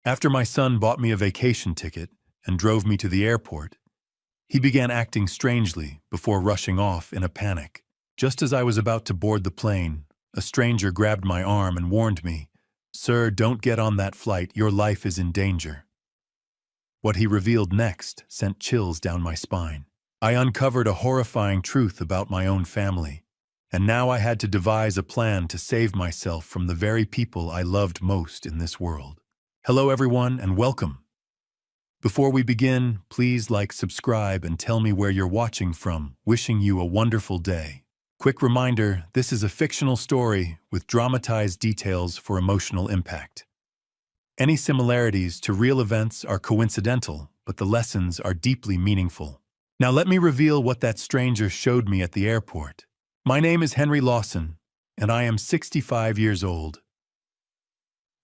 After my son bought me a vacation ticket and drove me to the airport, he began acting strangely before rushing off in a panic. Just as I was about to board the plane, a stranger grabbed my arm and warned me, "Sir, don't get on that flight, your life is in danger." What he revealed next sent chills down my spine. I uncovered a horrifying truth about my own family, and now I had to devise a plan to save myself from the very people I loved most in this world. Hello everyone, and welcome. Before we begin, please like, subscribe, and tell me where you're watching from. Wishing you a wonderful day. Quick reminder, this is a fictional story with dramatized details for emotional impact. Any similarities to real events are coincidental, but the lessons are deeply meaningful. Now let me reveal what that stranger showed me at the airport. My name is Henry Lawson, and I am 65 years old.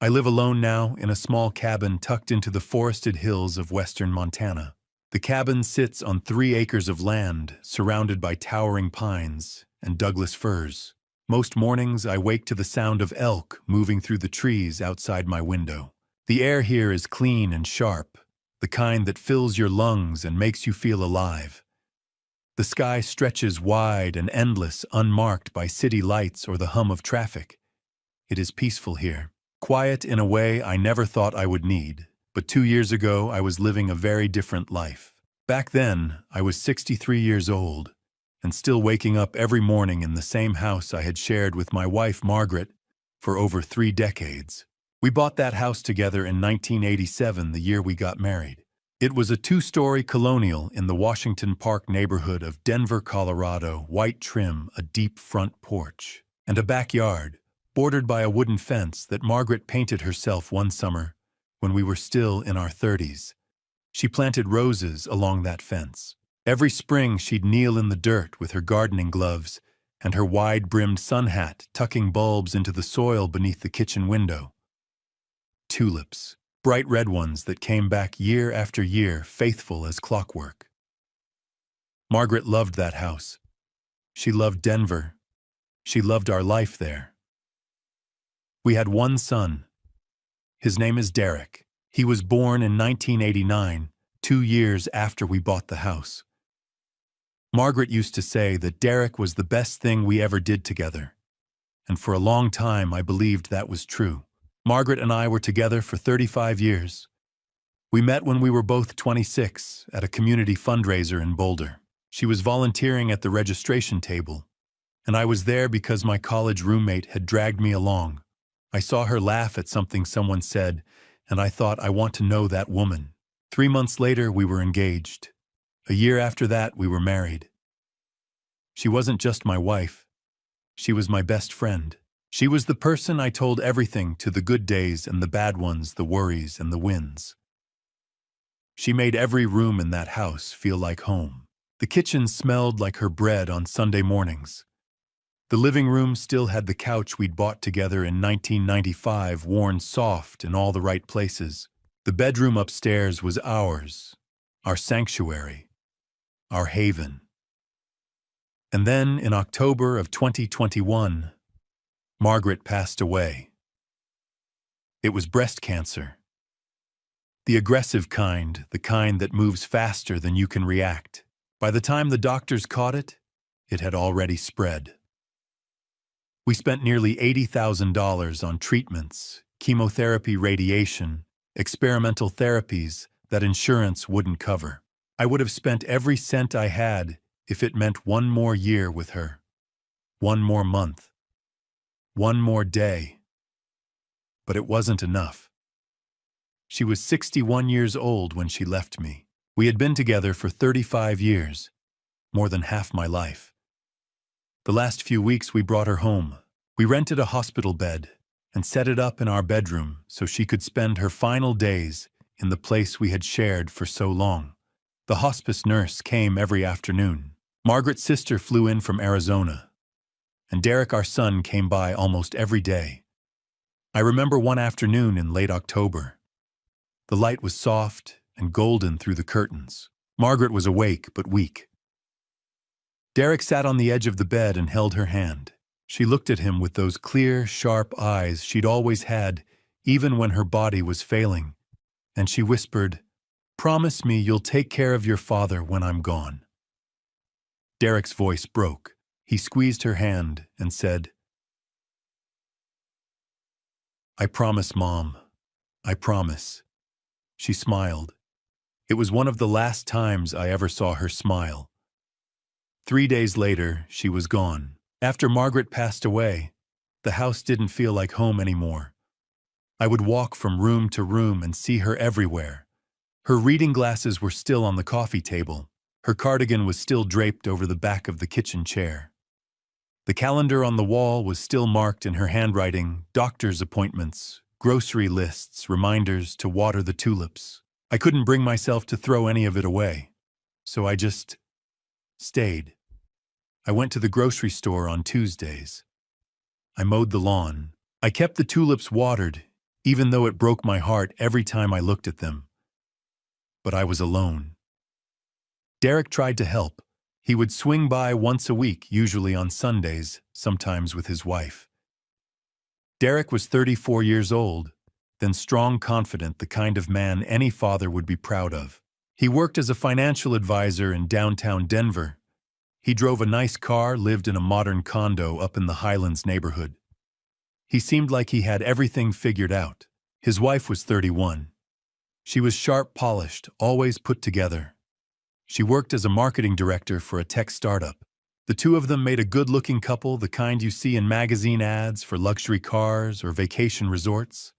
I live alone now in a small cabin tucked into the forested hills of western Montana. The cabin sits on 3 acres of land surrounded by towering pines and Douglas firs. Most mornings I wake to the sound of elk moving through the trees outside my window. The air here is clean and sharp, the kind that fills your lungs and makes you feel alive. The sky stretches wide and endless, unmarked by city lights or the hum of traffic. It is peaceful here. Quiet in a way I never thought I would need, but 2 years ago I was living a very different life. Back then, I was 63 years old, and still waking up every morning in the same house I had shared with my wife Margaret for over 3 decades. We bought that house together in 1987, the year we got married. It was a 2-story colonial in the Washington Park neighborhood of Denver, Colorado, white trim, a deep front porch, and a backyard bordered by a wooden fence that Margaret painted herself one summer when we were still in our 30s. She planted roses along that fence. Every spring she'd kneel in the dirt with her gardening gloves and her wide-brimmed sun hat, tucking bulbs into the soil beneath the kitchen window. Tulips, bright red ones that came back year after year, faithful as clockwork. Margaret loved that house. She loved Denver. She loved our life there. We had one son. His name is Derek. He was born in 1989, 2 years after we bought the house. Margaret used to say that Derek was the best thing we ever did together, and for a long time I believed that was true. Margaret and I were together for 35 years. We met when we were both 26 at a community fundraiser in Boulder. She was volunteering at the registration table, and I was there because my college roommate had dragged me along. I saw her laugh at something someone said, and I thought, I want to know that woman. 3 months later, we were engaged. A year after that, we were married. She wasn't just my wife. She was my best friend. She was the person I told everything to, the good days and the bad ones, the worries and the wins. She made every room in that house feel like home. The kitchen smelled like her bread on Sunday mornings. The living room still had the couch we'd bought together in 1995, worn soft in all the right places. The bedroom upstairs was ours, our sanctuary, our haven. And then, in October of 2021, Margaret passed away. It was breast cancer. The aggressive kind, the kind that moves faster than you can react. By the time the doctors caught it, it had already spread. We spent nearly $80,000 on treatments, chemotherapy, radiation, experimental therapies that insurance wouldn't cover. I would have spent every cent I had if it meant one more year with her, one more month, one more day. But it wasn't enough. She was 61 years old when she left me. We had been together for 35 years, more than half my life. The last few weeks we brought her home. We rented a hospital bed and set it up in our bedroom so she could spend her final days in the place we had shared for so long. The hospice nurse came every afternoon. Margaret's sister flew in from Arizona, and Derek, our son, came by almost every day. I remember one afternoon in late October. The light was soft and golden through the curtains. Margaret was awake but weak. Derek sat on the edge of the bed and held her hand. She looked at him with those clear, sharp eyes she'd always had, even when her body was failing. and she whispered, "Promise me you'll take care of your father when I'm gone." Derek's voice broke. He squeezed her hand and said, "I promise, Mom. I promise." She smiled. It was one of the last times I ever saw her smile. 3 days later, she was gone. After Margaret passed away, the house didn't feel like home anymore. I would walk from room to room and see her everywhere. Her reading glasses were still on the coffee table. Her cardigan was still draped over the back of the kitchen chair. The calendar on the wall was still marked in her handwriting: doctor's appointments, grocery lists, reminders to water the tulips. I couldn't bring myself to throw any of it away, so I just stayed. I went to the grocery store on Tuesdays. I mowed the lawn. I kept the tulips watered, even though it broke my heart every time I looked at them. But I was alone. Derek tried to help. He would swing by once a week, usually on Sundays, sometimes with his wife. Derek was 34 years old, then strong, confident, the kind of man any father would be proud of. He worked as a financial advisor in downtown Denver. He drove a nice car, lived in a modern condo up in the Highlands neighborhood. He seemed like he had everything figured out. His wife was 31. She was sharp, polished, always put together. She worked as a marketing director for a tech startup. The two of them made a good-looking couple, the kind you see in magazine ads for luxury cars or vacation resorts.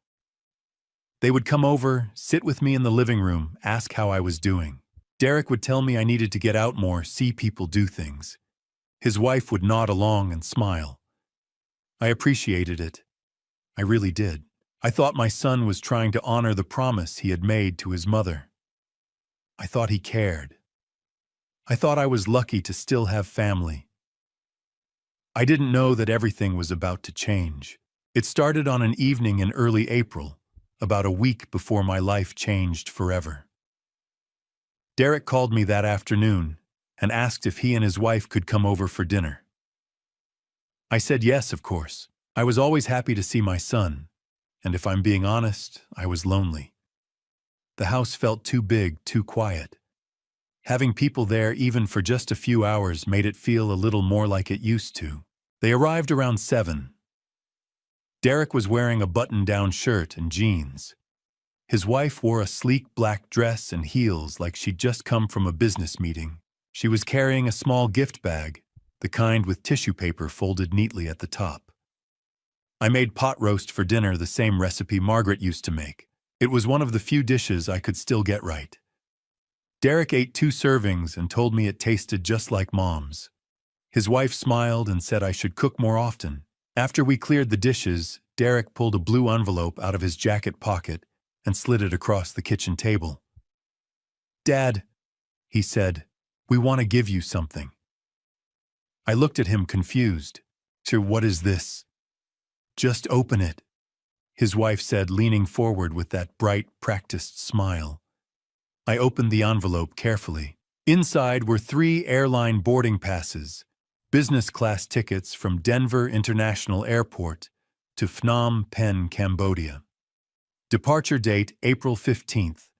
They would come over, sit with me in the living room, ask how I was doing. Derek would tell me I needed to get out more, see people do things. His wife would nod along and smile. I appreciated it. I really did. I thought my son was trying to honor the promise he had made to his mother. I thought he cared. I thought I was lucky to still have family. I didn't know that everything was about to change. It started on an evening in early April, about a week before my life changed forever. Derek called me that afternoon and asked if he and his wife could come over for dinner. I said yes, of course. I was always happy to see my son, and if I'm being honest, I was lonely. The house felt too big, too quiet. Having people there even for just a few hours made it feel a little more like it used to. They arrived around 7. Derek was wearing a button-down shirt and jeans. His wife wore a sleek black dress and heels like she'd just come from a business meeting. She was carrying a small gift bag, the kind with tissue paper folded neatly at the top. I made pot roast for dinner, the same recipe Margaret used to make. It was one of the few dishes I could still get right. Derek ate 2 servings and told me it tasted just like Mom's. His wife smiled and said I should cook more often. After we cleared the dishes, Derek pulled a blue envelope out of his jacket pocket and slid it across the kitchen table. "Dad," he said, "we want to give you something." I looked at him confused. "Sir, what is this?" "Just open it," his wife said, leaning forward with that bright, practiced smile. I opened the envelope carefully. Inside were 3 airline boarding passes, business class tickets from Denver International Airport to Phnom Penh, Cambodia. Departure date April 15th.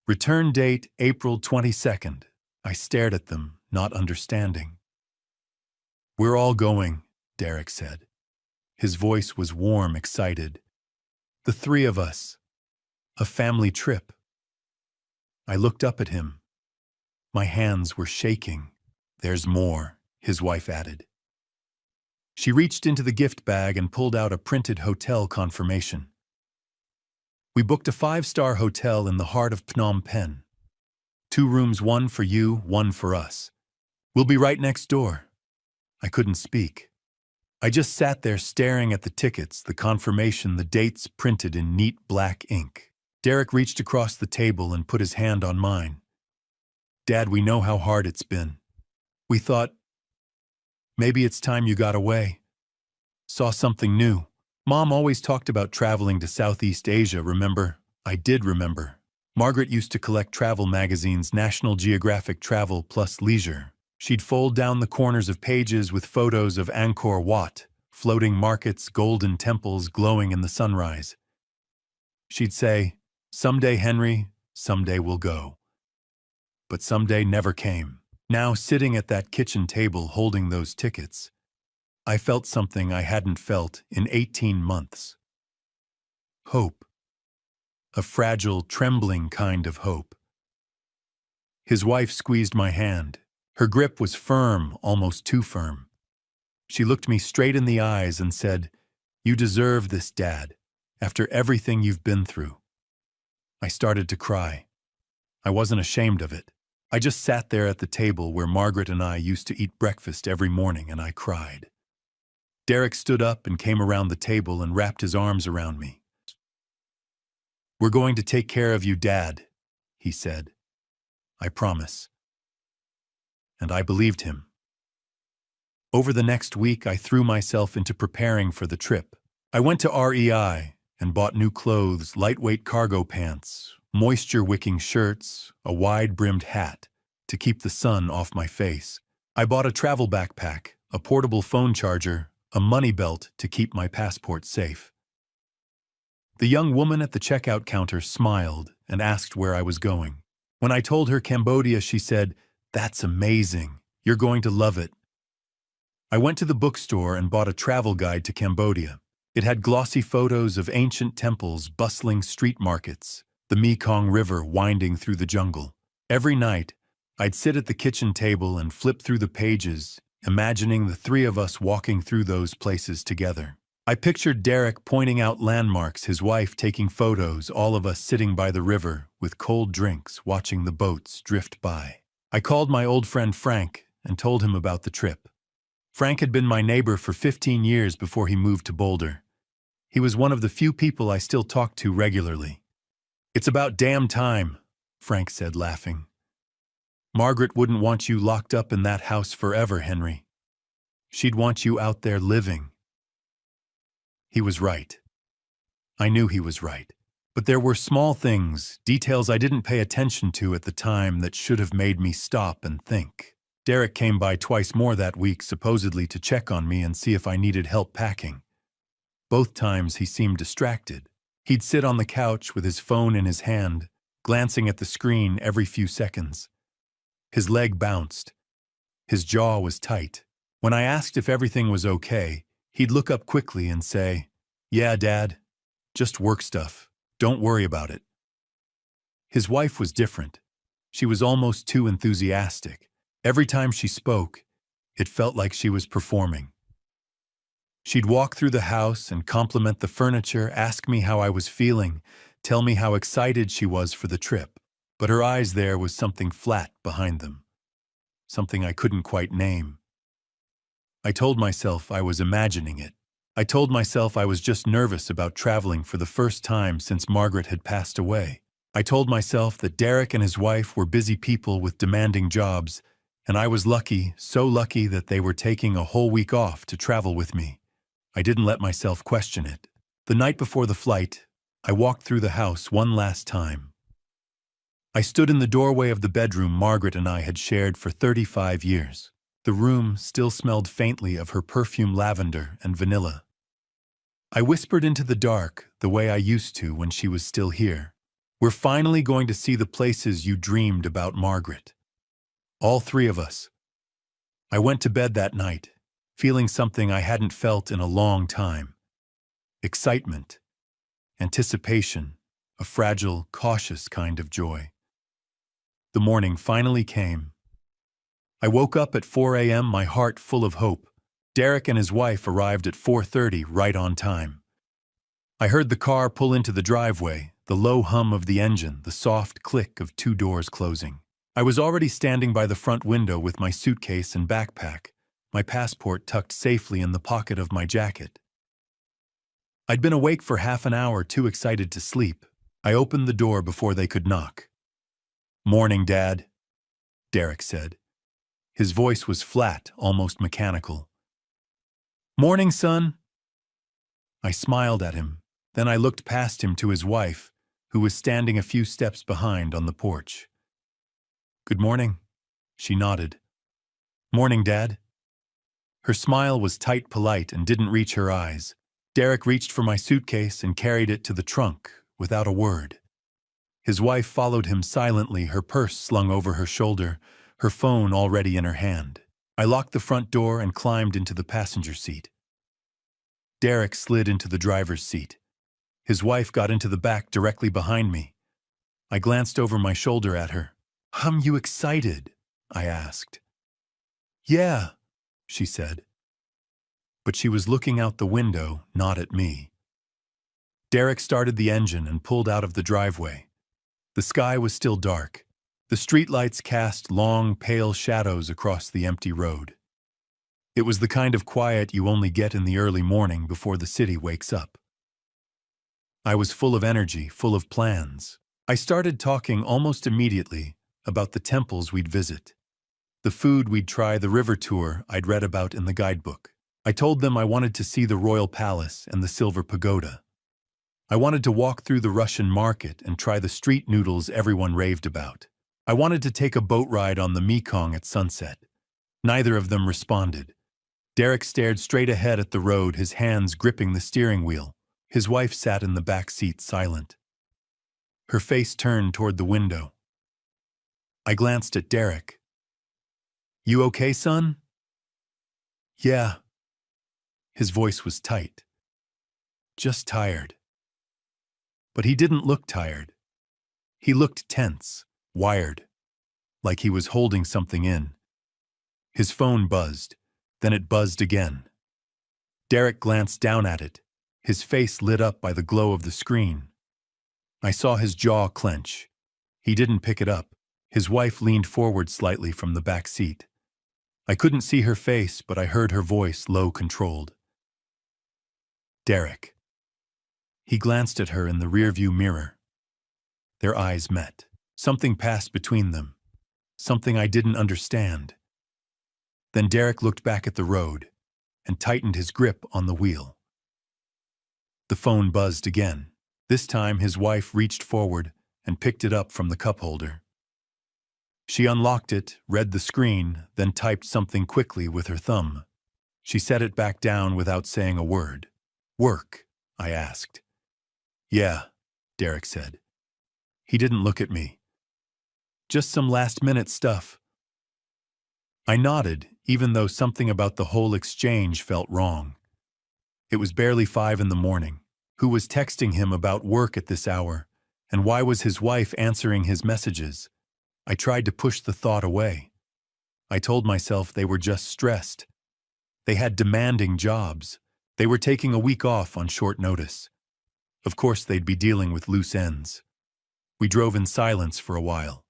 Return date April 22nd. I stared at them, not understanding. "We're all going," Derek said. His voice was warm, excited. "The 3 of us. A family trip." I looked up at him. My hands were shaking. "There's more," his wife added. She reached into the gift bag and pulled out a printed hotel confirmation. We booked a 5-star hotel in the heart of Phnom Penh. 2 rooms, 1 for you, 1 for us. We'll be right next door. I couldn't speak. I just sat there staring at the tickets, the confirmation, the dates printed in neat black ink. Derek reached across the table and put his hand on mine. "Dad, we know how hard it's been. We thought, maybe it's time you got away. Saw something new. Mom always talked about traveling to Southeast Asia, remember?" I did remember. Margaret used to collect travel magazines, National Geographic Travel plus Leisure. She'd fold down the corners of pages with photos of Angkor Wat, floating markets, golden temples glowing in the sunrise. She'd say, Someday, Henry, someday we'll go. But someday never came. Now, sitting at that kitchen table holding those tickets, I felt something I hadn't felt in 18 months. Hope. A fragile, trembling kind of hope. His wife squeezed my hand. Her grip was firm, almost too firm. She looked me straight in the eyes and said, "You deserve this, Dad, after everything you've been through." I started to cry. I wasn't ashamed of it. I just sat there at the table where Margaret and I used to eat breakfast every morning, and I cried. Derek stood up and came around the table and wrapped his arms around me. "We're going to take care of you, Dad," he said. "I promise." And I believed him. Over the next week, I threw myself into preparing for the trip. I went to REI and bought new clothes, lightweight cargo pants, moisture-wicking shirts, a wide-brimmed hat to keep the sun off my face. I bought a travel backpack, a portable phone charger, a money belt to keep my passport safe. The young woman at the checkout counter smiled and asked where I was going. When I told her Cambodia, she said, "That's amazing. You're going to love it." I went to the bookstore and bought a travel guide to Cambodia. It had glossy photos of ancient temples, bustling street markets, the Mekong River winding through the jungle. Every night, I'd sit at the kitchen table and flip through the pages, imagining the three of us walking through those places together. I pictured Derek pointing out landmarks, his wife taking photos, all of us sitting by the river with cold drinks, watching the boats drift by. I called my old friend Frank and told him about the trip. Frank had been my neighbor for 15 years before he moved to Boulder. He was one of the few people I still talked to regularly. "It's about damn time," Frank said, laughing. "Margaret wouldn't want you locked up in that house forever, Henry. She'd want you out there living." He was right. I knew he was right. But there were small things, details I didn't pay attention to at the time that should have made me stop and think. Derek came by twice more that week, supposedly to check on me and see if I needed help packing. Both times he seemed distracted. He'd sit on the couch with his phone in his hand, glancing at the screen every few seconds. His leg bounced. His jaw was tight. When I asked if everything was okay, he'd look up quickly and say, "Yeah, Dad, just work stuff. Don't worry about it." His wife was different. She was almost too enthusiastic. Every time she spoke, it felt like she was performing. She'd walk through the house and compliment the furniture, ask me how I was feeling, tell me how excited she was for the trip. But her eyes, there was something flat behind them. Something I couldn't quite name. I told myself I was imagining it. I told myself I was just nervous about traveling for the first time since Margaret had passed away. I told myself that Derek and his wife were busy people with demanding jobs, and I was lucky, so lucky that they were taking a whole week off to travel with me. I didn't let myself question it. The night before the flight, I walked through the house one last time. I stood in the doorway of the bedroom Margaret and I had shared for 35 years. The room still smelled faintly of her perfume, lavender and vanilla. I whispered into the dark the way I used to when she was still here. "We're finally going to see the places you dreamed about, Margaret. All three of us." I went to bed that night, feeling something I hadn't felt in a long time. Excitement, anticipation, a fragile, cautious kind of joy. The morning finally came. I woke up at 4 a.m., my heart full of hope. Derek and his wife arrived at 4:30, right on time. I heard the car pull into the driveway, the low hum of the engine, the soft click of 2 doors closing. I was already standing by the front window with my suitcase and backpack, my passport tucked safely in the pocket of my jacket. I'd been awake for half an hour, too excited to sleep. I opened the door before they could knock. "Morning, Dad," Derek said. His voice was flat, almost mechanical. "Morning, son." I smiled at him. Then I looked past him to his wife, who was standing a few steps behind on the porch. "Good morning," she nodded. "Morning, Dad." Her smile was tight, polite, and didn't reach her eyes. Derek reached for my suitcase and carried it to the trunk without a word. His wife followed him silently, her purse slung over her shoulder, her phone already in her hand. I locked the front door and climbed into the passenger seat. Derek slid into the driver's seat. His wife got into the back directly behind me. I glanced over my shoulder at her. You excited?" I asked. "Yeah," she said. But she was looking out the window, not at me. Derek started the engine and pulled out of the driveway. The sky was still dark. The streetlights cast long, pale shadows across the empty road. It was the kind of quiet you only get in the early morning before the city wakes up. I was full of energy, full of plans. I started talking almost immediately about the temples we'd visit, the food we'd try, the river tour I'd read about in the guidebook. I told them I wanted to see the royal palace and the silver pagoda. I wanted to walk through the Russian market and try the street noodles everyone raved about. I wanted to take a boat ride on the Mekong at sunset. Neither of them responded. Derek stared straight ahead at the road, his hands gripping the steering wheel. His wife sat in the back seat, silent. Her face turned toward the window. I glanced at Derek. "You okay, son?" "Yeah." His voice was tight. "Just tired." But he didn't look tired. He looked tense, wired, like he was holding something in. His phone buzzed, then it buzzed again. Derek glanced down at it, his face lit up by the glow of the screen. I saw his jaw clench. He didn't pick it up. His wife leaned forward slightly from the back seat. I couldn't see her face, but I heard her voice, low, controlled. "Derek." He glanced at her in the rearview mirror. Their eyes met. Something passed between them. Something I didn't understand. Then Derek looked back at the road and tightened his grip on the wheel. The phone buzzed again. This time his wife reached forward and picked it up from the cup holder. She unlocked it, read the screen, then typed something quickly with her thumb. She set it back down without saying a word. "Work?" I asked. "Yeah," Derek said. He didn't look at me. "Just some last-minute stuff." I nodded, even though something about the whole exchange felt wrong. It was barely 5 in the morning. Who was texting him about work at this hour? And why was his wife answering his messages? I tried to push the thought away. I told myself they were just stressed. They had demanding jobs. They were taking a week off on short notice. Of course they'd be dealing with loose ends. We drove in silence for a while.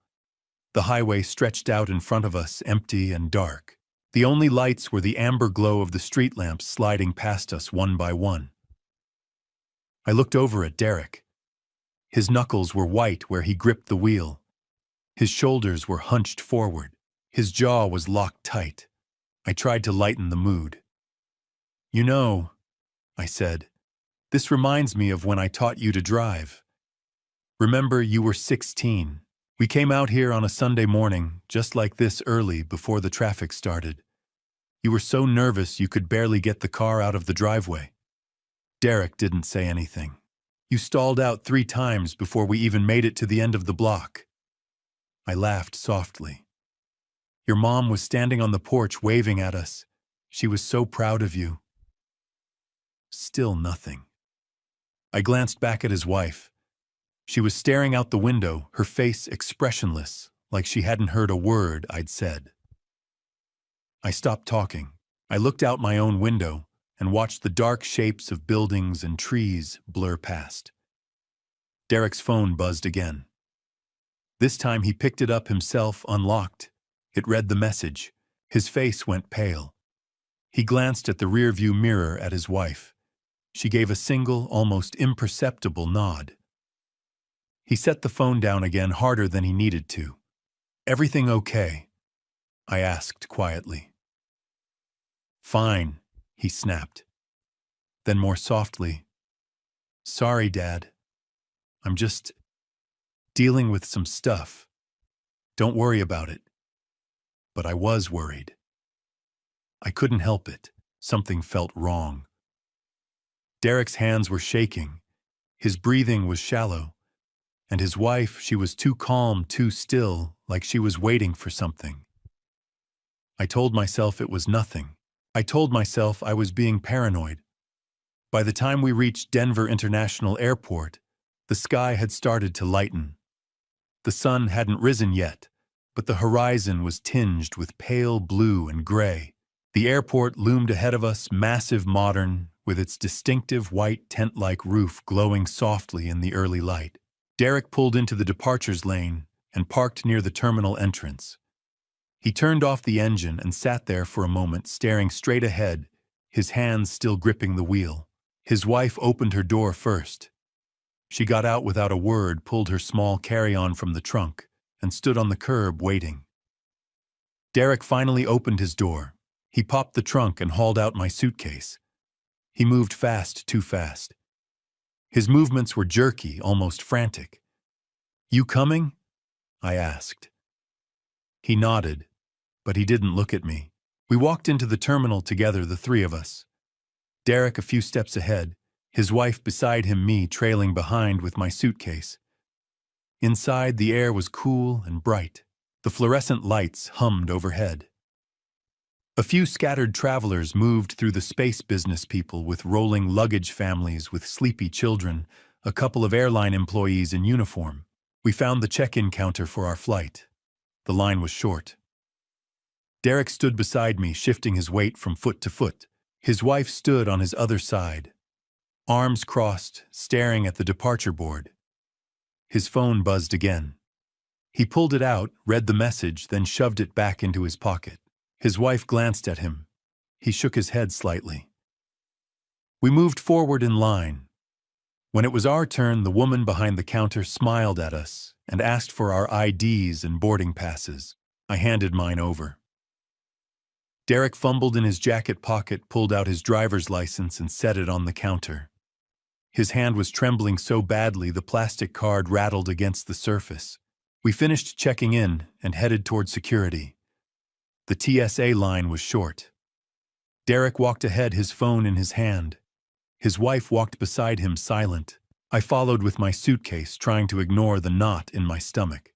The highway stretched out in front of us, empty and dark. The only lights were the amber glow of the street lamps sliding past us one by one. I looked over at Derek. His knuckles were white where he gripped the wheel. His shoulders were hunched forward. His jaw was locked tight. I tried to lighten the mood. "You know," I said, "this reminds me of when I taught you to drive. Remember, you were 16. We came out here on a Sunday morning, just like this, early, before the traffic started. You were so nervous you could barely get the car out of the driveway." Derek didn't say anything. "You stalled out 3 times before we even made it to the end of the block." I laughed softly. "Your mom was standing on the porch waving at us. She was so proud of you." Still nothing. I glanced back at his wife. She was staring out the window, her face expressionless, like she hadn't heard a word I'd said. I stopped talking. I looked out my own window and watched the dark shapes of buildings and trees blur past. Derek's phone buzzed again. This time he picked it up himself, unlocked. It read the message. His face went pale. He glanced at the rearview mirror at his wife. She gave a single, almost imperceptible nod. He set the phone down again, harder than he needed to. "Everything okay?" I asked quietly. "Fine," he snapped. Then more softly, "Sorry, Dad. I'm just dealing with some stuff. Don't worry about it." But I was worried. I couldn't help it. Something felt wrong. Derek's hands were shaking. His breathing was shallow. And his wife, she was too calm, too still, like she was waiting for something. I told myself it was nothing. I told myself I was being paranoid. By the time we reached Denver International Airport, the sky had started to lighten. The sun hadn't risen yet, but the horizon was tinged with pale blue and gray. The airport loomed ahead of us, massive, modern, with its distinctive white tent-like roof glowing softly in the early light. Derek pulled into the departures lane and parked near the terminal entrance. He turned off the engine and sat there for a moment, staring straight ahead, his hands still gripping the wheel. His wife opened her door first. She got out without a word, pulled her small carry-on from the trunk, and stood on the curb waiting. Derek finally opened his door. He popped the trunk and hauled out my suitcase. He moved fast, too fast. His movements were jerky, almost frantic. "You coming?" I asked. He nodded, but he didn't look at me. We walked into the terminal together, the three of us. Derek a few steps ahead, his wife beside him, me trailing behind with my suitcase. Inside, the air was cool and bright. The fluorescent lights hummed overhead. A few scattered travelers moved through the space business people with rolling luggage families with sleepy children, a couple of airline employees in uniform. We found the check-in counter for our flight. The line was short. Derek stood beside me, shifting his weight from foot to foot. His wife stood on his other side, arms crossed, staring at the departure board. His phone buzzed again. He pulled it out, read the message, then shoved it back into his pocket. His wife glanced at him. He shook his head slightly. We moved forward in line. When it was our turn, the woman behind the counter smiled at us and asked for our IDs and boarding passes. I handed mine over. Derek fumbled in his jacket pocket, pulled out his driver's license and set it on the counter. His hand was trembling so badly the plastic card rattled against the surface. We finished checking in and headed toward security. The TSA line was short. Derek walked ahead, his phone in his hand. His wife walked beside him, silent. I followed with my suitcase, trying to ignore the knot in my stomach.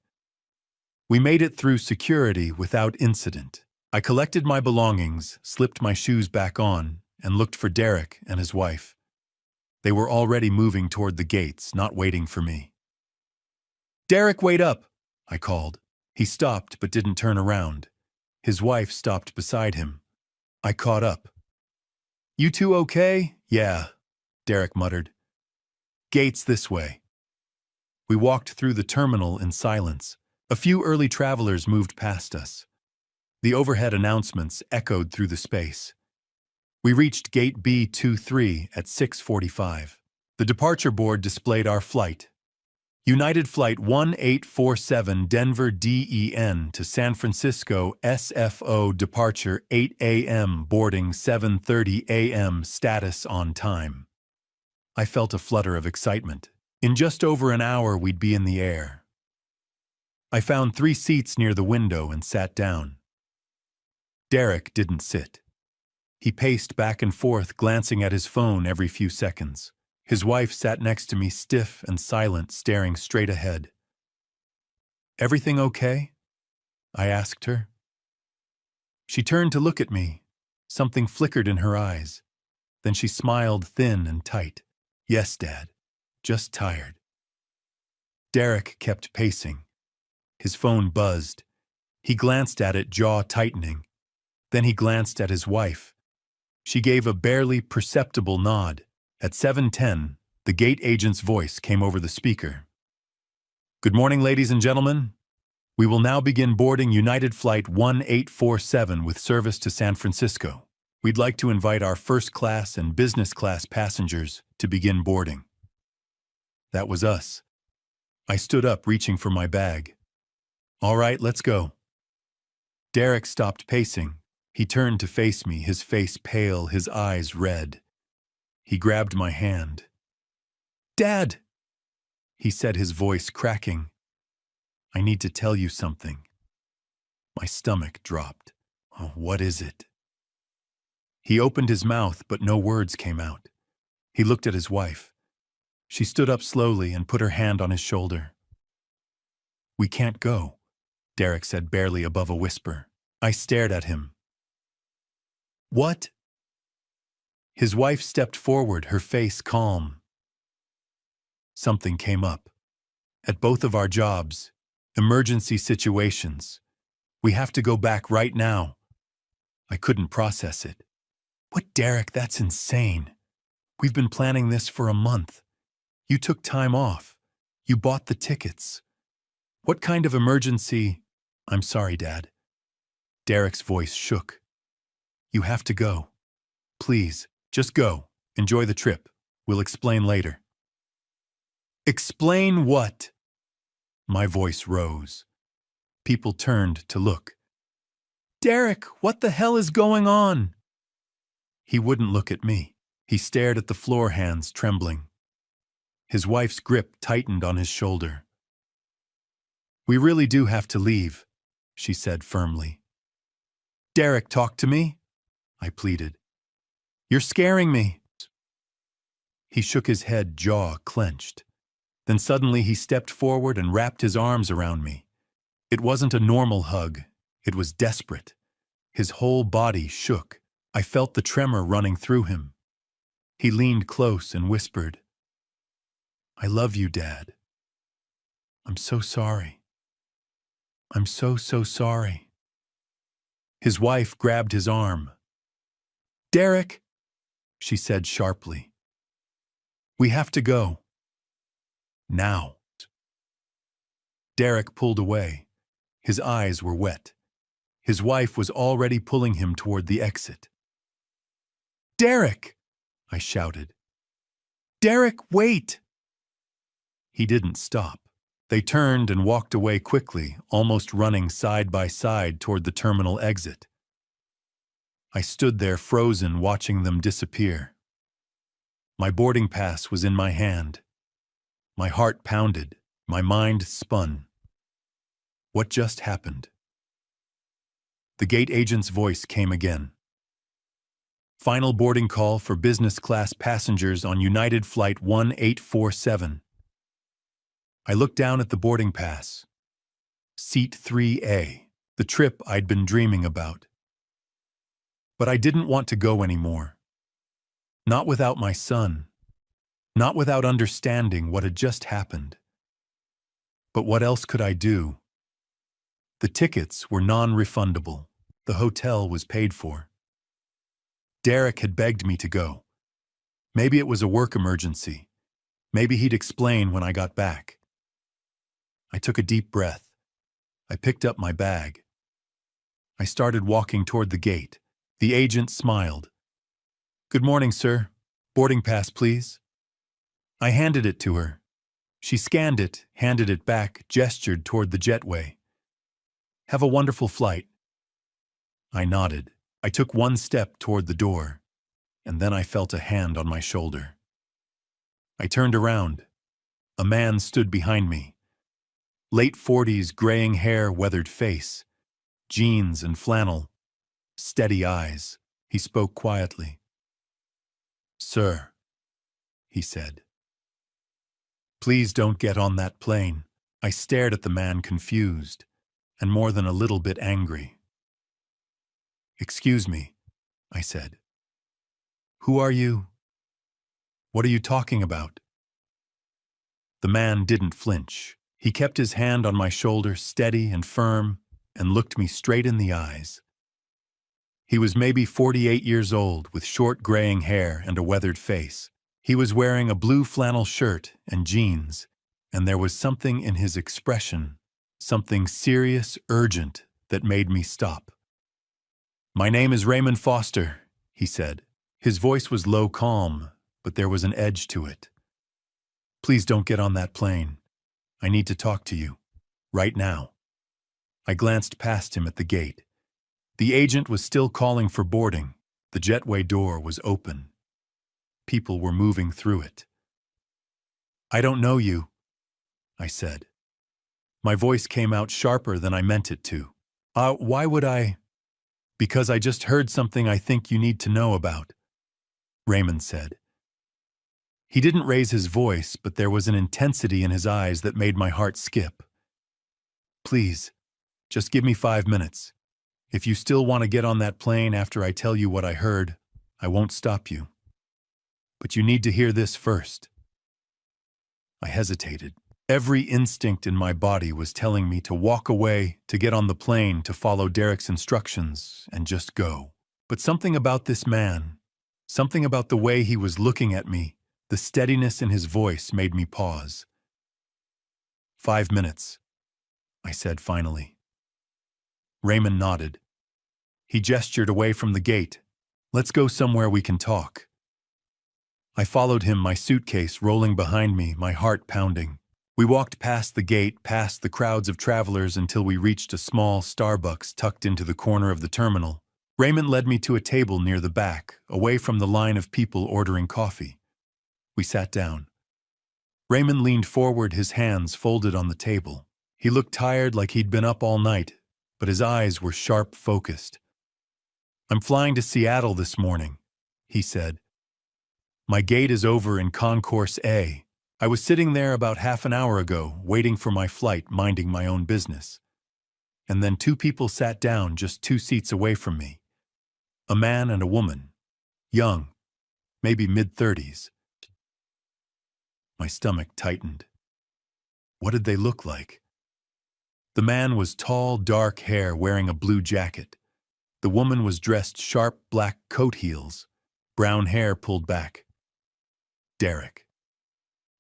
We made it through security without incident. I collected my belongings, slipped my shoes back on, and looked for Derek and his wife. They were already moving toward the gates, not waiting for me. "Derek, wait up!" I called. He stopped but didn't turn around. His wife stopped beside him. I caught up. "You two okay?" "Yeah," Derek muttered. "Gates this way." We walked through the terminal in silence. A few early travelers moved past us. The overhead announcements echoed through the space. We reached Gate B23 at 6:45. The departure board displayed our flight. United Flight 1847 Denver DEN to San Francisco SFO, departure 8 a.m., boarding 7:30 a.m., status on time. I felt a flutter of excitement. In just over an hour we'd be in the air. I found 3 seats near the window and sat down. Derek didn't sit. He paced back and forth, glancing at his phone every few seconds. His wife sat next to me, stiff and silent, staring straight ahead. "Everything okay?" I asked her. She turned to look at me. Something flickered in her eyes. Then she smiled thin and tight. "Yes, Dad. Just tired." Derek kept pacing. His phone buzzed. He glanced at it, jaw tightening. Then he glanced at his wife. She gave a barely perceptible nod. At 7:10, the gate agent's voice came over the speaker. "Good morning, ladies and gentlemen. We will now begin boarding United Flight 1847 with service to San Francisco. We'd like to invite our first class and business class passengers to begin boarding." That was us. I stood up, reaching for my bag. "All right, let's go." Derek stopped pacing. He turned to face me, his face pale, his eyes red. He grabbed my hand. "Dad!" he said, his voice cracking. "I need to tell you something." My stomach dropped. "Oh, what is it?" He opened his mouth, but no words came out. He looked at his wife. She stood up slowly and put her hand on his shoulder. We can't go, Derek said barely above a whisper. I stared at him. What? His wife stepped forward, her face calm. Something came up. At both of our jobs, emergency situations. We have to go back right now. I couldn't process it. What, Derek? That's insane. We've been planning this for a month. You took time off. You bought the tickets. What kind of emergency? I'm sorry, Dad. Derek's voice shook. You have to go. Please, just go. Enjoy the trip. We'll explain later. Explain what? My voice rose. People turned to look. Derek, what the hell is going on? He wouldn't look at me. He stared at the floor, hands trembling. His wife's grip tightened on his shoulder. We really do have to leave, she said firmly. Derek, talk to me, I pleaded. You're scaring me. He shook his head, jaw clenched. Then suddenly he stepped forward and wrapped his arms around me. It wasn't a normal hug. It was desperate. His whole body shook. I felt the tremor running through him. He leaned close and whispered, I love you, Dad. I'm so sorry. I'm so sorry. His wife grabbed his arm. Derek, she said sharply. We have to go. Now. Derek pulled away. His eyes were wet. His wife was already pulling him toward the exit. Derek! I shouted. Derek, wait! He didn't stop. They turned and walked away quickly, almost running side by side toward the terminal exit. I stood there frozen, watching them disappear. My boarding pass was in my hand. My heart pounded. My mind spun. What just happened? The gate agent's voice came again. Final boarding call for business class passengers on United Flight 1847. I looked down at the boarding pass. Seat 3A, the trip I'd been dreaming about. But I didn't want to go anymore. Not without my son. Not without understanding what had just happened. But what else could I do? The tickets were non-refundable. The hotel was paid for. Derek had begged me to go. Maybe it was a work emergency. Maybe he'd explain when I got back. I took a deep breath. I picked up my bag. I started walking toward the gate. The agent smiled. Good morning, sir. Boarding pass, please. I handed it to her. She scanned it, handed it back, gestured toward the jetway. Have a wonderful flight. I nodded. I took one step toward the door, and then I felt a hand on my shoulder. I turned around. A man stood behind me. Late 40s, graying hair, weathered face, jeans and flannel, steady eyes. He spoke quietly. Sir, he said. Please don't get on that plane. I stared at the man, confused, and more than a little bit angry. Excuse me, I said. Who are you? What are you talking about? The man didn't flinch. He kept his hand on my shoulder, steady and firm, and looked me straight in the eyes. He was maybe 48 years old, with short graying hair and a weathered face. He was wearing a blue flannel shirt and jeans, and there was something in his expression, something serious, urgent, that made me stop. My name is Raymond Foster, he said. His voice was low, calm, but there was an edge to it. Please don't get on that plane. I need to talk to you. Right now. I glanced past him at the gate. The agent was still calling for boarding. The jetway door was open. People were moving through it. I don't know you, I said. My voice came out sharper than I meant it to. Why would I? Because I just heard something I think you need to know about, Raymond said. He didn't raise his voice, but there was an intensity in his eyes that made my heart skip. Please, just give me 5 minutes. If you still want to get on that plane after I tell you what I heard, I won't stop you. But you need to hear this first." I hesitated. Every instinct in my body was telling me to walk away, to get on the plane, to follow Derek's instructions, and just go. But something about this man, something about the way he was looking at me, the steadiness in his voice made me pause. "5 minutes," I said finally. Raymond nodded. He gestured away from the gate. "Let's go somewhere we can talk." I followed him, my suitcase rolling behind me, my heart pounding. We walked past the gate, past the crowds of travelers until we reached a small Starbucks tucked into the corner of the terminal. Raymond led me to a table near the back, away from the line of people ordering coffee. We sat down. Raymond leaned forward, his hands folded on the table. He looked tired, like he'd been up all night, but his eyes were sharp, focused. "I'm flying to Seattle this morning," he said. "My gate is over in Concourse A. I was sitting there about half an hour ago, waiting for my flight, minding my own business. And then 2 people sat down just 2 seats away from me. A man and a woman. Young, maybe mid-30s. My stomach tightened. What did they look like? The man was tall, dark hair, wearing a blue jacket. The woman was dressed sharp black coat heels, brown hair pulled back. Derek.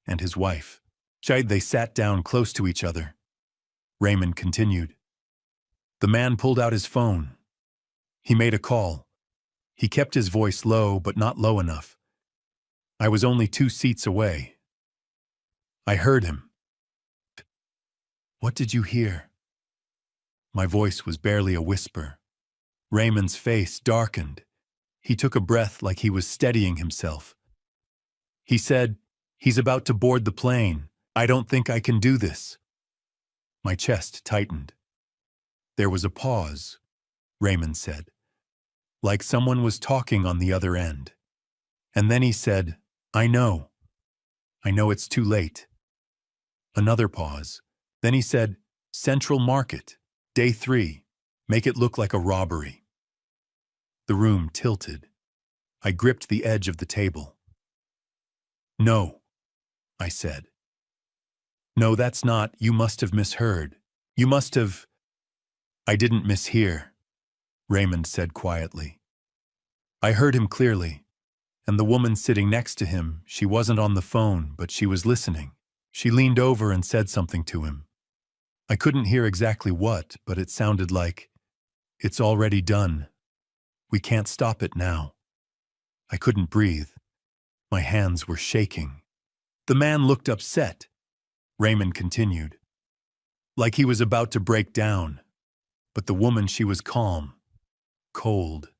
And his wife. They sat down close to each other. Raymond continued. The man pulled out his phone. He made a call. He kept his voice low, but not low enough. I was only 2 seats away. I heard him. "What did you hear?" My voice was barely a whisper. Raymond's face darkened. He took a breath like he was steadying himself. He said, "He's about to board the plane. I don't think I can do this." My chest tightened. There was a pause, Raymond said, like someone was talking on the other end. And then he said, I know it's too late." Another pause. Then he said, "Central Market, day 3. Make it look like a robbery." The room tilted. I gripped the edge of the table. "No," I said. "No, that's not. You must have misheard. You must have—" "I didn't mishear," Raymond said quietly. I heard him clearly, and the woman sitting next to him, she wasn't on the phone, but she was listening. She leaned over and said something to him. I couldn't hear exactly what, but it sounded like, "It's already done. We can't stop it now." I couldn't breathe. My hands were shaking. The man looked upset. Raymond continued. Like he was about to break down. But the woman, she was calm. Cold.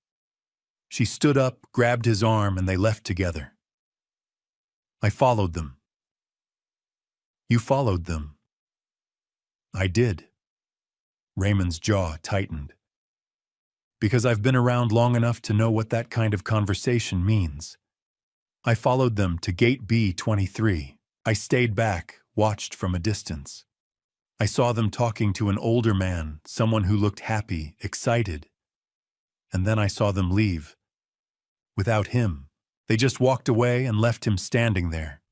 She stood up, grabbed his arm, and they left together. I followed them. You followed them. I did. Raymond's jaw tightened. Because I've been around long enough to know what that kind of conversation means. I followed them to gate B23. I stayed back, watched from a distance. I saw them talking to an older man, someone who looked happy, excited. And then I saw them leave. Without him, they just walked away and left him standing there.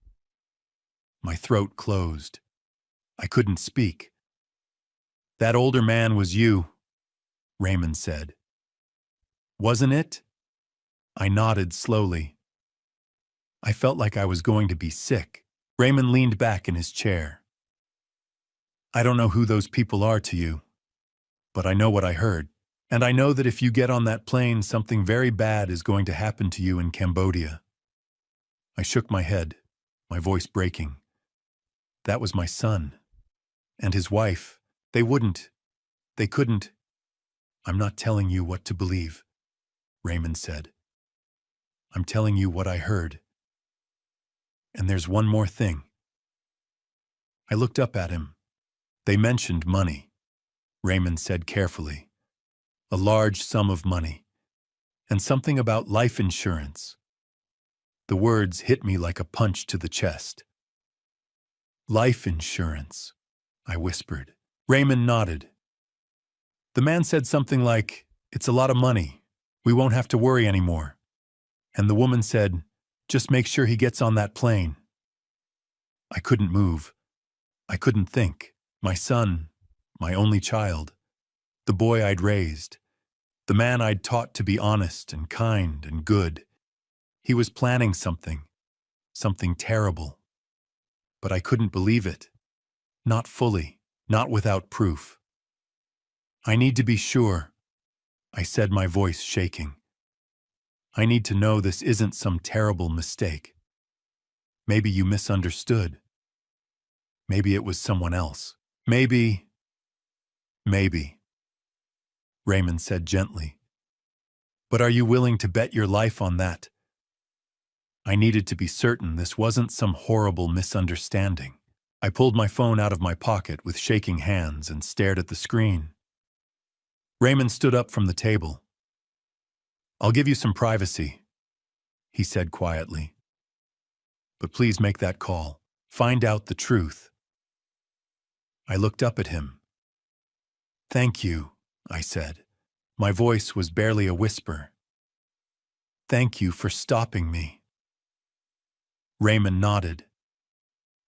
My throat closed. I couldn't speak. "That older man was you," Raymond said. "Wasn't it?" I nodded slowly. I felt like I was going to be sick. Raymond leaned back in his chair. "I don't know who those people are to you, but I know what I heard. And I know that if you get on that plane, something very bad is going to happen to you in Cambodia." I shook my head, my voice breaking. That was my son. And his wife. They couldn't. "I'm not telling you what to believe," Raymond said. "I'm telling you what I heard. And there's one more thing." I looked up at him. "They mentioned money," Raymond said carefully. "A large sum of money. And something about life insurance." The words hit me like a punch to the chest. "Life insurance," I whispered. Raymond nodded. The man said something like, "It's a lot of money. We won't have to worry anymore." And the woman said, "Just make sure he gets on that plane." I couldn't move. I couldn't think. My son, my only child, the boy I'd raised, the man I'd taught to be honest and kind and good. He was planning something terrible. But I couldn't believe it. Not fully, not without proof. "I need to be sure," I said, my voice shaking. "I need to know this isn't some terrible mistake. Maybe you misunderstood. Maybe it was someone else. Maybe. Raymond said gently. "But are you willing to bet your life on that?" I needed to be certain this wasn't some horrible misunderstanding. I pulled my phone out of my pocket with shaking hands and stared at the screen. Raymond stood up from the table. "I'll give you some privacy," he said quietly. "But please make that call. Find out the truth." I looked up at him. "Thank you," I said. My voice was barely a whisper. "Thank you for stopping me." Raymond nodded.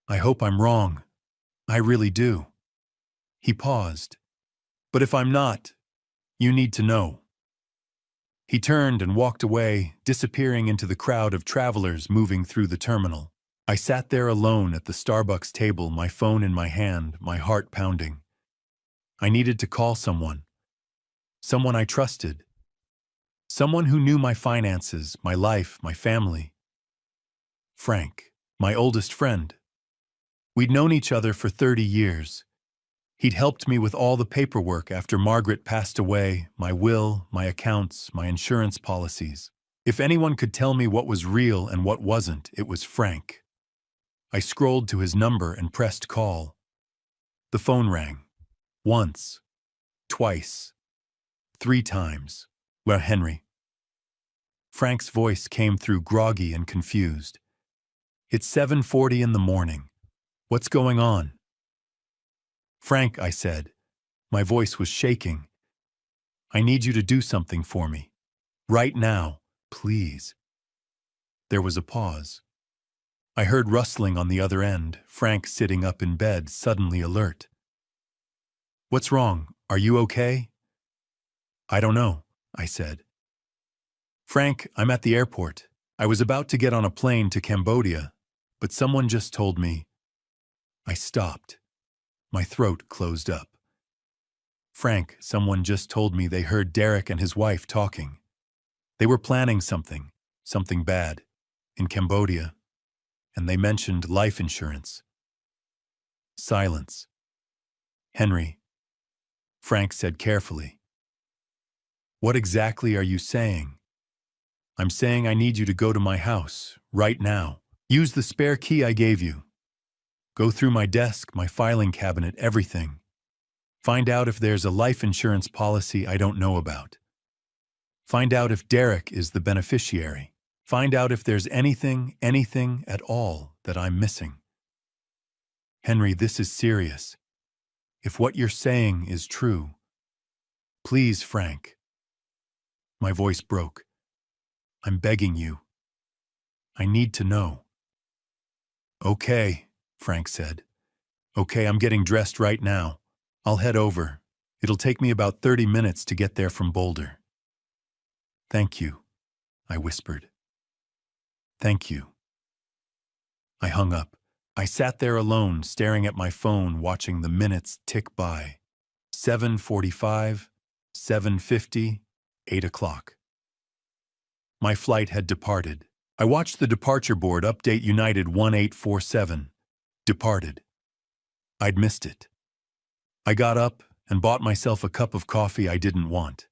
"I hope I'm wrong. I really do." He paused. "But if I'm not, you need to know." He turned and walked away, disappearing into the crowd of travelers moving through the terminal. I sat there alone at the Starbucks table, my phone in my hand, my heart pounding. I needed to call someone. Someone I trusted. Someone who knew my finances, my life, my family. Frank, my oldest friend. We'd known each other for 30 years. He'd helped me with all the paperwork after Margaret passed away, my will, my accounts, my insurance policies. If anyone could tell me what was real and what wasn't, it was Frank. I scrolled to his number and pressed call. The phone rang. Once. Twice. 3 times. "Well, Henry." Frank's voice came through groggy and confused. "It's 7:40 in the morning. What's going on?" "Frank," I said. My voice was shaking. "I need you to do something for me. Right now, please." There was a pause. I heard rustling on the other end, Frank sitting up in bed, suddenly alert. "What's wrong? Are you okay?" "I don't know," I said. "Frank, I'm at the airport. I was about to get on a plane to Cambodia, but someone just told me." I stopped. My throat closed up. "Frank, someone just told me they heard Derek and his wife talking. They were planning something bad, in Cambodia, and they mentioned life insurance." Silence. "Henry," Frank said carefully. "What exactly are you saying?" "I'm saying I need you to go to my house, right now. Use the spare key I gave you. Go through my desk, my filing cabinet, everything. Find out if there's a life insurance policy I don't know about. Find out if Derek is the beneficiary. Find out if there's anything at all that I'm missing. Henry, this is serious. If what you're saying is true, please, Frank." My voice broke. "I'm begging you. I need to know." "Okay," Frank said. "Okay, I'm getting dressed right now. I'll head over. It'll take me about 30 minutes to get there from Boulder." "Thank you," I whispered. "Thank you." I hung up. I sat there alone, staring at my phone, watching the minutes tick by. 7:45, 7:50, 8 o'clock. My flight had departed. I watched the departure board update United 1847. Departed. I'd missed it. I got up and bought myself a cup of coffee I didn't want.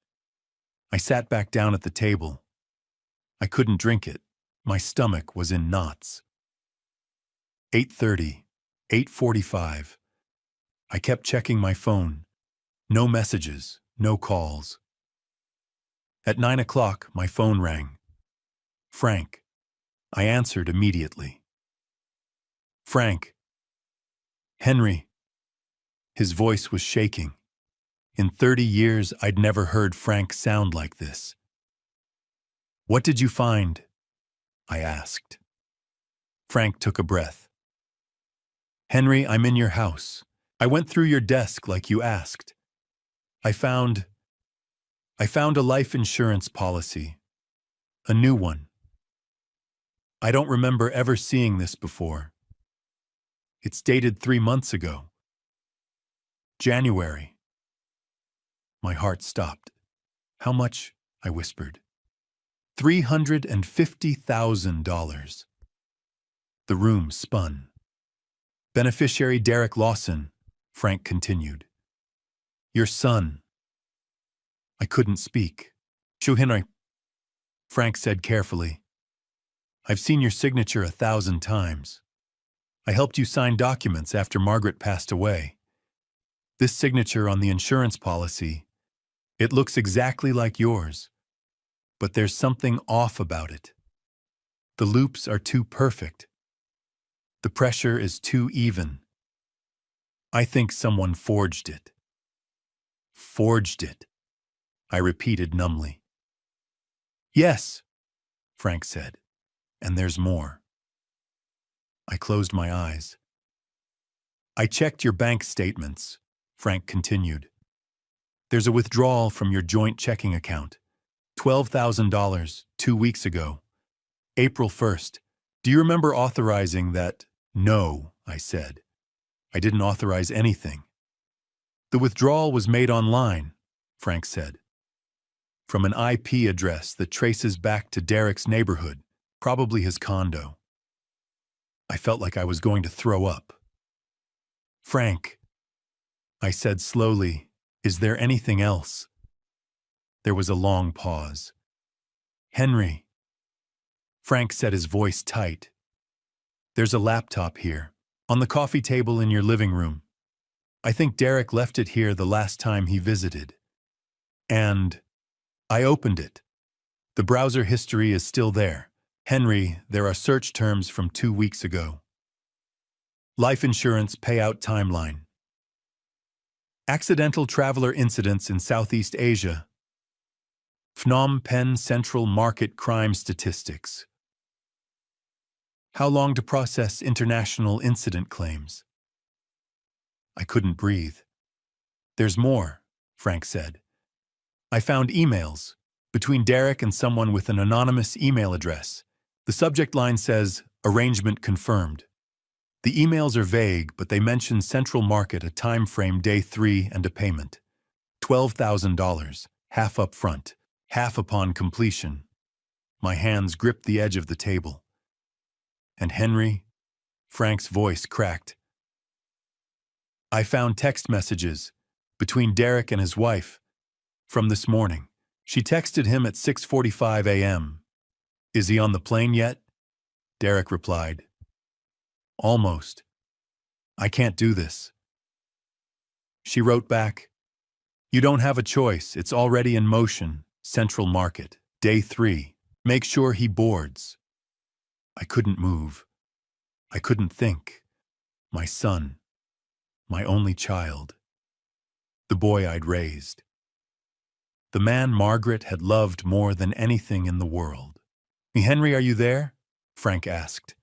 I sat back down at the table. I couldn't drink it. My stomach was in knots. 8:30, 8:45. I kept checking my phone. No messages, no calls. At 9 o'clock, my phone rang. Frank. I answered immediately. "Frank." "Henry." His voice was shaking. In 30 years, I'd never heard Frank sound like this. "What did you find?" I asked. Frank took a breath. "Henry, I'm in your house. I went through your desk like you asked. I found a life insurance policy. A new one. I don't remember ever seeing this before. It's dated 3 months ago. January." My heart stopped. "How much?" I whispered. $350,000. The room spun. "Beneficiary Derek Lawson," Frank continued. "Your son." I couldn't speak. "Henry," Frank said carefully. "I've seen your signature 1,000 times. I helped you sign documents after Margaret passed away. This signature on the insurance policy, it looks exactly like yours. But there's something off about it. The loops are too perfect. The pressure is too even. I think someone forged it." "Forged it," I repeated numbly. "Yes," Frank said, "and there's more." I closed my eyes. "I checked your bank statements," Frank continued. "There's a withdrawal from your joint checking account. $12,000 2 weeks ago. April 1st. Do you remember authorizing that?" "No," I said. "I didn't authorize anything." "The withdrawal was made online," Frank said. "From an IP address that traces back to Derek's neighborhood, probably his condo." I felt like I was going to throw up. "Frank," I said slowly, "is there anything else?" There was a long pause. "Henry," Frank said, his voice tight. "There's a laptop here, on the coffee table in your living room. I think Derek left it here the last time he visited. And I opened it. The browser history is still there. Henry, there are search terms from 2 weeks ago. Life insurance payout timeline. Accidental traveler incidents in Southeast Asia. Phnom Penh Central Market crime statistics. How long to process international incident claims?" I couldn't breathe. "There's more," Frank said. "I found emails between Derek and someone with an anonymous email address. The subject line says, 'Arrangement confirmed.' The emails are vague, but they mention Central Market, a time frame, day 3, and a payment. $12,000, half up front, half upon completion." My hands gripped the edge of the table. "And Henry?" Frank's voice cracked. "I found text messages between Derek and his wife from this morning. She texted him at 6:45 a.m. "Is he on the plane yet?" Derek replied. "Almost. I can't do this." She wrote back, "You don't have a choice. It's already in motion. Central Market, day 3. Make sure he boards." I couldn't move. I couldn't think. My son. My only child. The boy I'd raised. The man Margaret had loved more than anything in the world. "Henry, are you there?" Frank asked.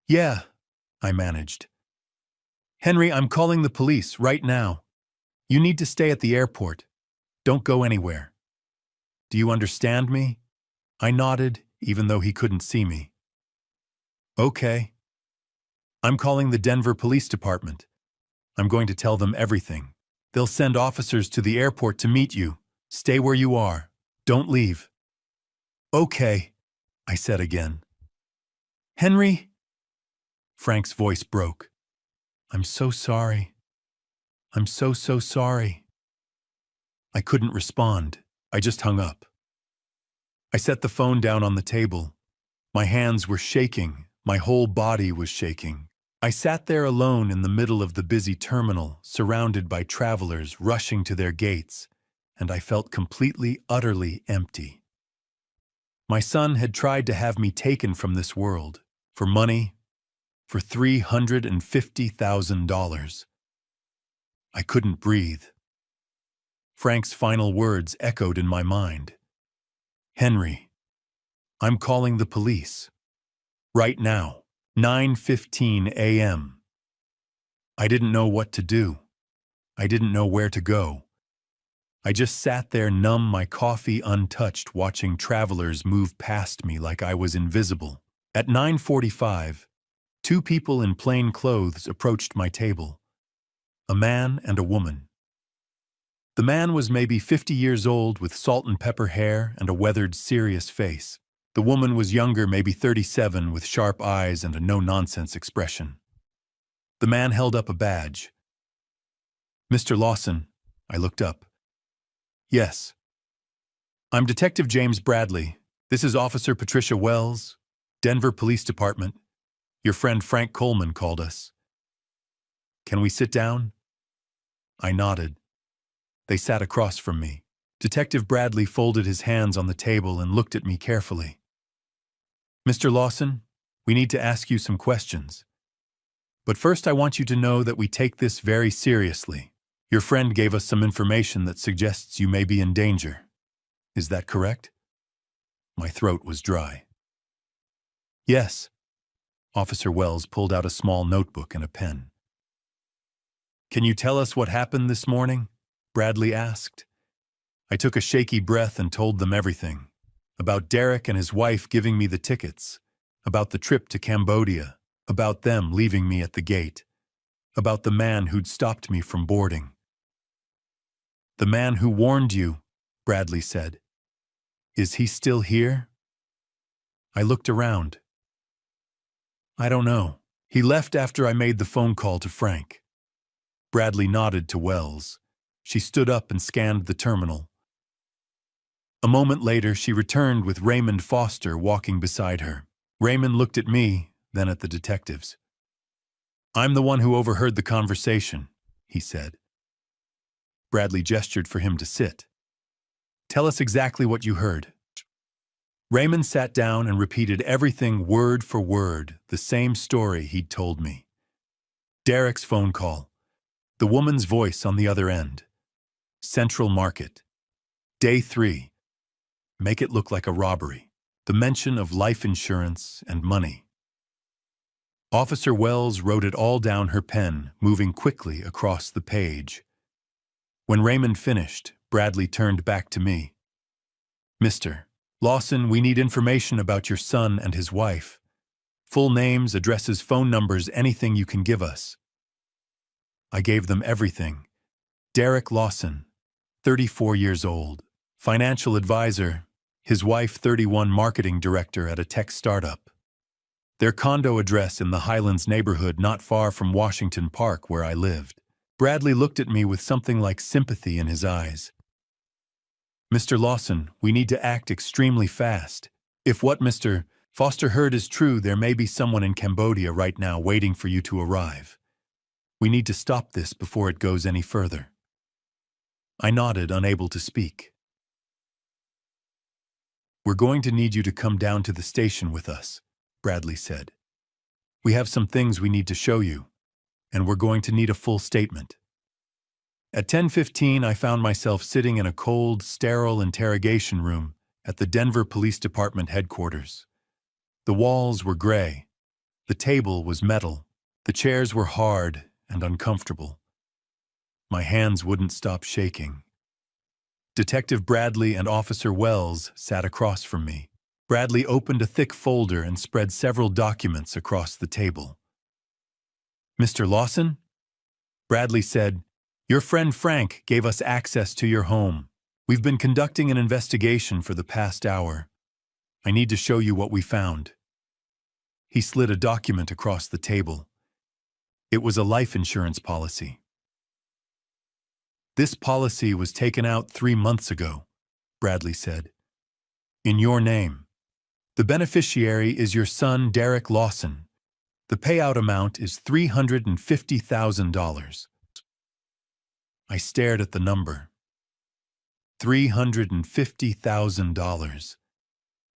"Yeah," I managed. "Henry, I'm calling the police right now. You need to stay at the airport. Don't go anywhere. Do you understand me?" I nodded, even though he couldn't see me. "Okay. I'm calling the Denver Police Department. I'm going to tell them everything. They'll send officers to the airport to meet you. Stay where you are. Don't leave." "Okay," I said again. "Henry?" Frank's voice broke. "I'm so sorry. I'm so sorry." I couldn't respond. I just hung up. I set the phone down on the table. My hands were shaking. My whole body was shaking. I sat there alone in the middle of the busy terminal, surrounded by travelers rushing to their gates, and I felt completely, utterly empty. My son had tried to have me taken from this world, for money, for $350,000. I couldn't breathe. Frank's final words echoed in my mind. Henry, I'm calling the police. Right now, 9:15 a.m. I didn't know what to do. I didn't know where to go. I just sat there numb, my coffee untouched, watching travelers move past me like I was invisible. At 9:45, two people in plain clothes approached my table. A man and a woman. The man was maybe 50 years old with salt and pepper hair and a weathered, serious face. The woman was younger, maybe 37, with sharp eyes and a no-nonsense expression. The man held up a badge. Mr. Lawson, I looked up. Yes. I'm Detective James Bradley. This is Officer Patricia Wells, Denver Police Department. Your friend Frank Coleman called us. Can we sit down? I nodded. They sat across from me. Detective Bradley folded his hands on the table and looked at me carefully. Mr. Lawson, we need to ask you some questions. But first I want you to know that we take this very seriously. Your friend gave us some information that suggests you may be in danger. Is that correct? My throat was dry. Yes. Officer Wells pulled out a small notebook and a pen. Can you tell us what happened this morning? Bradley asked. I took a shaky breath and told them everything. About Derek and his wife giving me the tickets. About the trip to Cambodia. About them leaving me at the gate. About the man who'd stopped me from boarding. The man who warned you, Bradley said. Is he still here? I looked around. I don't know. He left after I made the phone call to Frank. Bradley nodded to Wells. She stood up and scanned the terminal. A moment later, she returned with Raymond Foster walking beside her. Raymond looked at me, then at the detectives. I'm the one who overheard the conversation, he said. Bradley gestured for him to sit. Tell us exactly what you heard. Raymond sat down and repeated everything word for word, the same story he'd told me. Derek's phone call. The woman's voice on the other end. Central Market. Day 3. Make it look like a robbery. The mention of life insurance and money. Officer Wells wrote it all down her pen, moving quickly across the page. When Raymond finished, Bradley turned back to me. Mr. Lawson, we need information about your son and his wife. Full names, addresses, phone numbers, anything you can give us. I gave them everything. Derek Lawson, 34 years old, financial advisor, his wife 31, marketing director at a tech startup. Their condo address in the Highlands neighborhood not far from Washington Park where I lived. Bradley looked at me with something like sympathy in his eyes. Mr. Lawson, we need to act extremely fast. If what Mr. Foster heard is true, there may be someone in Cambodia right now waiting for you to arrive. We need to stop this before it goes any further. I nodded, unable to speak. We're going to need you to come down to the station with us, Bradley said. We have some things we need to show you, and we're going to need a full statement. At 10:15, I found myself sitting in a cold, sterile interrogation room at the Denver Police Department headquarters. The walls were gray. The table was metal. The chairs were hard and uncomfortable. My hands wouldn't stop shaking. Detective Bradley and Officer Wells sat across from me. Bradley opened a thick folder and spread several documents across the table. Mr. Lawson? Bradley said, your friend Frank gave us access to your home. We've been conducting an investigation for the past hour. I need to show you what we found. He slid a document across the table. It was a life insurance policy. This policy was taken out 3 months ago, Bradley said. In your name. The beneficiary is your son, Derek Lawson. The payout amount is $350,000. I stared at the number. $350,000.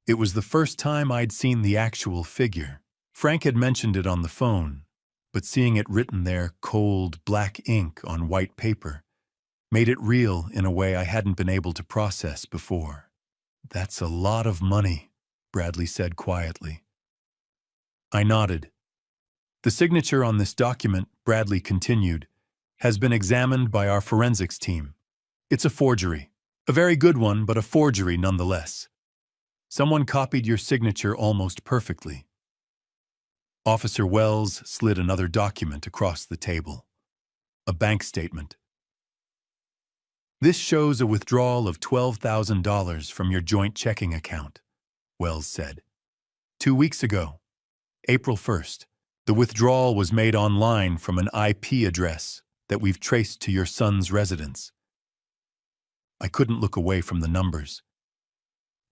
It was the first time I'd seen the actual figure. Frank had mentioned it on the phone, but seeing it written there, cold, black ink on white paper, made it real in a way I hadn't been able to process before. "That's a lot of money," Bradley said quietly. I nodded. "The signature on this document," Bradley continued, "has been examined by our forensics team. It's a forgery. A very good one, but a forgery nonetheless. Someone copied your signature almost perfectly." Officer Wells slid another document across the table. A bank statement. "This shows a withdrawal of $12,000 from your joint checking account," Wells said. "2 weeks ago, April 1st, the withdrawal was made online from an IP address that we've traced to your son's residence." I couldn't look away from the numbers.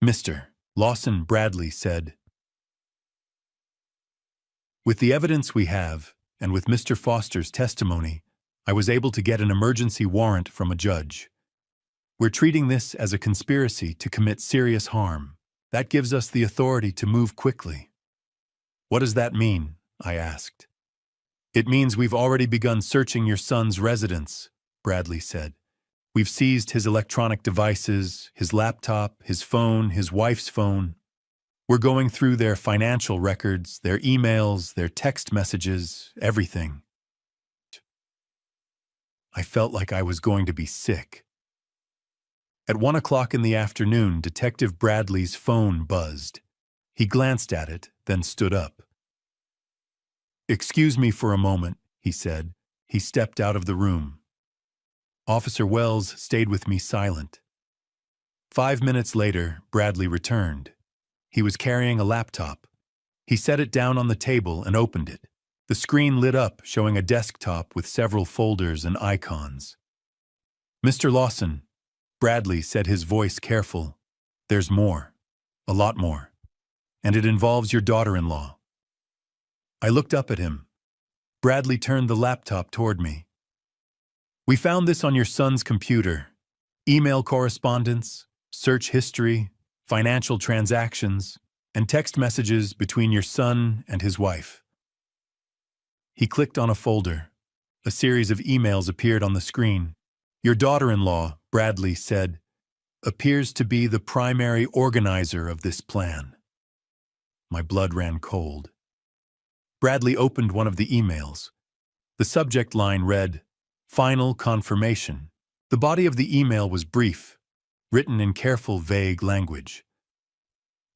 "Mr. Lawson," Bradley said, "with the evidence we have, and with Mr. Foster's testimony, I was able to get an emergency warrant from a judge. We're treating this as a conspiracy to commit serious harm. That gives us the authority to move quickly." "What does that mean?" I asked. "It means we've already begun searching your son's residence," Bradley said. "We've seized his electronic devices, his laptop, his phone, his wife's phone. We're going through their financial records, their emails, their text messages, everything." I felt like I was going to be sick. At 1 o'clock in the afternoon, Detective Bradley's phone buzzed. He glanced at it, then stood up. "Excuse me for a moment," he said. He stepped out of the room. Officer Wells stayed with me silent. 5 minutes later, Bradley returned. He was carrying a laptop. He set it down on the table and opened it. The screen lit up, showing a desktop with several folders and icons. "Mr. Lawson," Bradley said, his voice careful, "there's more. A lot more. And it involves your daughter-in-law." I looked up at him. Bradley turned the laptop toward me. "We found this on your son's computer. Email correspondence, search history, financial transactions, and text messages between your son and his wife." He clicked on a folder. A series of emails appeared on the screen. "Your daughter-in-law," Bradley said, "appears to be the primary organizer of this plan." My blood ran cold. Bradley opened one of the emails. The subject line read, "Final confirmation." The body of the email was brief, written in careful, vague language.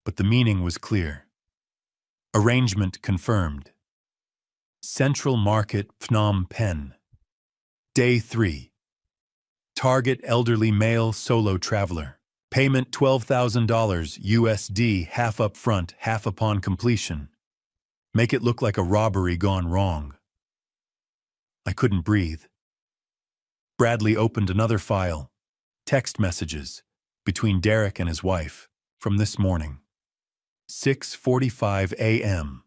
But the meaning was clear. Arrangement confirmed. Central Market, Phnom Penh. Day 3. Target elderly male solo traveler. Payment $12,000 USD, half up front, half upon completion. Make it look like a robbery gone wrong. I couldn't breathe. Bradley opened another file. Text messages between Derek and his wife from this morning. 6:45 a.m.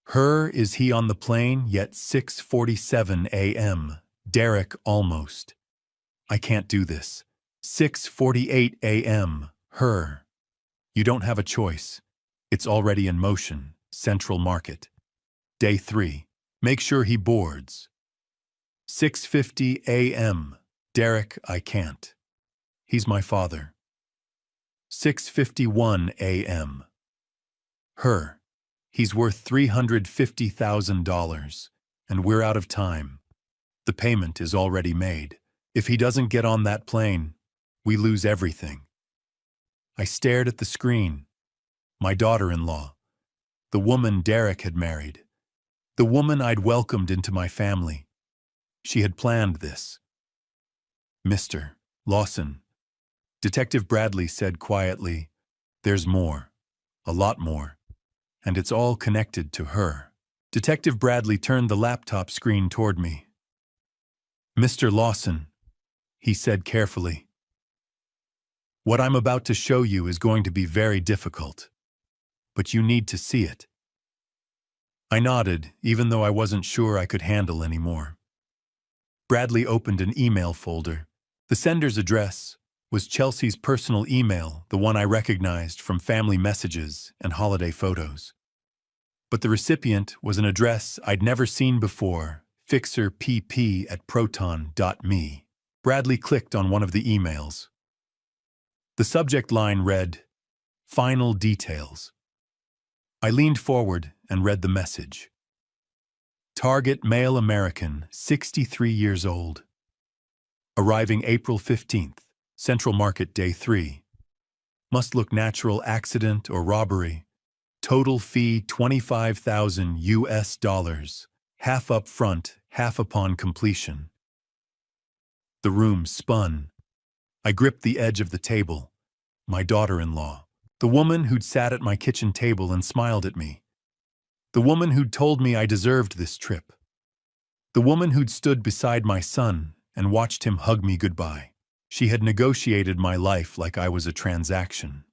Her is he on the plane, yet 6:47 a.m. Derek almost. I can't do this. 6:48 a.m. Her. You don't have a choice. It's already in motion. Central Market. Day 3. Make sure he boards. 6:50 a.m. Derek, I can't. He's my father. 6:51 a.m. Her. He's worth $350,000, and we're out of time. The payment is already made. If he doesn't get on that plane, we lose everything. I stared at the screen. My daughter-in-law. The woman Derek had married. The woman I'd welcomed into my family. She had planned this. "Mr. Lawson," Detective Bradley said quietly, "there's more. A lot more. And it's all connected to her." Detective Bradley turned the laptop screen toward me. "Mr. Lawson," he said carefully, "what I'm about to show you is going to be very difficult, but you need to see it." I nodded, even though I wasn't sure I could handle any more. Bradley opened an email folder. The sender's address was Chelsea's personal email, the one I recognized from family messages and holiday photos. But the recipient was an address I'd never seen before, fixerpp@proton.me. Bradley clicked on one of the emails. The subject line read, "Final details." I leaned forward and read the message. Target male American, 63 years old. Arriving April 15th, Central Market Day 3. Must look natural accident or robbery. Total fee $25,000, half up front, half upon completion. The room spun. I gripped the edge of the table. My daughter-in-law. The woman who'd sat at my kitchen table and smiled at me. The woman who'd told me I deserved this trip. The woman who'd stood beside my son and watched him hug me goodbye. She had negotiated my life like I was a transaction.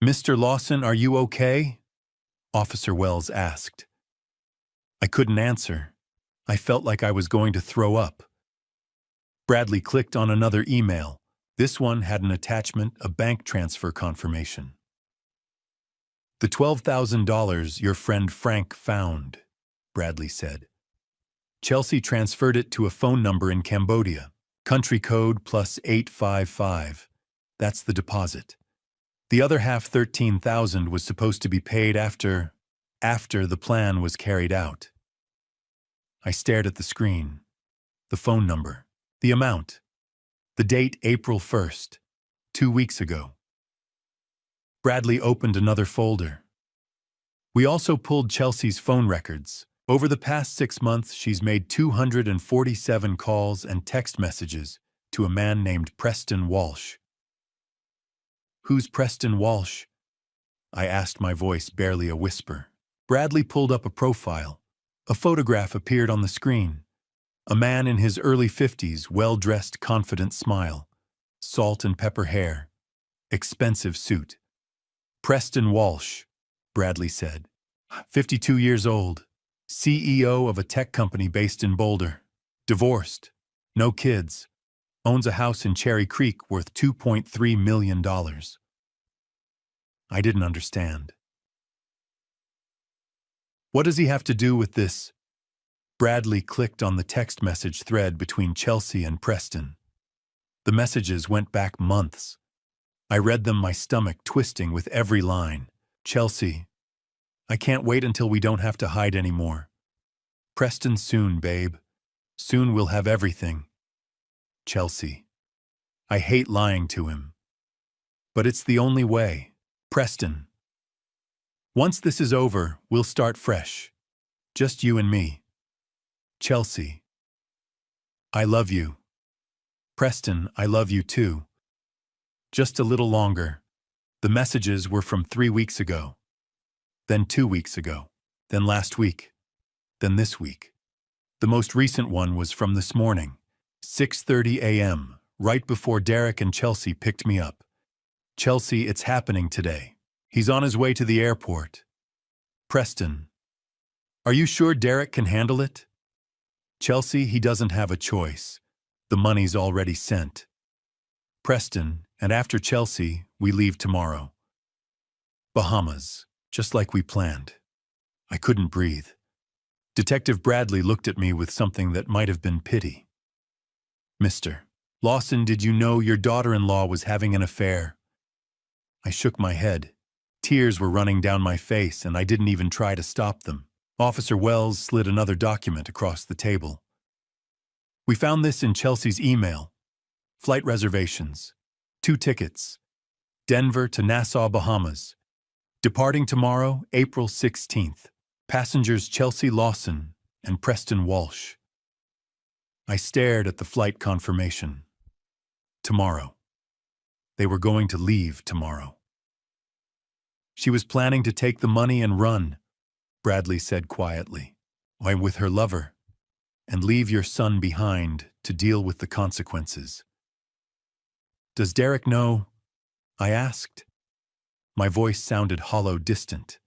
"Mr. Lawson, are you okay?" Officer Wells asked. I couldn't answer. I felt like I was going to throw up. Bradley clicked on another email. This one had an attachment, a bank transfer confirmation. "The $12,000 your friend Frank found," Bradley said. "Chelsea transferred it to a phone number in Cambodia. Country code +855. That's the deposit. The other half, 13,000, was supposed to be paid after the plan was carried out." I stared at the screen. The phone number. The amount. The date, April 1st. 2 weeks ago. Bradley opened another folder. We also pulled Chelsea's phone records. Over the past 6 months, she's made 247 calls and text messages to a man named Preston Walsh. "Who's Preston Walsh?" I asked, my voice barely a whisper. Bradley pulled up a profile. A photograph appeared on the screen. A man in his early 50s, well-dressed, confident smile. Salt and pepper hair. Expensive suit. "Preston Walsh," Bradley said. 52 years old. CEO of a tech company based in Boulder. Divorced. No kids. Owns a house in Cherry Creek worth $2.3 million. I didn't understand. "What does he have to do with this?" Bradley clicked on the text message thread between Chelsea and Preston. The messages went back months. I read them, my stomach twisting with every line. "Chelsea, I can't wait until we don't have to hide anymore. Preston, soon, babe. Soon we'll have everything. Chelsea, I hate lying to him. But it's the only way. Preston. Once this is over, we'll start fresh. Just you and me. Chelsea. I love you. Preston, I love you too. Just a little longer." The messages were from 3 weeks ago. Then 2 weeks ago. Then last week. Then this week. The most recent one was from this morning, 6:30 a.m., right before Derek and Chelsea picked me up. "Chelsea, it's happening today. He's on his way to the airport. Preston. Are you sure Derek can handle it? Chelsea, he doesn't have a choice. The money's already sent. Preston, and after Chelsea, we leave tomorrow. Bahamas, just like we planned." I couldn't breathe. Detective Bradley looked at me with something that might have been pity. "Mr. Lawson, did you know your daughter-in-law was having an affair?" I shook my head. Tears were running down my face, and I didn't even try to stop them. Officer Wells slid another document across the table. "We found this in Chelsea's email. Flight reservations. 2 tickets. Denver to Nassau, Bahamas. Departing tomorrow, April 16th. Passengers Chelsea Lawson and Preston Walsh." I stared at the flight confirmation. Tomorrow. They were going to leave tomorrow. "She was planning to take the money and run," Bradley said quietly. "Why, with her lover. And leave your son behind to deal with the consequences." "Does Derek know?" I asked. My voice sounded hollow, distant.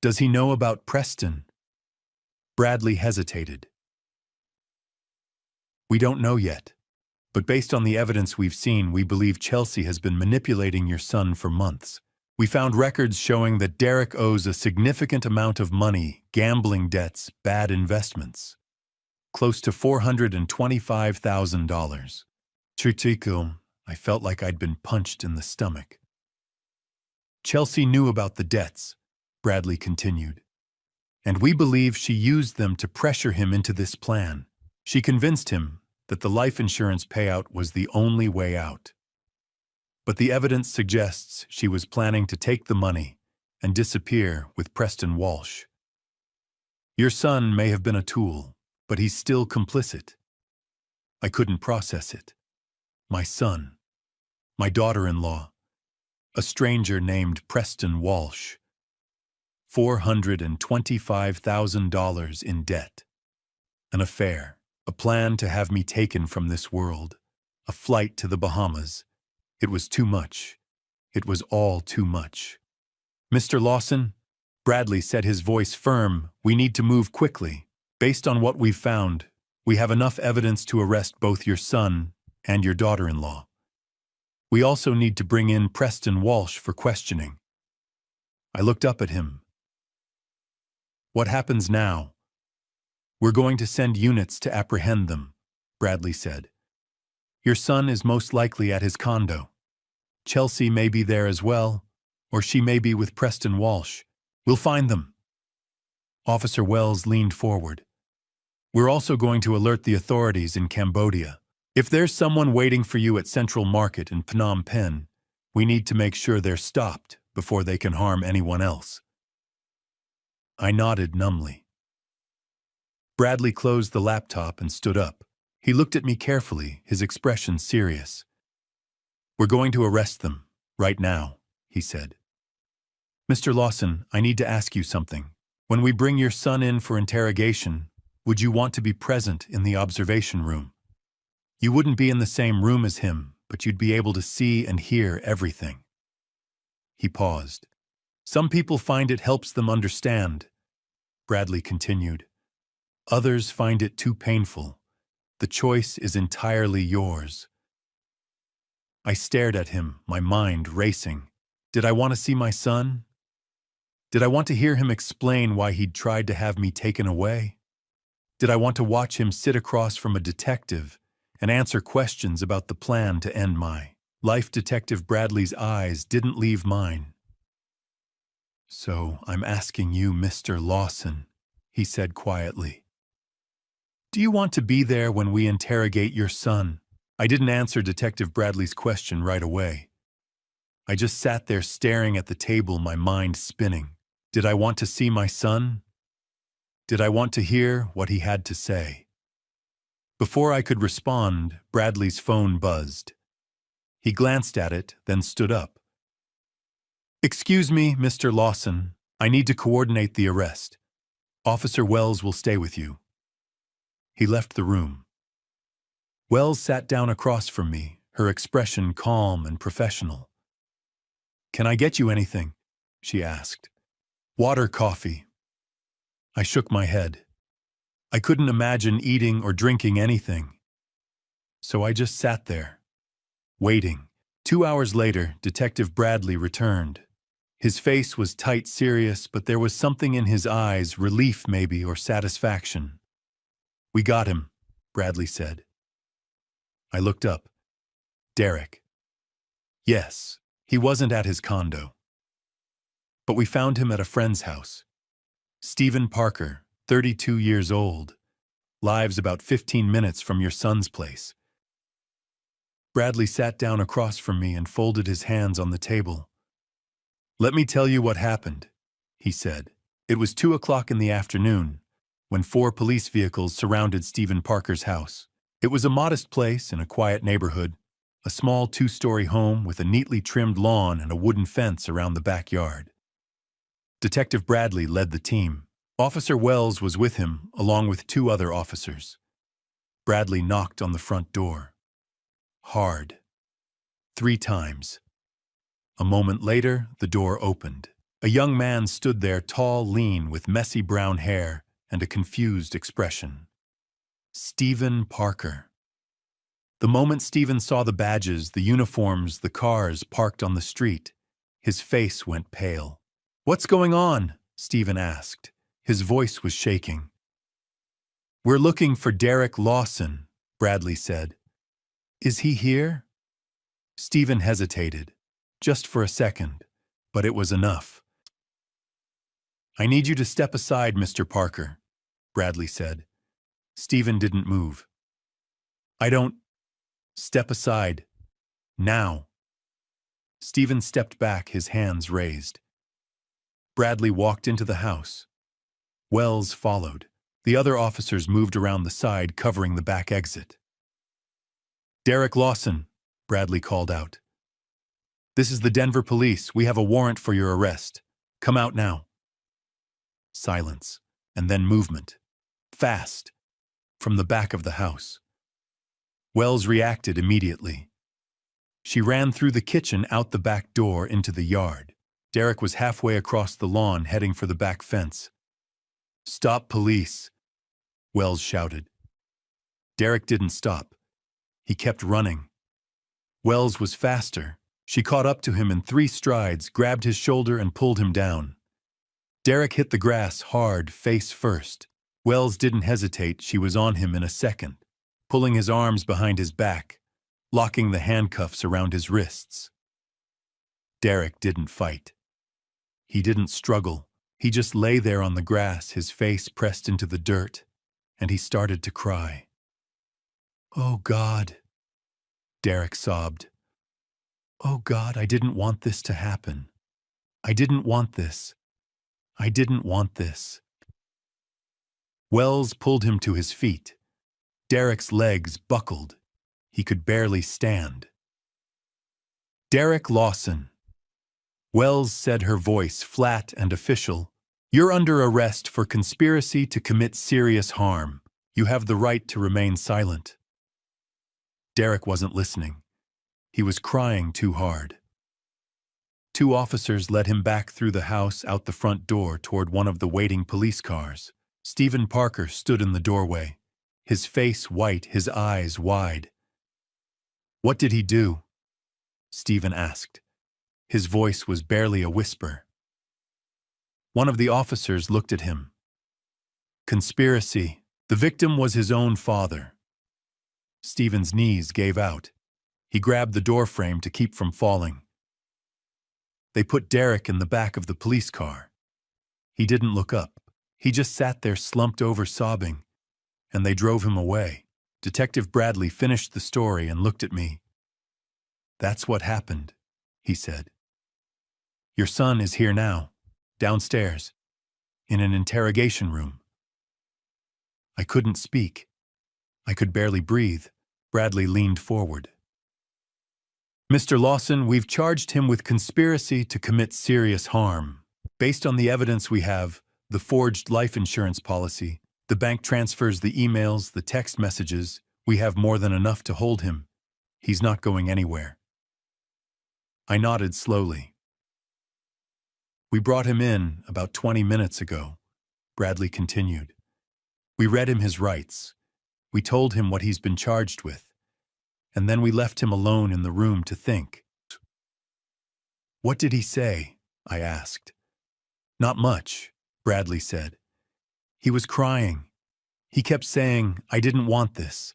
"Does he know about Preston?" Bradley hesitated. "We don't know yet, but based on the evidence we've seen, we believe Chelsea has been manipulating your son for months. We found records showing that Derek owes a significant amount of money, gambling debts, bad investments. Close to $425,000. Chico, I felt like I'd been punched in the stomach. Chelsea knew about the debts, Bradley continued, and we believe she used them to pressure him into this plan. She convinced him that the life insurance payout was the only way out. But the evidence suggests she was planning to take the money and disappear with Preston Walsh. Your son may have been a tool, but he's still complicit. I couldn't process it. My son, my daughter-in-law, a stranger named Preston Walsh, $425,000 in debt, an affair, a plan to have me taken from this world, a flight to the Bahamas. It was too much. It was all too much. Mr. Lawson, Bradley said, his voice firm, we need to move quickly. Based on what we've found, we have enough evidence to arrest both your son and your daughter-in-law. We also need to bring in Preston Walsh for questioning. I looked up at him. What happens now? We're going to send units to apprehend them, Bradley said. Your son is most likely at his condo. Chelsea may be there as well, or she may be with Preston Walsh. We'll find them. Officer Wells leaned forward. We're also going to alert the authorities in Cambodia. If there's someone waiting for you at Central Market in Phnom Penh, we need to make sure they're stopped before they can harm anyone else. I nodded numbly. Bradley closed the laptop and stood up. He looked at me carefully, his expression serious. We're going to arrest them, right now, he said. Mr. Lawson, I need to ask you something. When we bring your son in for interrogation, would you want to be present in the observation room? You wouldn't be in the same room as him, but you'd be able to see and hear everything. He paused. Some people find it helps them understand, Bradley continued. Others find it too painful. The choice is entirely yours. I stared at him, my mind racing. Did I want to see my son? Did I want to hear him explain why he'd tried to have me taken away? Did I want to watch him sit across from a detective and answer questions about the plan to end my life? Detective Bradley's eyes didn't leave mine. So I'm asking you, Mr. Lawson, he said quietly. Do you want to be there when we interrogate your son? I didn't answer Detective Bradley's question right away. I just sat there staring at the table, my mind spinning. Did I want to see my son? Did I want to hear what he had to say? Before I could respond, Bradley's phone buzzed. He glanced at it, then stood up. Excuse me, Mr. Lawson. I need to coordinate the arrest. Officer Wells will stay with you. He left the room. Wells sat down across from me, her expression calm and professional. Can I get you anything? She asked. Water, coffee. I shook my head. I couldn't imagine eating or drinking anything. So I just sat there, waiting. 2 hours later, Detective Bradley returned. His face was tight, serious, but there was something in his eyes, relief maybe, or satisfaction. We got him, Bradley said. I looked up. Derek. Yes, he wasn't at his condo. But we found him at a friend's house. Stephen Parker, 32 years old, lives about 15 minutes from your son's place. Bradley sat down across from me and folded his hands on the table. Let me tell you what happened, he said. It was 2 o'clock in the afternoon, when 4 police vehicles surrounded Stephen Parker's house. It was a modest place in a quiet neighborhood, a small 2-story home with a neatly trimmed lawn and a wooden fence around the backyard. Detective Bradley led the team. Officer Wells was with him, along with 2 other officers. Bradley knocked on the front door. Hard. 3 times. A moment later, the door opened. A young man stood there, tall, lean, with messy brown hair and a confused expression. Stephen Parker. The moment Stephen saw the badges, the uniforms, the cars parked on the street, His face went pale. "What's going on?" Stephen asked. His voice was shaking. "We're looking for Derek Lawson," Bradley said. "Is he here?" Stephen hesitated, just for a second, but it was enough. "I need you to step aside, Mr. Parker," Bradley said. Stephen didn't move. "I don't—" "Step aside. Now." Stephen stepped back, his hands raised. Bradley walked into the house. Wells followed. The other officers moved around the side, covering the back exit. "Derek Lawson," Bradley called out. "This is the Denver police. We have a warrant for your arrest. Come out now." Silence, and then movement. Fast. From the back of the house. Wells reacted immediately. She ran through the kitchen, out the back door, into the yard. Derek was halfway across the lawn, heading for the back fence. "Stop, police!" Wells shouted. Derek didn't stop. He kept running. Wells was faster. She caught up to him in 3 strides, grabbed his shoulder and pulled him down. Derek hit the grass hard, face first. Wells didn't hesitate. She was on him in a second, pulling his arms behind his back, locking the handcuffs around his wrists. Derek didn't fight. He didn't struggle. He just lay there on the grass, his face pressed into the dirt, and he started to cry. "Oh, God," Derek sobbed. "Oh, God, I didn't want this to happen. I didn't want this. I didn't want this." Wells pulled him to his feet. Derek's legs buckled. He could barely stand. "Derek Lawson," Wells said, her voice flat and official. "You're under arrest for conspiracy to commit serious harm. You have the right to remain silent." Derek wasn't listening. He was crying too hard. 2 officers led him back through the house, out the front door, toward one of the waiting police cars. Stephen Parker stood in the doorway, his face white, his eyes wide. "What did he do?" Stephen asked. His voice was barely a whisper. One of the officers looked at him. "Conspiracy. The victim was his own father." Stephen's knees gave out. He grabbed the door frame to keep from falling. They put Derek in the back of the police car. He didn't look up. He just sat there, slumped over, sobbing, and they drove him away. Detective Bradley finished the story and looked at me. "That's what happened," he said. "Your son is here now, downstairs, in an interrogation room." I couldn't speak. I could barely breathe. Bradley leaned forward. "Mr. Lawson, we've charged him with conspiracy to commit serious harm. Based on the evidence we have, the forged life insurance policy, the bank transfers, the emails, the text messages, we have more than enough to hold him. He's not going anywhere." I nodded slowly. "We brought him in about 20 minutes ago," Bradley continued. "We read him his rights. We told him what he's been charged with. And then we left him alone in the room to think." "What did he say?" I asked. "Not much," Bradley said. "He was crying. He kept saying, 'I didn't want this.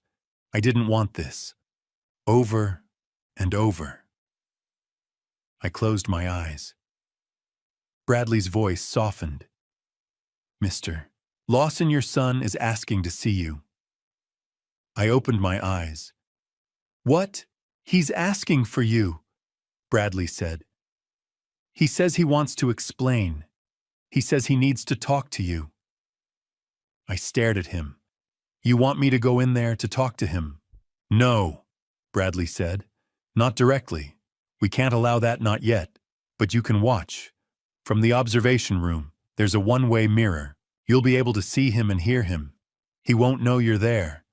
I didn't want this.' Over and over." I closed my eyes. Bradley's voice softened. "Mr. Lawson, your son is asking to see you." I opened my eyes. "What? He's asking for you," Bradley said. "He says he wants to explain. He says he needs to talk to you." I stared at him. "You want me to go in there to talk to him?" "No," Bradley said. "Not directly. We can't allow that, not yet. But you can watch. From the observation room, there's a one-way mirror. You'll be able to see him and hear him. He won't know you're there.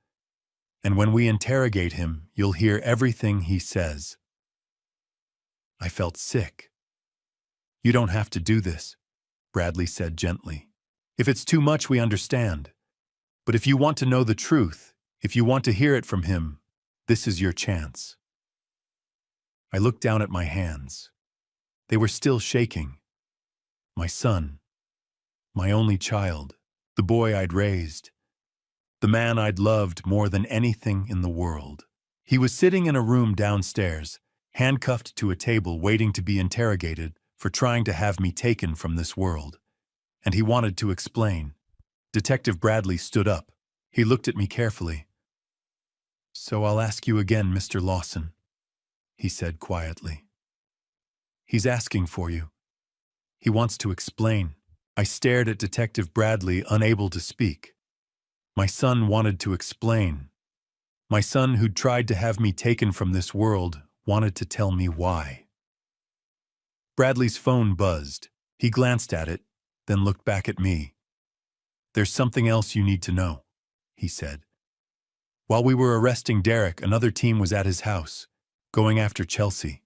And when we interrogate him, you'll hear everything he says." I felt sick. "You don't have to do this," Bradley said gently. "If it's too much, we understand. But if you want to know the truth, if you want to hear it from him, this is your chance." I looked down at my hands. They were still shaking. My son. My only child. The boy I'd raised. The man I'd loved more than anything in the world. He was sitting in a room downstairs, handcuffed to a table waiting to be interrogated for trying to have me taken from this world. And he wanted to explain. Detective Bradley stood up. He looked at me carefully. "So I'll ask you again, Mr. Lawson," he said quietly. "He's asking for you. He wants to explain." I stared at Detective Bradley, unable to speak. My son wanted to explain. My son, who'd tried to have me taken from this world, wanted to tell me why. Bradley's phone buzzed. He glanced at it, then looked back at me. "There's something else you need to know," he said. "While we were arresting Derek, another team was at his house, going after Chelsea."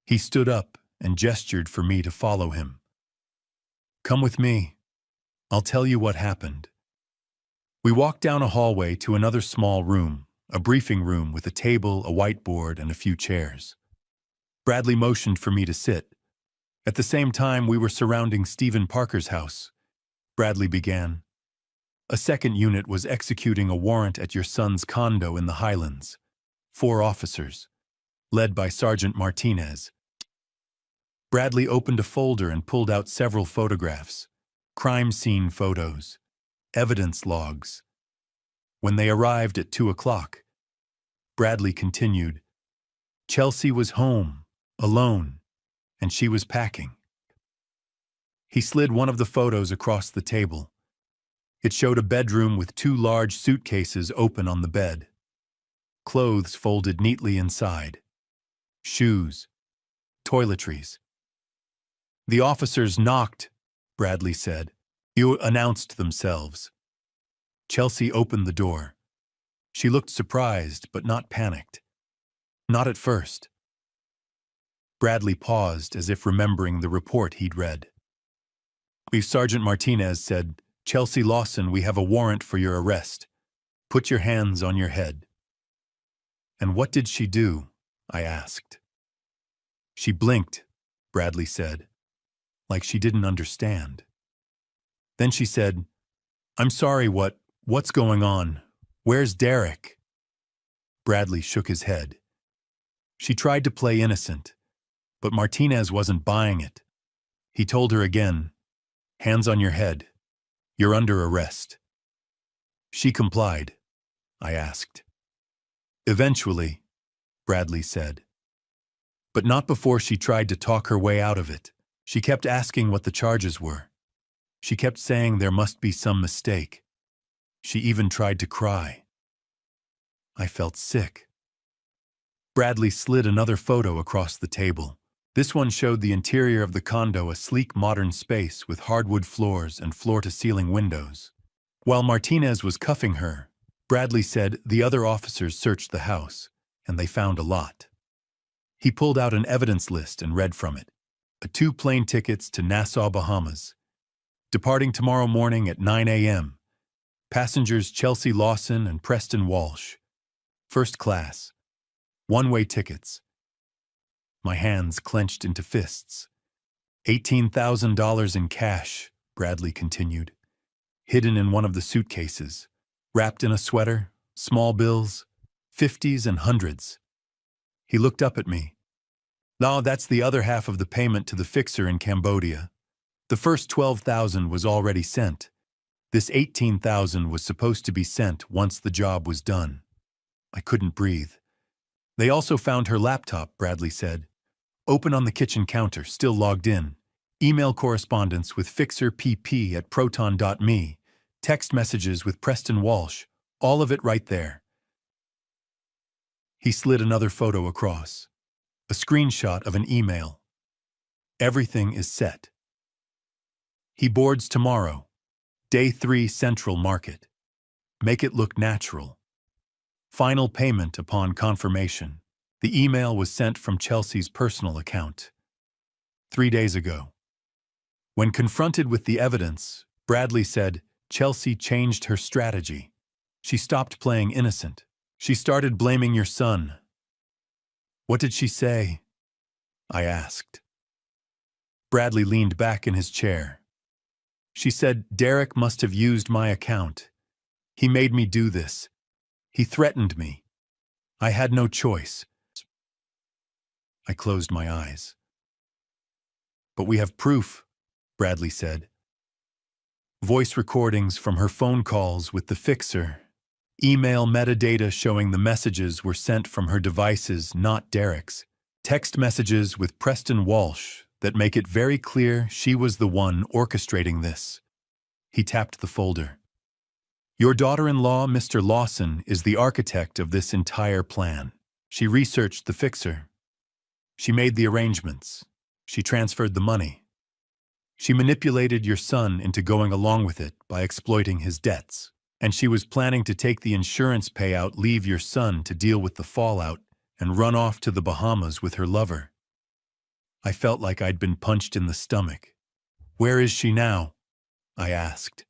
He stood up and gestured for me to follow him. "Come with me. I'll tell you what happened." We walked down a hallway to another small room, a briefing room with a table, a whiteboard, and a few chairs. Bradley motioned for me to sit. At the same time, we were surrounding Stephen Parker's house. Bradley began. "A second unit was executing a warrant at your son's condo in the Highlands. 4 officers, led by Sergeant Martinez." Bradley opened a folder and pulled out several photographs, crime scene photos, evidence logs. When they arrived at 2 o'clock, Bradley continued, "Chelsea was home, alone, and she was packing." He slid one of the photos across the table. It showed a bedroom with 2 large suitcases open on the bed. Clothes folded neatly inside. Shoes. Toiletries. "The officers knocked," Bradley said. "You announced themselves." Chelsea opened the door. She looked surprised, but not panicked. "Not at first." Bradley paused, as if remembering the report he'd read. Sergeant Martinez said, "Chelsea Lawson, we have a warrant for your arrest. Put your hands on your head." "And what did she do?" I asked. "She blinked," Bradley said, like she didn't understand. Then she said, "I'm sorry, what's going on? Where's Derek?" Bradley shook his head. She tried to play innocent, but Martinez wasn't buying it. He told her again, "Hands on your head. You're under arrest." She complied. I asked. "Eventually," Bradley said. "But not before she tried to talk her way out of it. She kept asking what the charges were. She kept saying there must be some mistake. She even tried to cry." I felt sick. Bradley slid another photo across the table. This one showed the interior of the condo, a sleek modern space with hardwood floors and floor-to-ceiling windows. While Martinez was cuffing her, Bradley said the other officers searched the house, and they found a lot. He pulled out an evidence list and read from it. 2 plane tickets to Nassau, Bahamas. Departing tomorrow morning at 9 a.m. Passengers Chelsea Lawson and Preston Walsh. First class. One-way tickets. My hands clenched into fists. $18,000 in cash, Bradley continued, hidden in one of the suitcases, wrapped in a sweater, small bills, 50s and 100s. He looked up at me. "No, that's the other half of the payment to the fixer in Cambodia. The first $12,000 was already sent. This $18,000 was supposed to be sent once the job was done." I couldn't breathe. "They also found her laptop," Bradley said. "Open on the kitchen counter, still logged in. Email correspondence with Fixer PP at proton.me. Text messages with Preston Walsh. All of it right there." He slid another photo across. A screenshot of an email. "Everything is set. He boards tomorrow. Day 3 Central Market. Make it look natural. Final payment upon confirmation." The email was sent from Chelsea's personal account. 3 days ago. When confronted with the evidence, Bradley said Chelsea changed her strategy. She stopped playing innocent. She started blaming your son. "What did she say?" I asked. Bradley leaned back in his chair. She said, "Derek must have used my account. He made me do this. He threatened me. I had no choice." I closed my eyes. "But we have proof," Bradley said. Voice recordings from her phone calls with the fixer. Email metadata showing the messages were sent from her devices, not Derek's. Text messages with Preston Walsh that make it very clear she was the one orchestrating this. He tapped the folder. "Your daughter-in-law, Mr. Lawson, is the architect of this entire plan. She researched the fixer. She made the arrangements. She transferred the money. She manipulated your son into going along with it by exploiting his debts. And she was planning to take the insurance payout, leave your son to deal with the fallout, and run off to the Bahamas with her lover." I felt like I'd been punched in the stomach. "Where is she now?" I asked.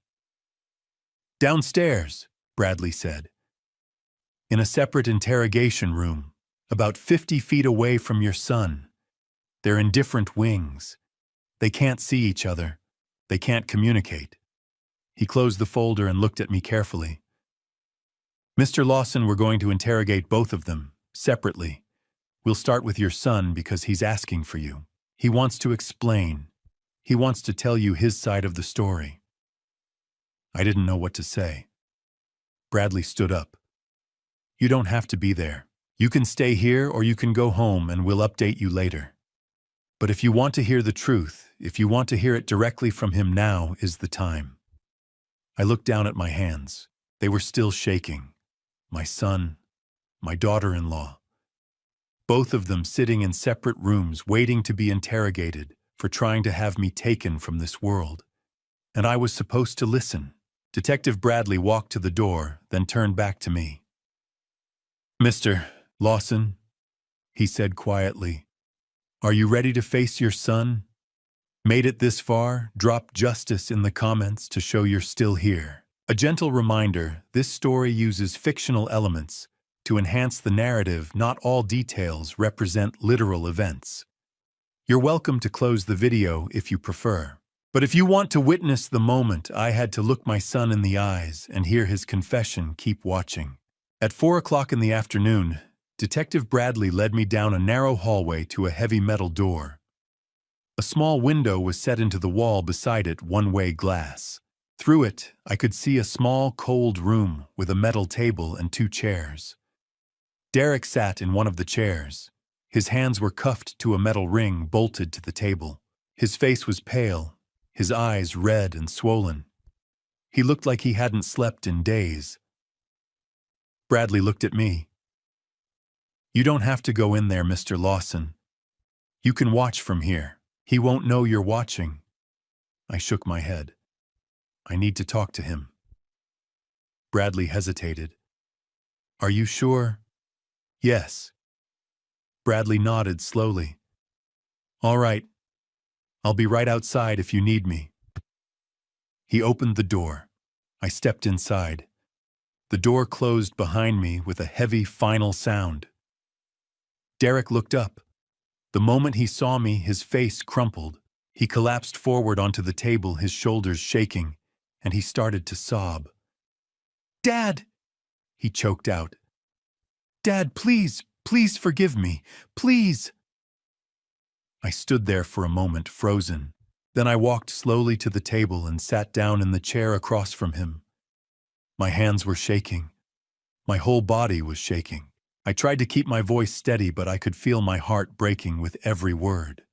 "Downstairs," Bradley said. "In a separate interrogation room, about 50 feet away from your son. They're in different wings. They can't see each other. They can't communicate." He closed the folder and looked at me carefully. "Mr. Lawson, we're going to interrogate both of them, separately. We'll start with your son because he's asking for you. He wants to explain. He wants to tell you his side of the story." I didn't know what to say. Bradley stood up. "You don't have to be there. You can stay here or you can go home and we'll update you later. But if you want to hear the truth, if you want to hear it directly from him, now is the time." I looked down at my hands. They were still shaking. My son, my daughter-in-law. Both of them sitting in separate rooms waiting to be interrogated for trying to have me taken from this world. And I was supposed to listen. Detective Bradley walked to the door, then turned back to me. "Mr. Lawson," he said quietly, "are you ready to face your son? Made it this far? Drop justice in the comments to show you're still here. A gentle reminder, this story uses fictional elements to enhance the narrative. Not all details represent literal events. You're welcome to close the video if you prefer. But if you want to witness the moment I had to look my son in the eyes and hear his confession, keep watching." At 4 o'clock in the afternoon, Detective Bradley led me down a narrow hallway to a heavy metal door. A small window was set into the wall, beside it one-way glass. Through it, I could see a small, cold room with a metal table and 2 chairs. Derek sat in one of the chairs. His hands were cuffed to a metal ring bolted to the table. His face was pale, his eyes red and swollen. He looked like he hadn't slept in days. Bradley looked at me. "You don't have to go in there, Mr. Lawson. You can watch from here. He won't know you're watching." I shook my head. "I need to talk to him." Bradley hesitated. "Are you sure?" "Yes." Bradley nodded slowly. "All right. I'll be right outside if you need me." He opened the door. I stepped inside. The door closed behind me with a heavy final sound. Derek looked up. The moment he saw me, his face crumpled. He collapsed forward onto the table, his shoulders shaking, and he started to sob. "Dad!" he choked out. "Dad, please, please forgive me. Please!" I stood there for a moment, frozen. Then I walked slowly to the table and sat down in the chair across from him. My hands were shaking. My whole body was shaking. I tried to keep my voice steady, but I could feel my heart breaking with every word.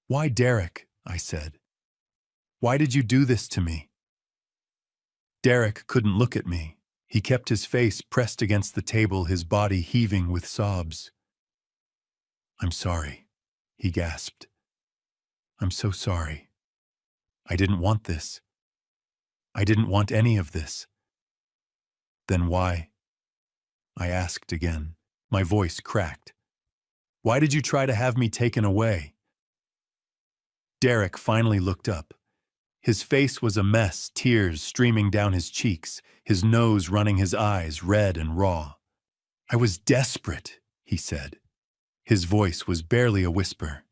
"Why, Derek?" I said. "Why did you do this to me?" Derek couldn't look at me. He kept his face pressed against the table, his body heaving with sobs. "I'm sorry," he gasped. "I'm so sorry. I didn't want this. I didn't want any of this." "Then why?" I asked again. My voice cracked. "Why did you try to have me taken away?" Derek finally looked up. His face was a mess, tears streaming down his cheeks, his nose running his eyes, red and raw. "I was desperate," he said. His voice was barely a whisper.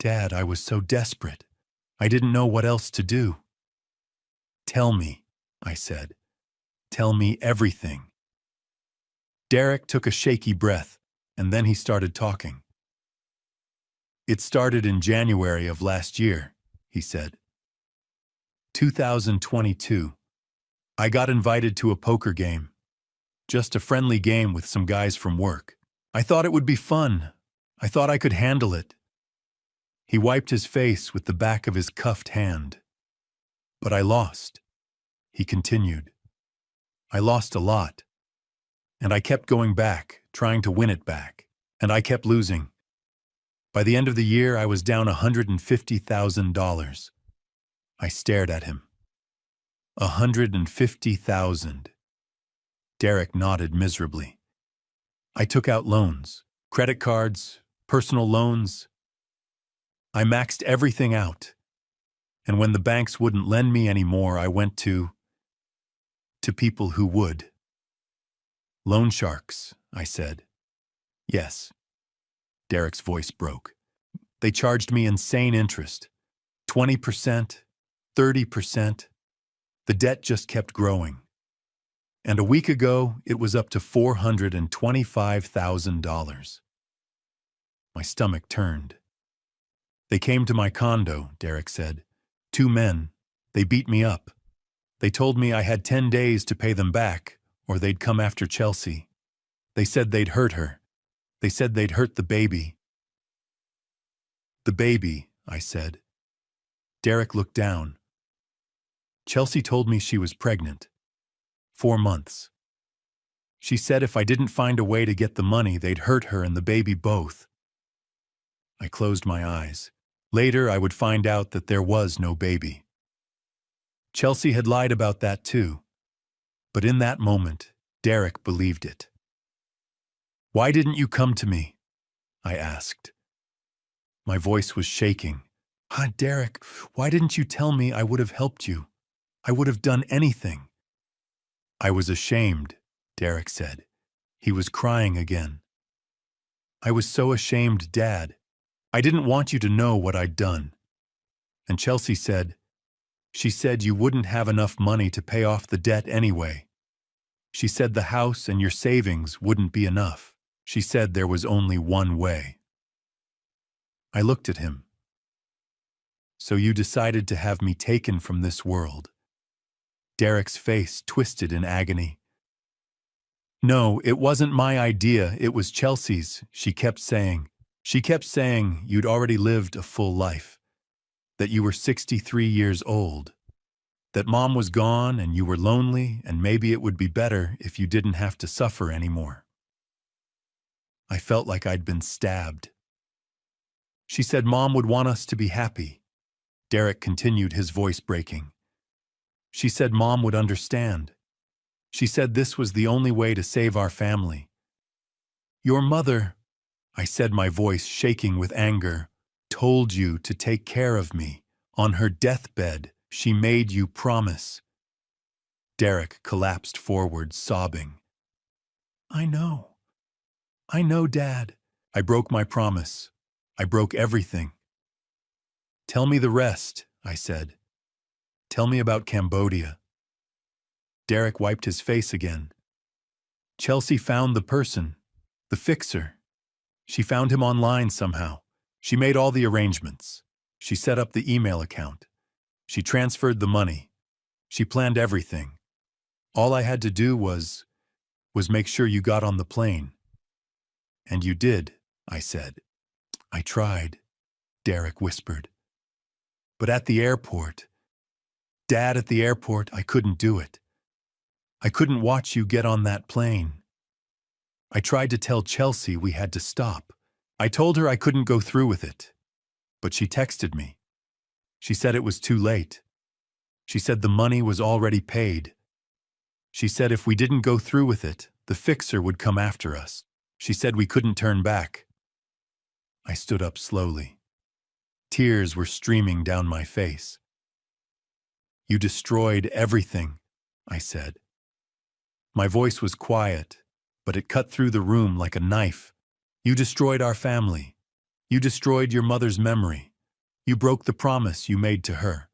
Dad, I was so desperate. I didn't know what else to do. Tell me, I said. Tell me everything. Derek took a shaky breath, and then he started talking. It started in January of last year, he said. 2022. I got invited to a poker game. Just a friendly game with some guys from work. I thought it would be fun. I thought I could handle it. He wiped his face with the back of his cuffed hand. But I lost, he continued. I lost a lot. And I kept going back, trying to win it back. And I kept losing. By the end of the year, I was down $150,000. I stared at him. $150,000. Derek nodded miserably. I took out loans, credit cards, personal loans. I maxed everything out. And when the banks wouldn't lend me anymore, I went to people who would. Loan sharks, I said. Yes. Derek's voice broke. They charged me insane interest. 20%, 30%. The debt just kept growing. And a week ago, it was up to $425,000. My stomach turned. They came to my condo, Derek said. 2 men. They beat me up. They told me I had 10 days to pay them back, or they'd come after Chelsea. They said they'd hurt her. They said they'd hurt the baby. The baby, I said. Derek looked down. Chelsea told me she was pregnant. 4 months. She said if I didn't find a way to get the money, they'd hurt her and the baby both. I closed my eyes. Later, I would find out that there was no baby. Chelsea had lied about that too. But in that moment, Derek believed it. Why didn't you come to me? I asked. My voice was shaking. Derek, why didn't you tell me? I would have helped you. I would have done anything. I was ashamed, Derek said. He was crying again. I was so ashamed, Dad. I didn't want you to know what I'd done. And Chelsea said, she said you wouldn't have enough money to pay off the debt anyway. She said the house and your savings wouldn't be enough. She said there was only one way. I looked at him. So you decided to have me taken from this world. Derek's face twisted in agony. No, it wasn't my idea, it was Chelsea's, she kept saying. She kept saying you'd already lived a full life, that you were 63 years old, that Mom was gone and you were lonely and maybe it would be better if you didn't have to suffer anymore. I felt like I'd been stabbed. She said Mom would want us to be happy. Derek continued, his voice breaking. She said Mom would understand. She said this was the only way to save our family. Your mother, I said, my voice shaking with anger, told you to take care of me. On her deathbed, she made you promise. Derek collapsed forward, sobbing. I know, Dad. I broke my promise. I broke everything. Tell me the rest, I said. Tell me about Cambodia. Derek wiped his face again. Chelsea found the person, the fixer. She found him online somehow. She made all the arrangements. She set up the email account. She transferred the money. She planned everything. All I had to do was make sure you got on the plane. And you did, I said. I tried, Derek whispered. But at the airport, Dad, at the airport, I couldn't do it. I couldn't watch you get on that plane. I tried to tell Chelsea we had to stop. I told her I couldn't go through with it. But she texted me. She said it was too late. She said the money was already paid. She said if we didn't go through with it, the fixer would come after us. She said we couldn't turn back. I stood up slowly. Tears were streaming down my face. You destroyed everything, I said. My voice was quiet, but it cut through the room like a knife. You destroyed our family. You destroyed your mother's memory. You broke the promise you made to her.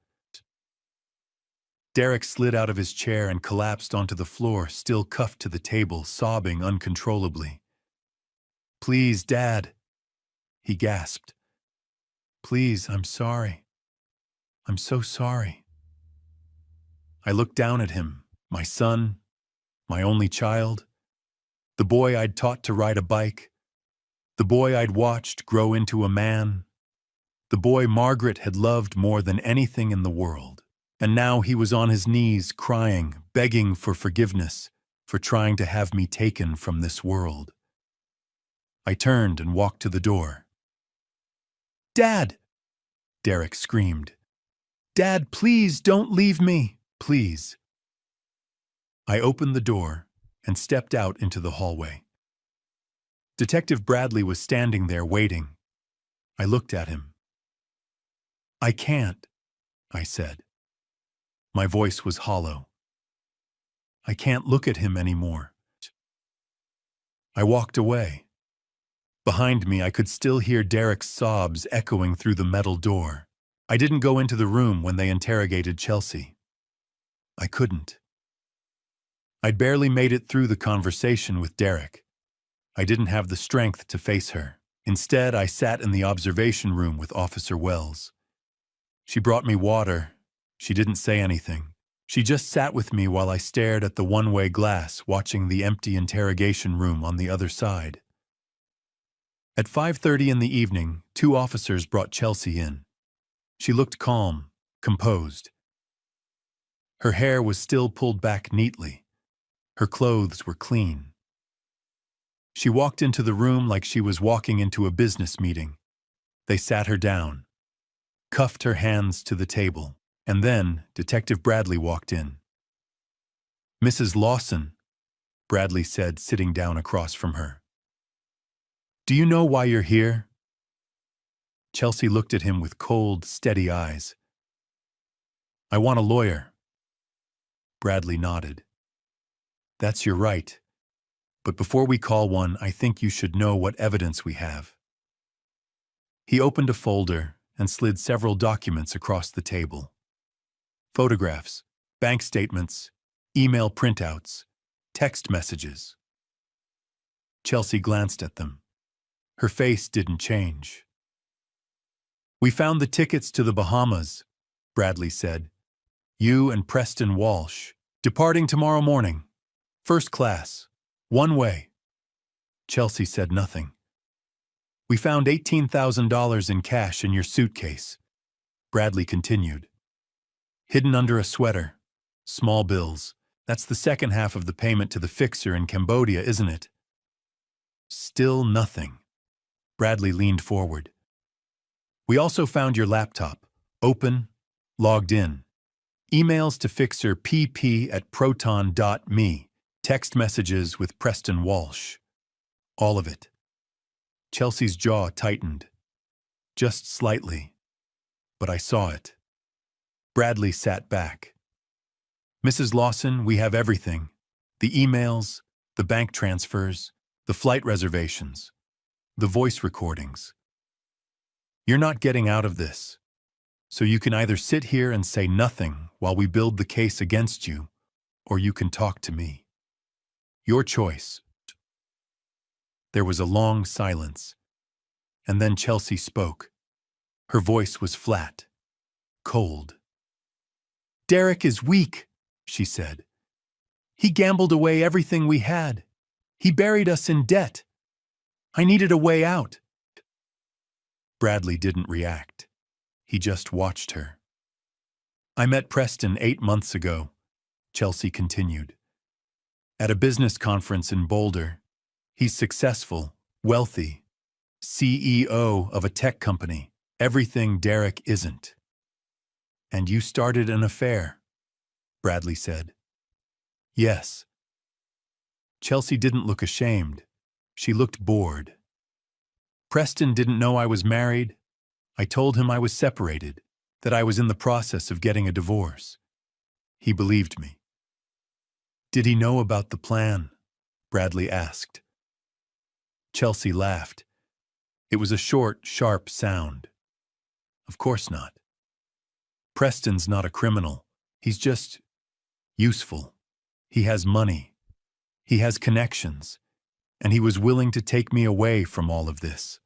Derek slid out of his chair and collapsed onto the floor, still cuffed to the table, sobbing uncontrollably. "Please, Dad," he gasped. "Please, I'm sorry. I'm so sorry." I looked down at him, my son, my only child, the boy I'd taught to ride a bike, the boy I'd watched grow into a man, the boy Margaret had loved more than anything in the world. And now he was on his knees, crying, begging for forgiveness, for trying to have me taken from this world. I turned and walked to the door. "Dad!" Derek screamed. "Dad, please don't leave me, please." I opened the door and stepped out into the hallway. Detective Bradley was standing there waiting. I looked at him. "I can't," I said. My voice was hollow. "I can't look at him anymore." I walked away. Behind me, I could still hear Derek's sobs echoing through the metal door. I didn't go into the room when they interrogated Chelsea. I couldn't. I'd barely made it through the conversation with Derek. I didn't have the strength to face her. Instead, I sat in the observation room with Officer Wells. She brought me water. She didn't say anything. She just sat with me while I stared at the one-way glass, watching the empty interrogation room on the other side. At 5:30 in the evening, 2 officers brought Chelsea in. She looked calm, composed. Her hair was still pulled back neatly. Her clothes were clean. She walked into the room like she was walking into a business meeting. They sat her down, cuffed her hands to the table. And then Detective Bradley walked in. "Mrs. Lawson," Bradley said, sitting down across from her. "Do you know why you're here?" Chelsea looked at him with cold, steady eyes. "I want a lawyer." Bradley nodded. "That's your right. But before we call one, I think you should know what evidence we have." He opened a folder and slid several documents across the table. Photographs, bank statements, email printouts, text messages. Chelsea glanced at them. Her face didn't change. "We found the tickets to the Bahamas," Bradley said. "You and Preston Walsh, departing tomorrow morning. First class, one way." Chelsea said nothing. "We found $18,000 in cash in your suitcase," Bradley continued. "Hidden under a sweater. Small bills. That's the second half of the payment to the fixer in Cambodia, isn't it?" Still nothing. Bradley leaned forward. "We also found your laptop. Open, logged in. Emails to fixer pp@proton.me. Text messages with Preston Walsh. All of it." Chelsea's jaw tightened. Just slightly. But I saw it. Bradley sat back. "Mrs. Lawson, we have everything. The emails, the bank transfers, the flight reservations, the voice recordings. You're not getting out of this. So you can either sit here and say nothing while we build the case against you, or you can talk to me. Your choice." There was a long silence, and then Chelsea spoke. Her voice was flat, cold. "Derek is weak," she said. "He gambled away everything we had. He buried us in debt. I needed a way out." Bradley didn't react. He just watched her. "I met Preston 8 months ago," Chelsea continued. "At a business conference in Boulder. He's successful, wealthy, CEO of a tech company, everything Derek isn't." "And you started an affair," Bradley said. "Yes." Chelsea didn't look ashamed. She looked bored. "Preston didn't know I was married. I told him I was separated, that I was in the process of getting a divorce. He believed me." "Did he know about the plan?" Bradley asked. Chelsea laughed. It was a short, sharp sound. Of course not. Preston's not a criminal. He's just useful. He has money. He has connections. And he was willing to take me away from all of this.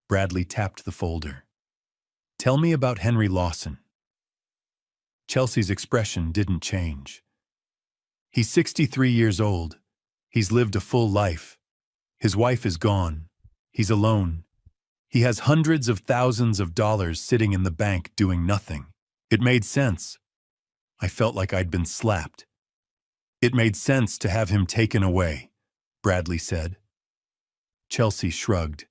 Bradley tapped the folder. Tell me about Henry Lawson. Chelsea's expression didn't change. He's 63 years old. He's lived a full life. His wife is gone. He's alone. He has hundreds of thousands of dollars sitting in the bank doing nothing. It made sense. I felt like I'd been slapped. It made sense to have him taken away, Bradley said. Chelsea shrugged.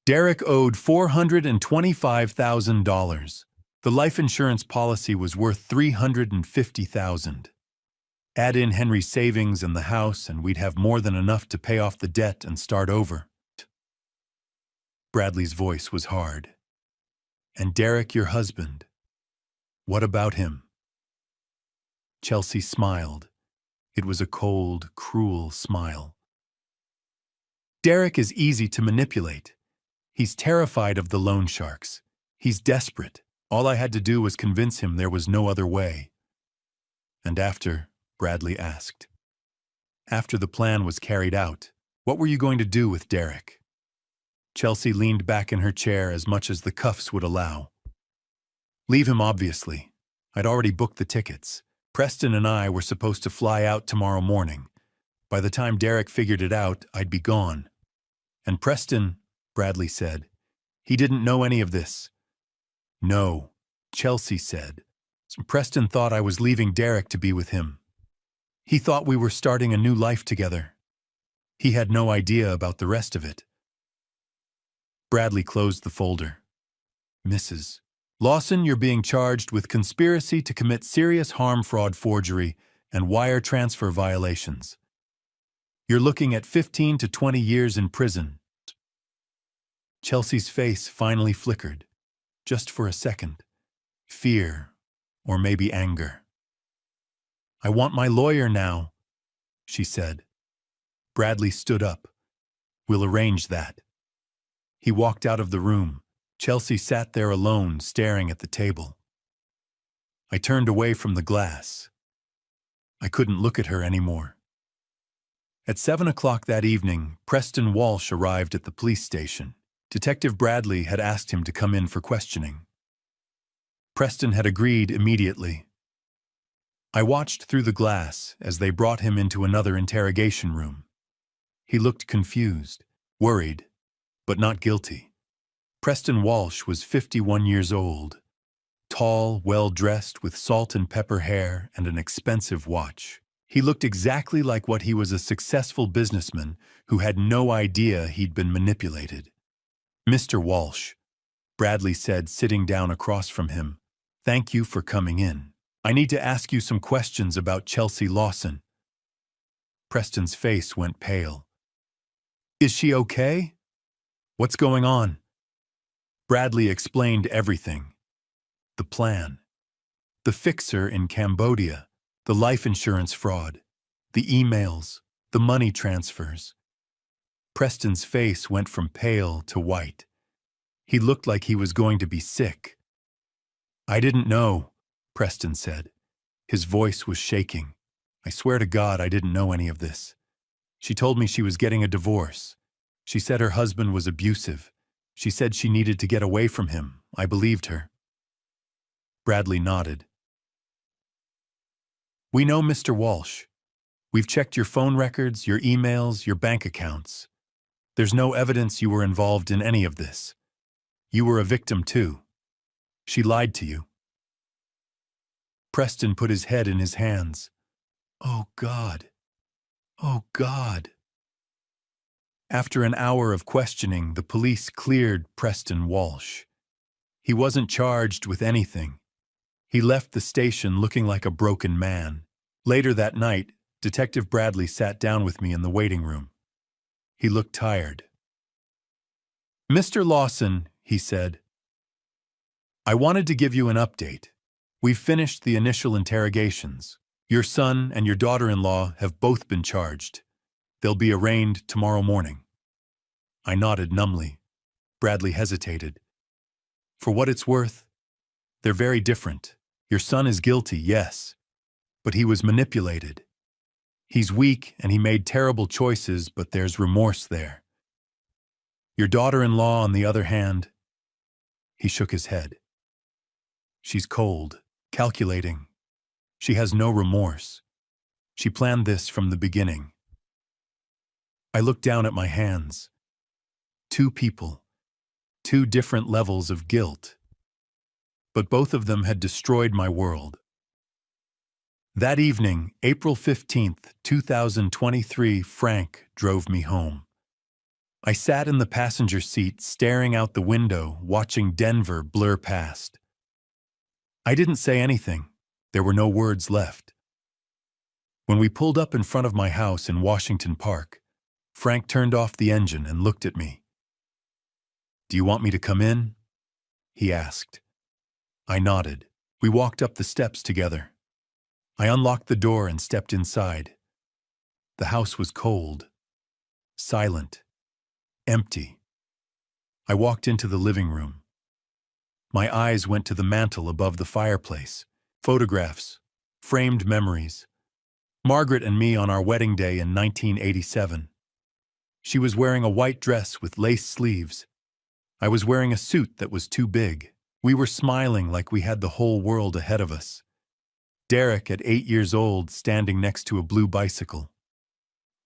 Derek owed $425,000. The life insurance policy was worth $350,000. Add in Henry's savings and the house, and we'd have more than enough to pay off the debt and start over. Bradley's voice was hard. And Derek, your husband, what about him? Chelsea smiled. It was a cold, cruel smile. Derek is easy to manipulate. He's terrified of the loan sharks. He's desperate. All I had to do was convince him there was no other way. And after, Bradley asked. After the plan was carried out, what were you going to do with Derek? Chelsea leaned back in her chair as much as the cuffs would allow. Leave him, obviously. I'd already booked the tickets. Preston and I were supposed to fly out tomorrow morning. By the time Derek figured it out, I'd be gone. And Preston, Bradley said, he didn't know any of this. No, Chelsea said. Preston thought I was leaving Derek to be with him. He thought we were starting a new life together. He had no idea about the rest of it. Bradley closed the folder. Mrs. Lawson, you're being charged with conspiracy to commit serious harm, fraud, forgery, and wire transfer violations. You're looking at 15 to 20 years in prison. Chelsea's face finally flickered, just for a second. Fear, or maybe anger. I want my lawyer now, she said. Bradley stood up. We'll arrange that. He walked out of the room. Chelsea sat there alone, staring at the table. I turned away from the glass. I couldn't look at her anymore. At 7 o'clock that evening, Preston Walsh arrived at the police station. Detective Bradley had asked him to come in for questioning. Preston had agreed immediately. I watched through the glass as they brought him into another interrogation room. He looked confused, worried, but not guilty. Preston Walsh was 51 years old, tall, well-dressed with salt and pepper hair and an expensive watch. He looked exactly like what he was, a successful businessman who had no idea he'd been manipulated. Mr. Walsh, Bradley said, sitting down across from him, thank you for coming in. I need to ask you some questions about Chelsea Lawson. Preston's face went pale. Is she okay? What's going on? Bradley explained everything. The plan. The fixer in Cambodia. The life insurance fraud. The emails. The money transfers. Preston's face went from pale to white. He looked like he was going to be sick. I didn't know, Preston said. His voice was shaking. I swear to God I didn't know any of this. She told me she was getting a divorce. She said her husband was abusive. She said she needed to get away from him. I believed her. Bradley nodded. We know Mr. Walsh. We've checked your phone records, your emails, your bank accounts. There's no evidence you were involved in any of this. You were a victim too. She lied to you. Preston put his head in his hands. Oh, God. Oh, God. After an hour of questioning, the police cleared Preston Walsh. He wasn't charged with anything. He left the station looking like a broken man. Later that night, Detective Bradley sat down with me in the waiting room. He looked tired. Mr. Lawson, he said, I wanted to give you an update. We've finished the initial interrogations. Your son and your daughter-in-law have both been charged. They'll be arraigned tomorrow morning. I nodded numbly. Bradley hesitated. For what it's worth, they're very different. Your son is guilty, yes, but he was manipulated. He's weak and he made terrible choices, but there's remorse there. Your daughter-in-law, on the other hand, he shook his head. She's cold, calculating. She has no remorse. She planned this from the beginning. I looked down at my hands. Two people, two different levels of guilt. But both of them had destroyed my world. That evening, April 15th, 2023, Frank drove me home. I sat in the passenger seat, staring out the window, watching Denver blur past. I didn't say anything. There were no words left. When we pulled up in front of my house in Washington Park, Frank turned off the engine and looked at me. "Do you want me to come in?" he asked. I nodded. We walked up the steps together. I unlocked the door and stepped inside. The house was cold, silent, empty. I walked into the living room. My eyes went to the mantel above the fireplace. Photographs, framed memories. Margaret and me on our wedding day in 1987. She was wearing a white dress with lace sleeves. I was wearing a suit that was too big. We were smiling like we had the whole world ahead of us. Derek, at 8 years old, standing next to a blue bicycle.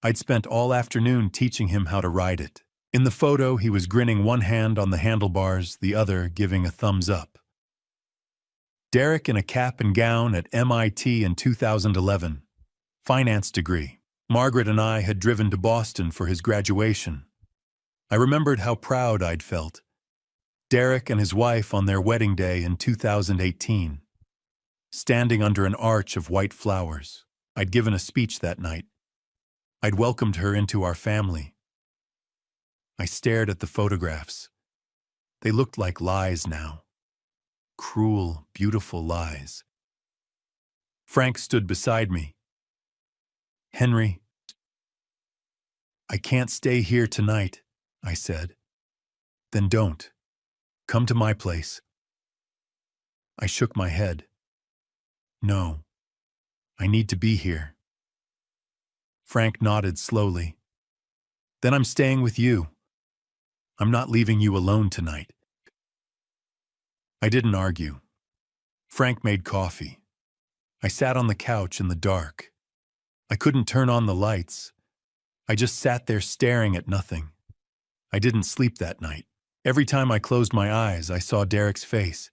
I'd spent all afternoon teaching him how to ride it. In the photo, he was grinning, one hand on the handlebars, the other giving a thumbs up. Derek in a cap and gown at MIT in 2011. Finance degree. Margaret and I had driven to Boston for his graduation. I remembered how proud I'd felt. Derek and his wife on their wedding day in 2018. Standing under an arch of white flowers. I'd given a speech that night. I'd welcomed her into our family. I stared at the photographs. They looked like lies now. Cruel, beautiful lies. Frank stood beside me. "Henry, I can't stay here tonight," I said. "Then don't. Come to my place." I shook my head. "No, I need to be here." Frank nodded slowly. "Then I'm staying with you. I'm not leaving you alone tonight." I didn't argue. Frank made coffee. I sat on the couch in the dark. I couldn't turn on the lights. I just sat there staring at nothing. I didn't sleep that night. Every time I closed my eyes, I saw Derek's face.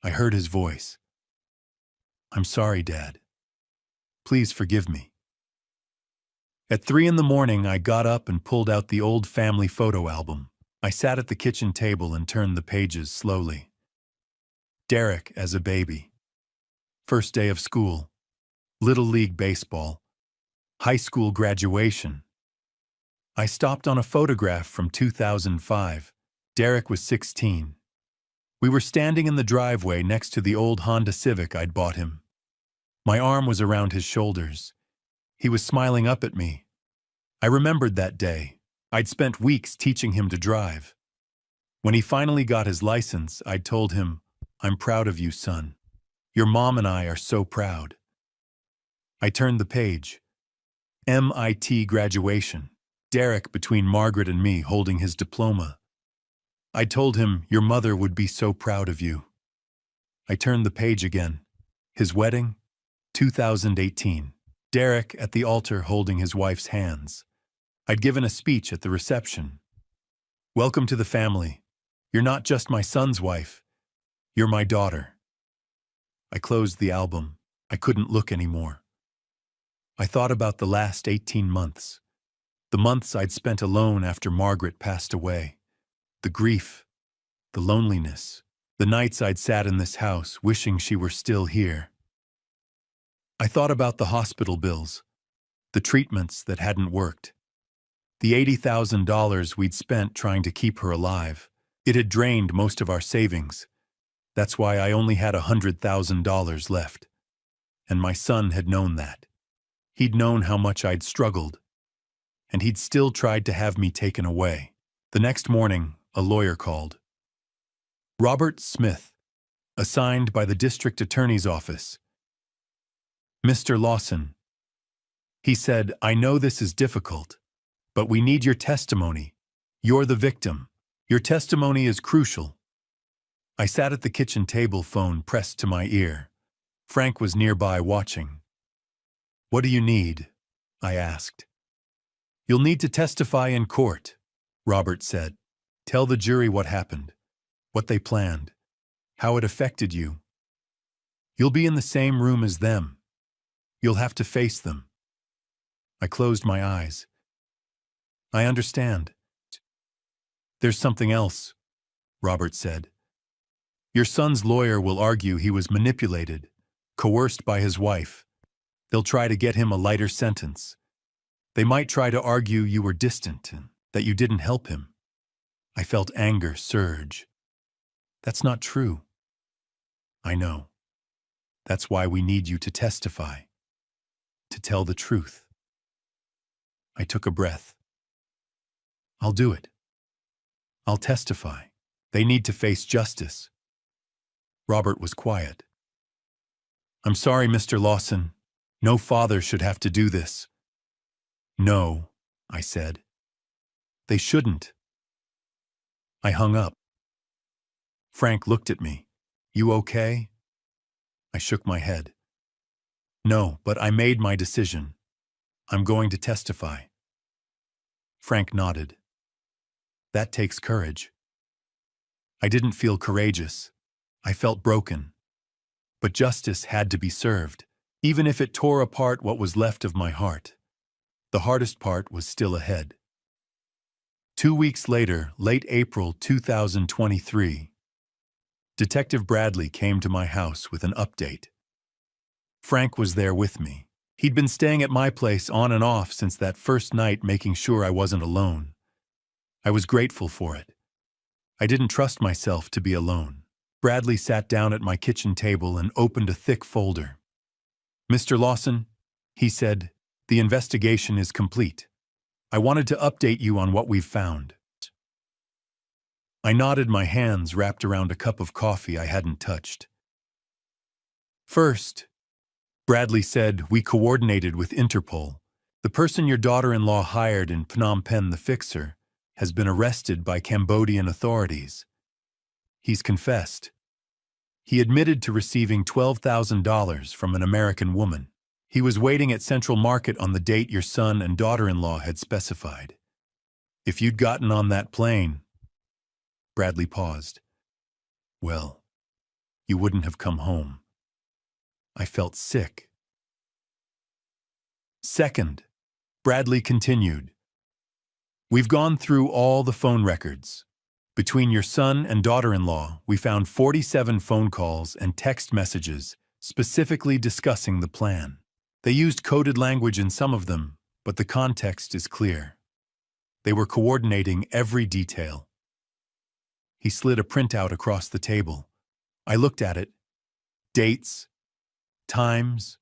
I heard his voice. "I'm sorry, Dad. Please forgive me." At 3 in the morning, I got up and pulled out the old family photo album. I sat at the kitchen table and turned the pages slowly. Derek as a baby. First day of school. Little League baseball. High school graduation. I stopped on a photograph from 2005. Derek was 16. We were standing in the driveway next to the old Honda Civic I'd bought him. My arm was around his shoulders. He was smiling up at me. I remembered that day. I'd spent weeks teaching him to drive. When he finally got his license, I'd told him, "I'm proud of you, son. Your mom and I are so proud." I turned the page. MIT graduation. Derek between Margaret and me holding his diploma. I told him, "Your mother would be so proud of you." I turned the page again. His wedding, 2018. Derek at the altar holding his wife's hands. I'd given a speech at the reception. "Welcome to the family. You're not just my son's wife. You're my daughter." I closed the album. I couldn't look anymore. I thought about the last 18 months. The months I'd spent alone after Margaret passed away. The grief, the loneliness, the nights I'd sat in this house wishing she were still here. I thought about the hospital bills, the treatments that hadn't worked, the $80,000 we'd spent trying to keep her alive. It had drained most of our savings. That's why I only had $100,000 left. And my son had known that. He'd known how much I'd struggled. And he'd still tried to have me taken away. The next morning, a lawyer called. Robert Smith, assigned by the district attorney's office. Mr. Lawson, he said, I know this is difficult, but we need your testimony. You're the victim. Your testimony is crucial. I sat at the kitchen table, phone pressed to my ear. Frank was nearby watching. What do you need? I asked. You'll need to testify in court, Robert said. Tell the jury what happened, what they planned, how it affected you. You'll be in the same room as them. You'll have to face them. I closed my eyes. I understand. There's something else, Robert said. Your son's lawyer will argue he was manipulated, coerced by his wife. They'll try to get him a lighter sentence. They might try to argue you were distant and that you didn't help him. I felt anger surge. That's not true. I know. That's why we need you to testify, to tell the truth. I took a breath. I'll do it. I'll testify. They need to face justice. Robert was quiet. I'm sorry, Mr. Lawson. No father should have to do this. No, I said. They shouldn't. I hung up. Frank looked at me. You okay? I shook my head. No, but I made my decision. I'm going to testify. Frank nodded. That takes courage. I didn't feel courageous. I felt broken. But justice had to be served, even if it tore apart what was left of my heart. The hardest part was still ahead. 2 weeks later, late April 2023, Detective Bradley came to my house with an update. Frank was there with me. He'd been staying at my place on and off since that first night, making sure I wasn't alone. I was grateful for it. I didn't trust myself to be alone. Bradley sat down at my kitchen table and opened a thick folder. Mr. Lawson, he said, the investigation is complete. I wanted to update you on what we've found. I nodded, my hands wrapped around a cup of coffee I hadn't touched. First, Bradley said, we coordinated with Interpol. The person your daughter-in-law hired in Phnom Penh, the fixer, has been arrested by Cambodian authorities. He's confessed. He admitted to receiving $12,000 from an American woman. He was waiting at Central Market on the date your son and daughter-in-law had specified. If you'd gotten on that plane... Bradley paused. Well, you wouldn't have come home. I felt sick. Second, Bradley continued. We've gone through all the phone records. Between your son and daughter-in-law, we found 47 phone calls and text messages specifically discussing the plan. They used coded language in some of them, but the context is clear. They were coordinating every detail. He slid a printout across the table. I looked at it. Dates, times,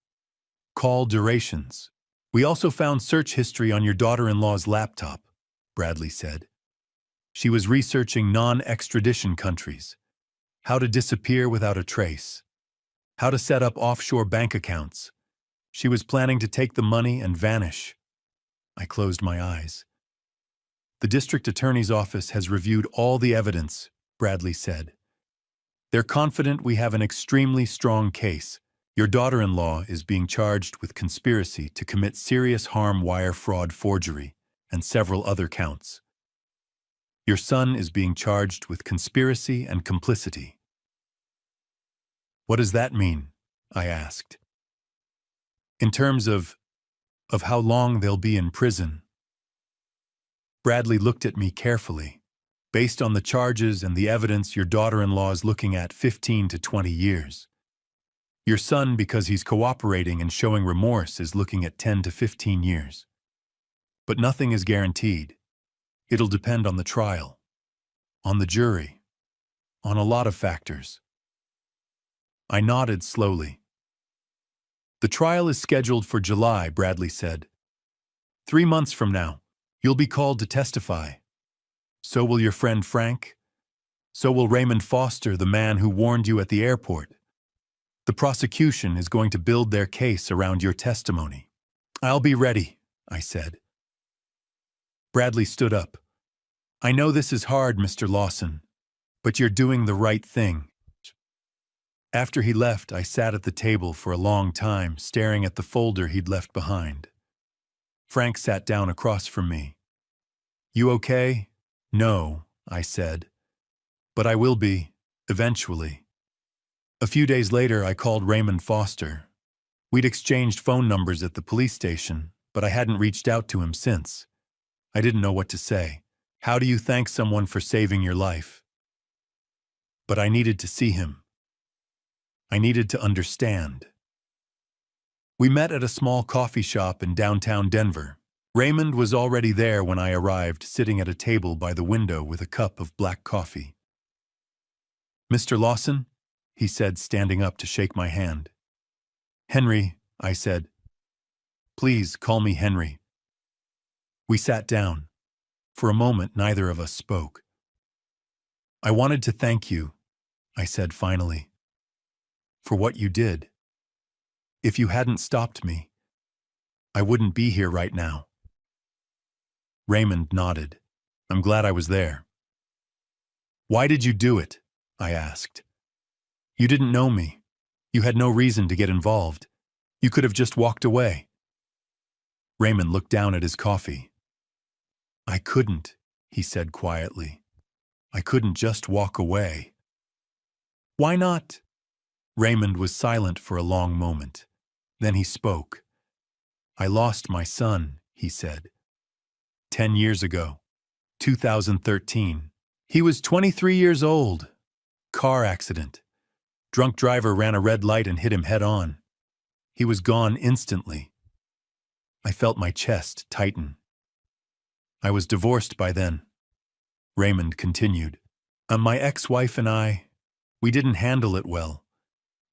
call durations. We also found search history on your daughter-in-law's laptop, Bradley said. She was researching non-extradition countries, how to disappear without a trace, how to set up offshore bank accounts. She was planning to take the money and vanish. I closed my eyes. The district attorney's office has reviewed all the evidence, Bradley said. They're confident we have an extremely strong case. Your daughter-in-law is being charged with conspiracy to commit serious harm, wire fraud, forgery, and several other counts. Your son is being charged with conspiracy and complicity. What does that mean? I asked. In terms of how long they'll be in prison. Bradley looked at me carefully. Based on the charges and the evidence, your daughter-in-law is looking at 15 to 20 years. Your son, because he's cooperating and showing remorse, is looking at 10 to 15 years. But nothing is guaranteed. It'll depend on the trial, on the jury, on a lot of factors. I nodded slowly. The trial is scheduled for July, Bradley said. 3 months from now, you'll be called to testify. So will your friend Frank. So will Raymond Foster, the man who warned you at the airport. The prosecution is going to build their case around your testimony. I'll be ready, I said. Bradley stood up. I know this is hard, Mr. Lawson, but you're doing the right thing. After he left, I sat at the table for a long time, staring at the folder he'd left behind. Frank sat down across from me. You okay? No, I said. But I will be, eventually. A few days later, I called Raymond Foster. We'd exchanged phone numbers at the police station, but I hadn't reached out to him since. I didn't know what to say. How do you thank someone for saving your life? But I needed to see him. I needed to understand. We met at a small coffee shop in downtown Denver. Raymond was already there when I arrived, sitting at a table by the window with a cup of black coffee. Mr. Lawson, he said, standing up to shake my hand. Henry, I said. Please call me Henry. We sat down. For a moment, neither of us spoke. I wanted to thank you, I said finally, for what you did. If you hadn't stopped me, I wouldn't be here right now. Raymond nodded. I'm glad I was there. Why did you do it? I asked. You didn't know me. You had no reason to get involved. You could have just walked away. Raymond looked down at his coffee. I couldn't, he said quietly. I couldn't just walk away. Why not? Raymond was silent for a long moment. Then he spoke. I lost my son, he said. 10 years ago, 2013. He was 23 years old. Car accident. Drunk driver ran a red light and hit him head on. He was gone instantly. I felt my chest tighten. I was divorced by then. Raymond continued. My ex-wife and I, we didn't handle it well.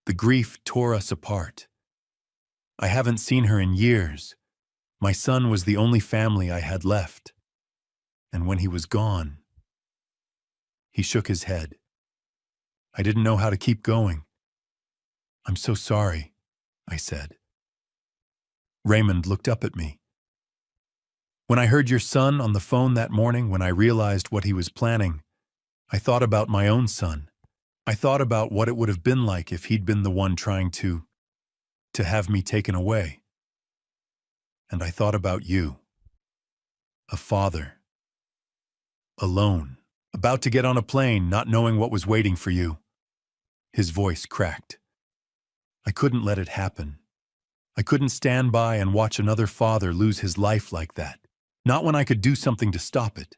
The grief tore us apart. I haven't seen her in years. My son was the only family I had left. And when he was gone, he shook his head. I didn't know how to keep going. I'm so sorry, I said. Raymond looked up at me. When I heard your son on the phone that morning, when I realized what he was planning, I thought about my own son. I thought about what it would have been like if he'd been the one trying to have me taken away. And I thought about you. A father. Alone. About to get on a plane, not knowing what was waiting for you. His voice cracked. I couldn't let it happen. I couldn't stand by and watch another father lose his life like that. Not when I could do something to stop it.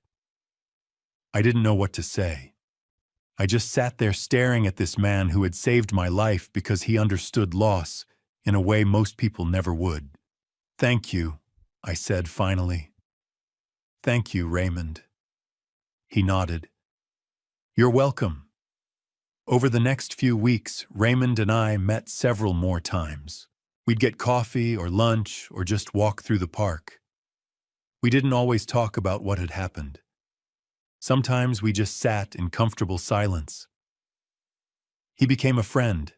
I didn't know what to say. I just sat there staring at this man who had saved my life because he understood loss in a way most people never would. Thank you, I said finally. Thank you, Raymond. He nodded. You're welcome. Over the next few weeks, Raymond and I met several more times. We'd get coffee or lunch or just walk through the park. We didn't always talk about what had happened. Sometimes we just sat in comfortable silence. He became a friend.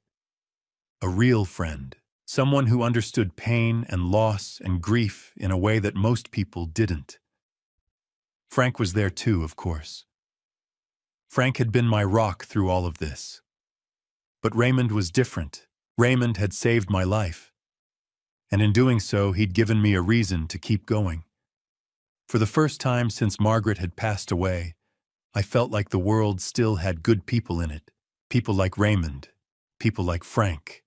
A real friend. Someone who understood pain and loss and grief in a way that most people didn't. Frank was there too, of course. Frank had been my rock through all of this. But Raymond was different. Raymond had saved my life. And in doing so, he'd given me a reason to keep going. For the first time since Margaret had passed away, I felt like the world still had good people in it. People like Raymond. People like Frank.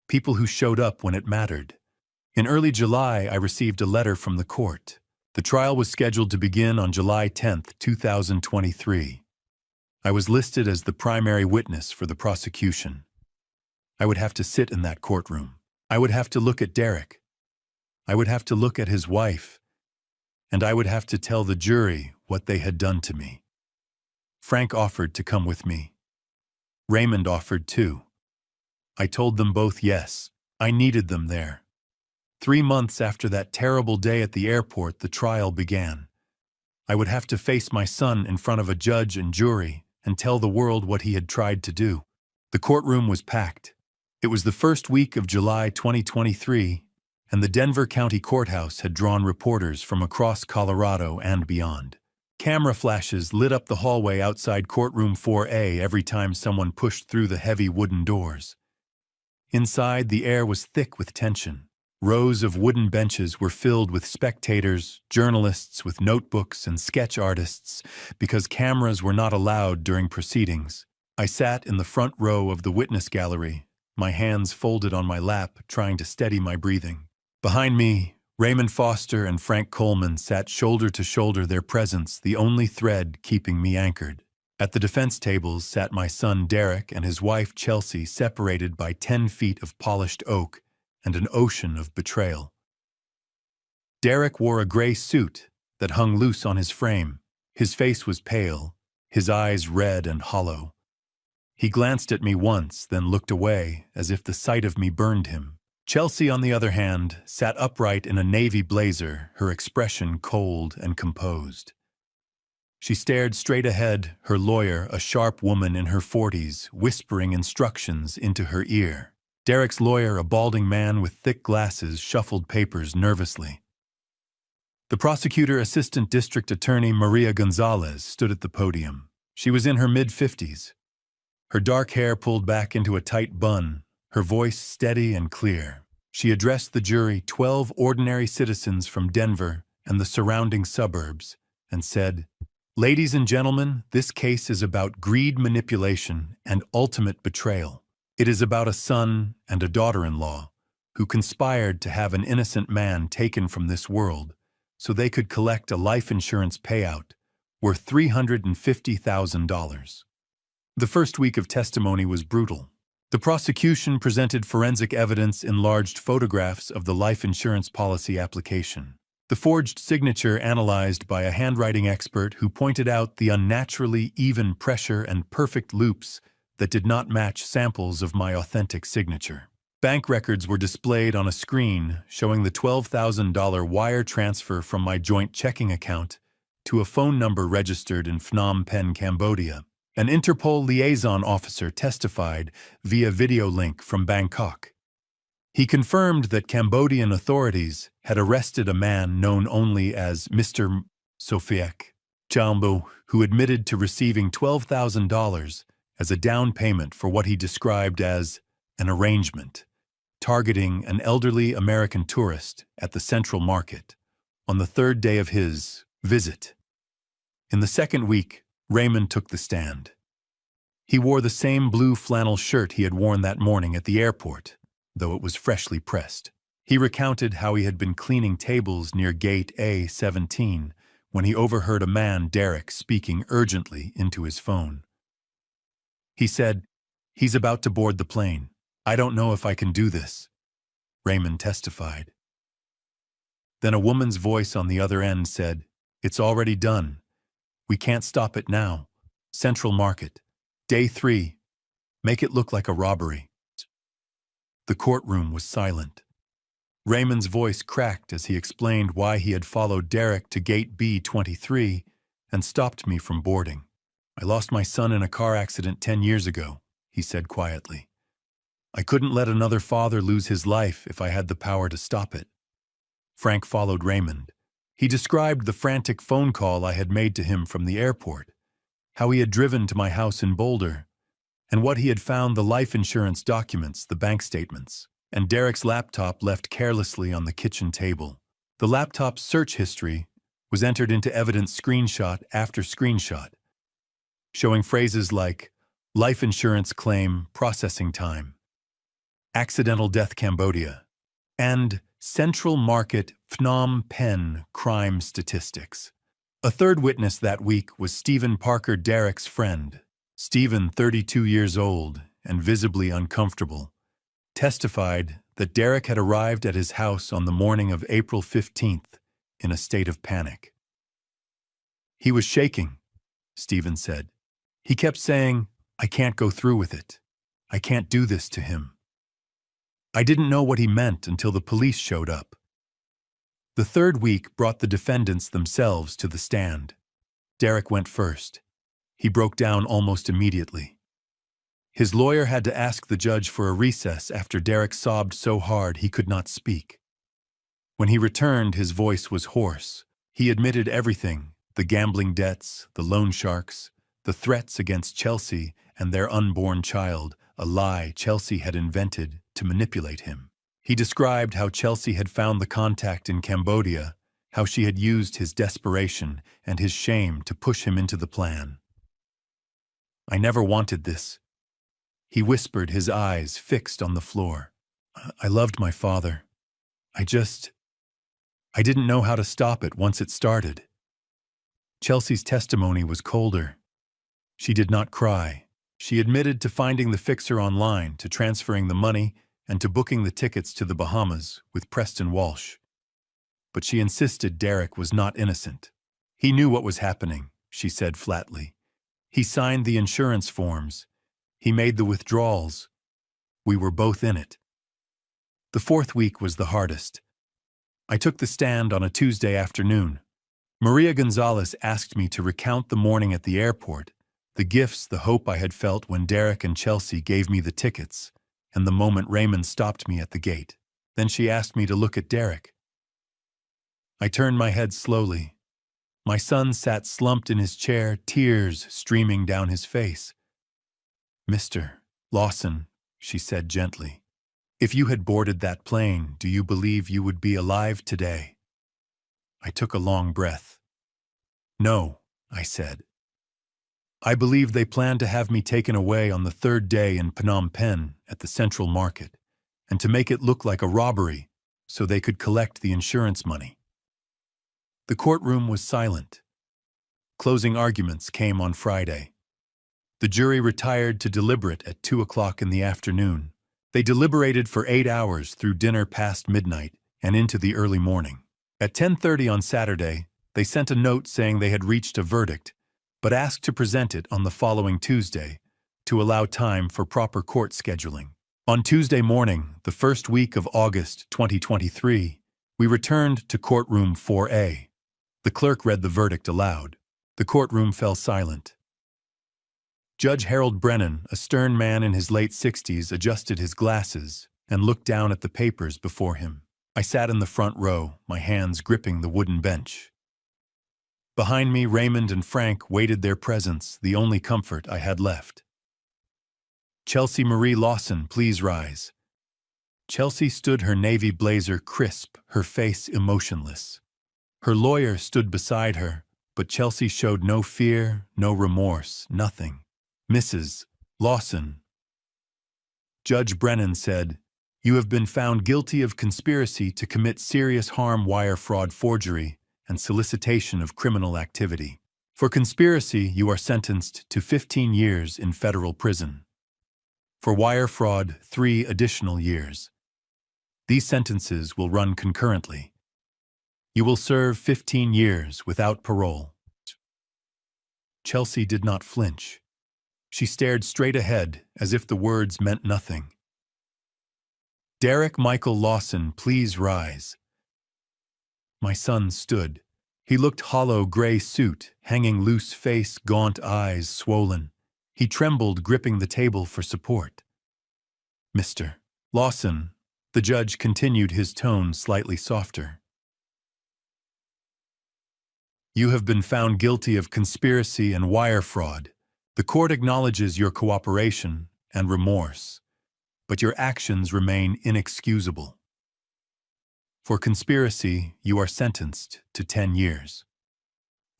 People who showed up when it mattered. In early July, I received a letter from the court. The trial was scheduled to begin on July 10th, 2023. I was listed as the primary witness for the prosecution. I would have to sit in that courtroom. I would have to look at Derek. I would have to look at his wife. And I would have to tell the jury what they had done to me. Frank offered to come with me. Raymond offered too. I told them both yes. I needed them there. 3 months after that terrible day at the airport, the trial began. I would have to face my son in front of a judge and jury and tell the world what he had tried to do. The courtroom was packed. It was the first week of July 2023, and the Denver County Courthouse had drawn reporters from across Colorado and beyond. Camera flashes lit up the hallway outside courtroom 4A every time someone pushed through the heavy wooden doors. Inside, the air was thick with tension. Rows of wooden benches were filled with spectators, journalists with notebooks, and sketch artists, because cameras were not allowed during proceedings. I sat in the front row of the witness gallery, my hands folded on my lap, trying to steady my breathing. Behind me, Raymond Foster and Frank Coleman sat shoulder to shoulder, their presence the only thread keeping me anchored. At the defense tables sat my son Derek and his wife Chelsea, separated by 10 feet of polished oak and an ocean of betrayal. Derek wore a gray suit that hung loose on his frame. His face was pale, his eyes red and hollow. He glanced at me once, then looked away, as if the sight of me burned him. Chelsea, on the other hand, sat upright in a navy blazer, her expression cold and composed. She stared straight ahead, her lawyer, a sharp woman in her 40s, whispering instructions into her ear. Derek's lawyer, a balding man with thick glasses, shuffled papers nervously. The prosecutor, Assistant District Attorney Maria Gonzalez, stood at the podium. She was in her mid-50s. Her dark hair pulled back into a tight bun, her voice steady and clear. She addressed the jury, 12 ordinary citizens from Denver and the surrounding suburbs, and said, "Ladies and gentlemen, this case is about greed, manipulation, and ultimate betrayal. It is about a son and a daughter-in-law who conspired to have an innocent man taken from this world so they could collect a life insurance payout worth $350,000. The first week of testimony was brutal. The prosecution presented forensic evidence, enlarged photographs of the life insurance policy application. The forged signature analyzed by a handwriting expert who pointed out the unnaturally even pressure and perfect loops that did not match samples of my authentic signature. Bank records were displayed on a screen showing the $12,000 wire transfer from my joint checking account to a phone number registered in Phnom Penh, Cambodia. An Interpol liaison officer testified via video link from Bangkok. He confirmed that Cambodian authorities had arrested a man known only as Mr. Sofiek Chambo, who admitted to receiving $12,000 as a down payment for what he described as an arrangement, targeting an elderly American tourist at the Central Market on the third day of his visit. In the second week, Raymond took the stand. He wore the same blue flannel shirt he had worn that morning at the airport, though it was freshly pressed. He recounted how he had been cleaning tables near gate A-17 when he overheard a man, Derek, speaking urgently into his phone. He said, "He's about to board the plane. I don't know if I can do this," Raymond testified. Then a woman's voice on the other end said, "It's already done. We can't stop it now. Central Market. Day 3. Make it look like a robbery." The courtroom was silent. Raymond's voice cracked as he explained why he had followed Derek to gate B-23 and stopped me from boarding. "I lost my son in a car accident 10 years ago," he said quietly. "I couldn't let another father lose his life if I had the power to stop it." Frank followed Raymond. He described the frantic phone call I had made to him from the airport, how he had driven to my house in Boulder, and what he had found: the life insurance documents, the bank statements, and Derek's laptop left carelessly on the kitchen table. The laptop's search history was entered into evidence, screenshot after screenshot, showing phrases like life insurance claim processing time, accidental death Cambodia, and Central Market Phnom Penh crime statistics. A third witness that week was Stephen Parker, Derek's friend. Stephen, 32 years old and visibly uncomfortable, testified that Derek had arrived at his house on the morning of April 15th in a state of panic. "He was shaking," Stephen said. "He kept saying, 'I can't go through with it. I can't do this to him.' I didn't know what he meant until the police showed up." The third week brought the defendants themselves to the stand. Derek went first. He broke down almost immediately. His lawyer had to ask the judge for a recess after Derek sobbed so hard he could not speak. When he returned, his voice was hoarse. He admitted everything: the gambling debts, the loan sharks, the threats against Chelsea and their unborn child, a lie Chelsea had invented to manipulate him. He described how Chelsea had found the contact in Cambodia, how she had used his desperation and his shame to push him into the plan. "I never wanted this," he whispered, his eyes fixed on the floor. "I loved my father. I didn't know how to stop it once it started." Chelsea's testimony was colder. She did not cry. She admitted to finding the fixer online, to transferring the money, and to booking the tickets to the Bahamas with Preston Walsh. But she insisted Derek was not innocent. "He knew what was happening," she said flatly. "He signed the insurance forms. He made the withdrawals. We were both in it." The fourth week was the hardest. I took the stand on a Tuesday afternoon. Maria Gonzalez asked me to recount the morning at the airport, the gifts, the hope I had felt when Derek and Chelsea gave me the tickets, and the moment Raymond stopped me at the gate. Then she asked me to look at Derek. I turned my head slowly. My son sat slumped in his chair, tears streaming down his face. "Mr. Lawson," she said gently, "if you had boarded that plane, do you believe you would be alive today?" I took a long breath. "No," I said. "I believe they planned to have me taken away on the third day in Phnom Penh at the Central Market, and to make it look like a robbery so they could collect the insurance money." The courtroom was silent. Closing arguments came on Friday. The jury retired to deliberate at 2 o'clock in the afternoon. They deliberated for 8 hours through dinner past midnight and into the early morning. At 10:30 on Saturday, they sent a note saying they had reached a verdict, but asked to present it on the following Tuesday to allow time for proper court scheduling. On Tuesday morning, the first week of August 2023, we returned to courtroom 4A. The clerk read the verdict aloud. The courtroom fell silent. Judge Harold Brennan, a stern man in his late 60s, adjusted his glasses and looked down at the papers before him. I sat in the front row, my hands gripping the wooden bench. Behind me, Raymond and Frank waited their presence, the only comfort I had left. "Chelsea Marie Lawson, please rise." Chelsea stood, her navy blazer crisp, her face emotionless. Her lawyer stood beside her, but Chelsea showed no fear, no remorse, nothing. "Mrs. Lawson," Judge Brennan said, "you have been found guilty of conspiracy to commit serious harm, wire fraud, forgery, and solicitation of criminal activity. For conspiracy, you are sentenced to 15 years in federal prison. For wire fraud, 3 additional years. These sentences will run concurrently. You will serve 15 years without parole." Chelsea did not flinch. She stared straight ahead as if the words meant nothing. "Derek Michael Lawson, please rise." My son stood. He looked hollow, gray suit, hanging loose face, gaunt eyes, swollen. He trembled, gripping the table for support. "Mr. Lawson," the judge continued, his tone slightly softer. "You have been found guilty of conspiracy and wire fraud. The court acknowledges your cooperation and remorse, but your actions remain inexcusable. For conspiracy, you are sentenced to 10 years.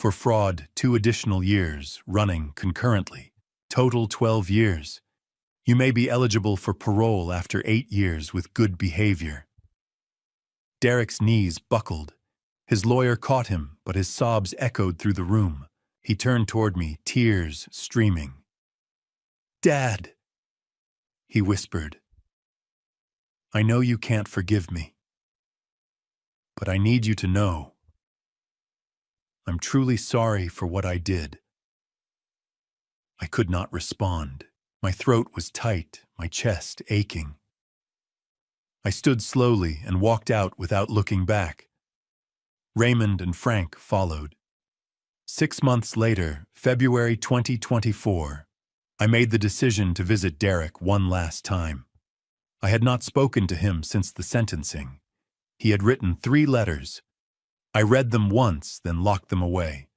For fraud, 2 additional years, running concurrently. Total 12 years. You may be eligible for parole after 8 years with good behavior." Derek's knees buckled. His lawyer caught him, but his sobs echoed through the room. He turned toward me, tears streaming. "Dad," he whispered, "I know you can't forgive me, but I need you to know I'm truly sorry for what I did." I could not respond. My throat was tight, my chest aching. I stood slowly and walked out without looking back. Raymond and Frank followed. 6 months later, February 2024, I made the decision to visit Derek one last time. I had not spoken to him since the sentencing. He had written 3 letters. I read them once, then locked them away.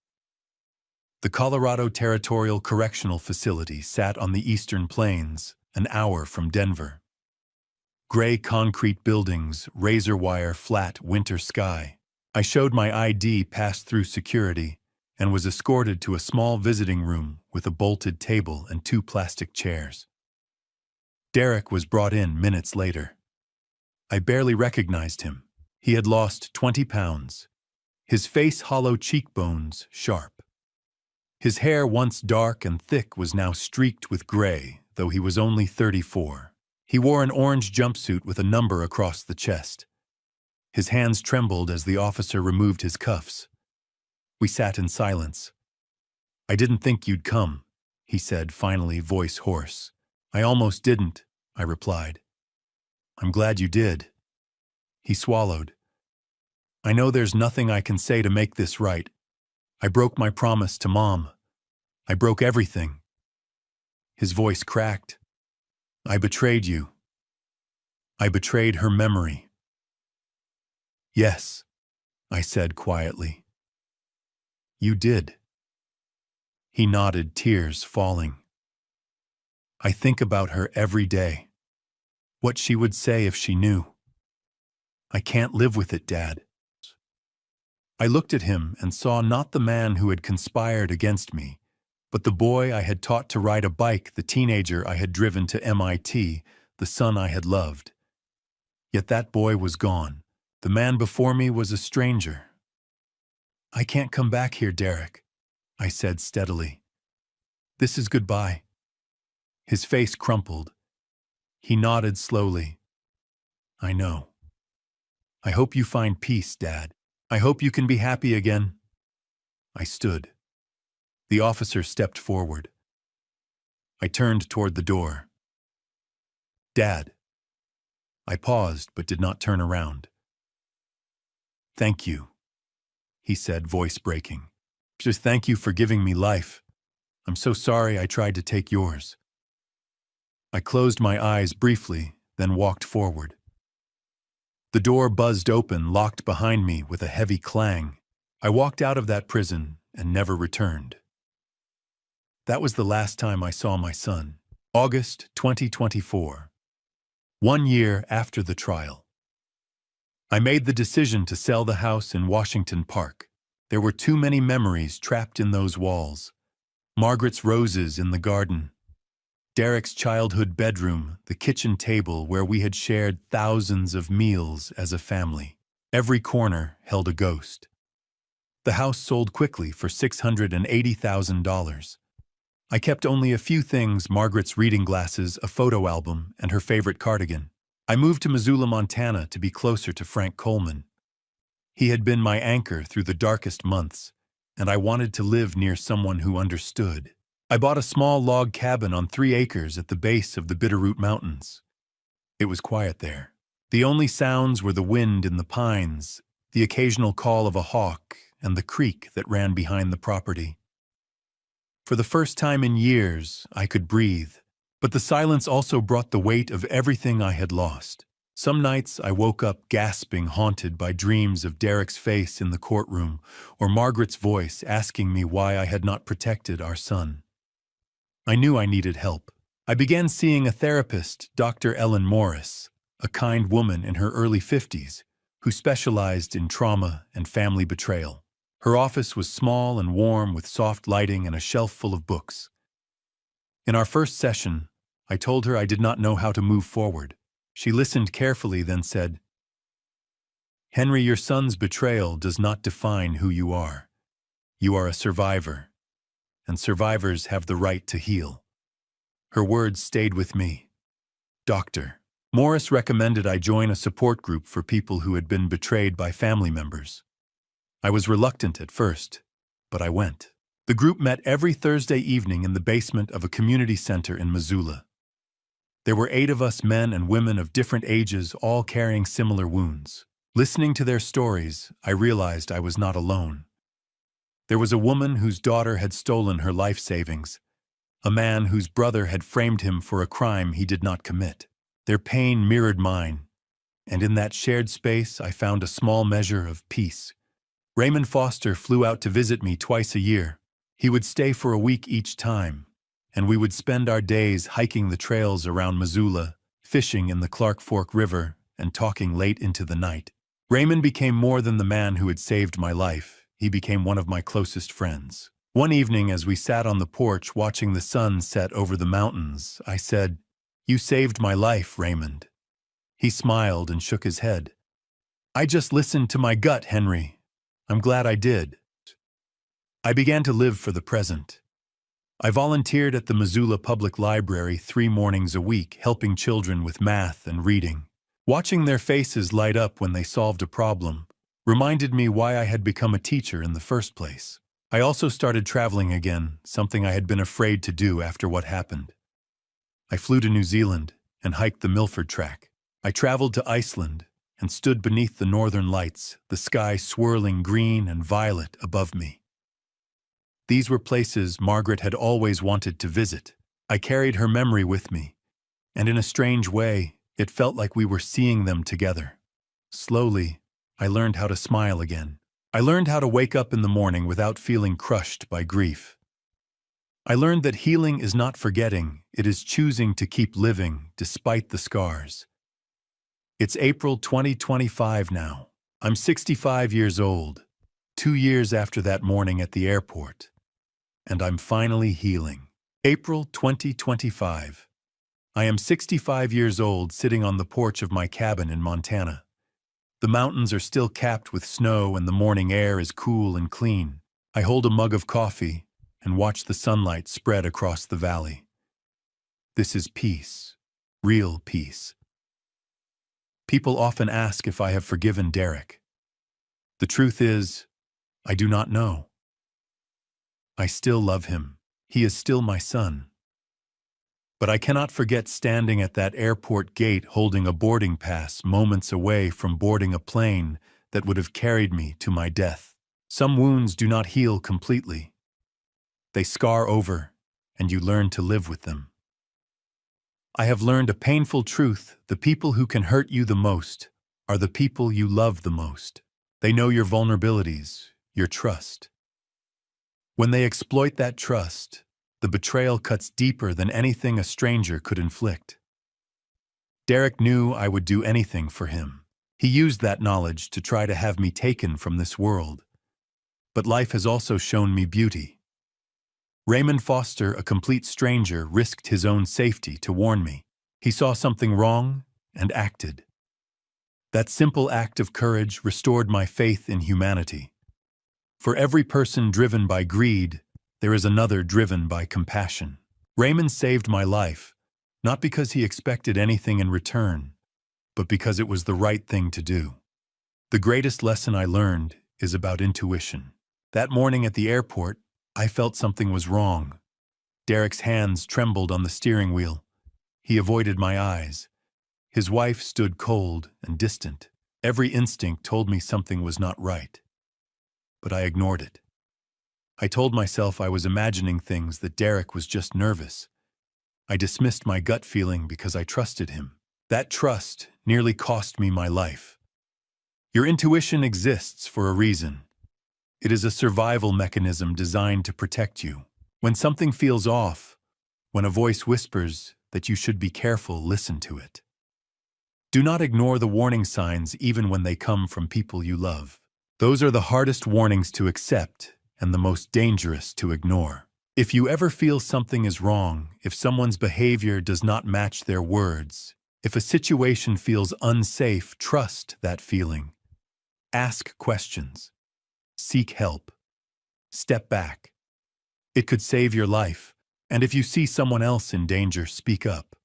The Colorado Territorial Correctional Facility sat on the Eastern Plains, an hour from Denver. Gray concrete buildings, razor wire flat winter sky. I showed my ID, passed through security, and was escorted to a small visiting room with a bolted table and 2 plastic chairs. Derek was brought in minutes later. I barely recognized him. He had lost 20 pounds. His face hollow, cheekbones sharp. His hair, once dark and thick, was now streaked with gray, though he was only 34. He wore an orange jumpsuit with a number across the chest. His hands trembled as the officer removed his cuffs. We sat in silence. "I didn't think you'd come," he said, finally, voice hoarse. "I almost didn't," I replied. "I'm glad you did." He swallowed. "I know there's nothing I can say to make this right. I broke my promise to Mom. I broke everything." His voice cracked. "I betrayed you. I betrayed her memory." "Yes," I said quietly. "You did." He nodded, tears falling. "I think about her every day. What she would say if she knew. I can't live with it, Dad." I looked at him and saw not the man who had conspired against me, but the boy I had taught to ride a bike, the teenager I had driven to MIT, the son I had loved. Yet that boy was gone. The man before me was a stranger. "I can't come back here, Derek," I said steadily. "This is goodbye." His face crumpled. He nodded slowly. "I know. I hope you find peace, Dad. I hope you can be happy again." I stood. The officer stepped forward. I turned toward the door. "Dad." I paused but did not turn around. "Thank you," he said, voice breaking. "Just thank you for giving me life. I'm so sorry I tried to take yours." I closed my eyes briefly, then walked forward. The door buzzed open, locked behind me with a heavy clang. I walked out of that prison and never returned. That was the last time I saw my son. August 2024. 1 year after the trial. I made the decision to sell the house in Washington Park. There were too many memories trapped in those walls. Margaret's roses in the garden. Derek's childhood bedroom, the kitchen table where we had shared thousands of meals as a family. Every corner held a ghost. The house sold quickly for $680,000. I kept only a few things: Margaret's reading glasses, a photo album, and her favorite cardigan. I moved to Missoula, Montana to be closer to Frank Coleman. He had been my anchor through the darkest months, and I wanted to live near someone who understood. I bought a small log cabin on 3 acres at the base of the Bitterroot Mountains. It was quiet there. The only sounds were the wind in the pines, the occasional call of a hawk, and the creek that ran behind the property. For the first time in years, I could breathe, but the silence also brought the weight of everything I had lost. Some nights I woke up gasping, haunted by dreams of Derek's face in the courtroom or Margaret's voice asking me why I had not protected our son. I knew I needed help. I began seeing a therapist, Dr. Ellen Morris, a kind woman in her early 50s, who specialized in trauma and family betrayal. Her office was small and warm with soft lighting and a shelf full of books. In our first session, I told her I did not know how to move forward. She listened carefully, then said, "Henry, your son's betrayal does not define who you are. You are a survivor, and survivors have the right to heal." Her words stayed with me. Dr. Morris recommended I join a support group for people who had been betrayed by family members. I was reluctant at first, but I went. The group met every Thursday evening in the basement of a community center in Missoula. There were 8 of us, men and women of different ages, all carrying similar wounds. Listening to their stories, I realized I was not alone. There was a woman whose daughter had stolen her life savings, a man whose brother had framed him for a crime he did not commit. Their pain mirrored mine, and in that shared space I found a small measure of peace. Raymond Foster flew out to visit me twice a year. He would stay for a week each time, and we would spend our days hiking the trails around Missoula, fishing in the Clark Fork River, and talking late into the night. Raymond became more than the man who had saved my life. He became one of my closest friends. One evening, as we sat on the porch watching the sun set over the mountains, I said, "You saved my life, Raymond." He smiled and shook his head. "I just listened to my gut, Henry. I'm glad I did." I began to live for the present. I volunteered at the Missoula Public Library 3 mornings a week, helping children with math and reading. Watching their faces light up when they solved a problem reminded me why I had become a teacher in the first place. I also started traveling again, something I had been afraid to do after what happened. I flew to New Zealand and hiked the Milford Track. I traveled to Iceland and stood beneath the northern lights, the sky swirling green and violet above me. These were places Margaret had always wanted to visit. I carried her memory with me, and in a strange way, it felt like we were seeing them together. Slowly, I learned how to smile again. I learned how to wake up in the morning without feeling crushed by grief. I learned that healing is not forgetting, it is choosing to keep living despite the scars. It's April 2025 now. I'm 65 years old, 2 years after that morning at the airport, and I'm finally healing. April 2025. I am 65 years old, sitting on the porch of my cabin in Montana. The mountains are still capped with snow and the morning air is cool and clean. I hold a mug of coffee and watch the sunlight spread across the valley. This is peace, real peace. People often ask if I have forgiven Derek. The truth is, I do not know. I still love him. He is still my son. But I cannot forget standing at that airport gate holding a boarding pass moments away from boarding a plane that would have carried me to my death. Some wounds do not heal completely. They scar over, and you learn to live with them. I have learned a painful truth: the people who can hurt you the most are the people you love the most. They know your vulnerabilities, your trust. When they exploit that trust, the betrayal cuts deeper than anything a stranger could inflict. Derek knew I would do anything for him. He used that knowledge to try to have me taken from this world. But life has also shown me beauty. Raymond Foster, a complete stranger, risked his own safety to warn me. He saw something wrong and acted. That simple act of courage restored my faith in humanity. For every person driven by greed, there is another driven by compassion. Raymond saved my life, not because he expected anything in return, but because it was the right thing to do. The greatest lesson I learned is about intuition. That morning at the airport, I felt something was wrong. Derek's hands trembled on the steering wheel. He avoided my eyes. His wife stood cold and distant. Every instinct told me something was not right. But I ignored it. I told myself I was imagining things, that Derek was just nervous. I dismissed my gut feeling because I trusted him. That trust nearly cost me my life. Your intuition exists for a reason. It is a survival mechanism designed to protect you. When something feels off, when a voice whispers that you should be careful, listen to it. Do not ignore the warning signs even when they come from people you love. Those are the hardest warnings to accept and the most dangerous to ignore. If you ever feel something is wrong, if someone's behavior does not match their words, if a situation feels unsafe, trust that feeling. Ask questions. Seek help. Step back. It could save your life. And if you see someone else in danger, speak up.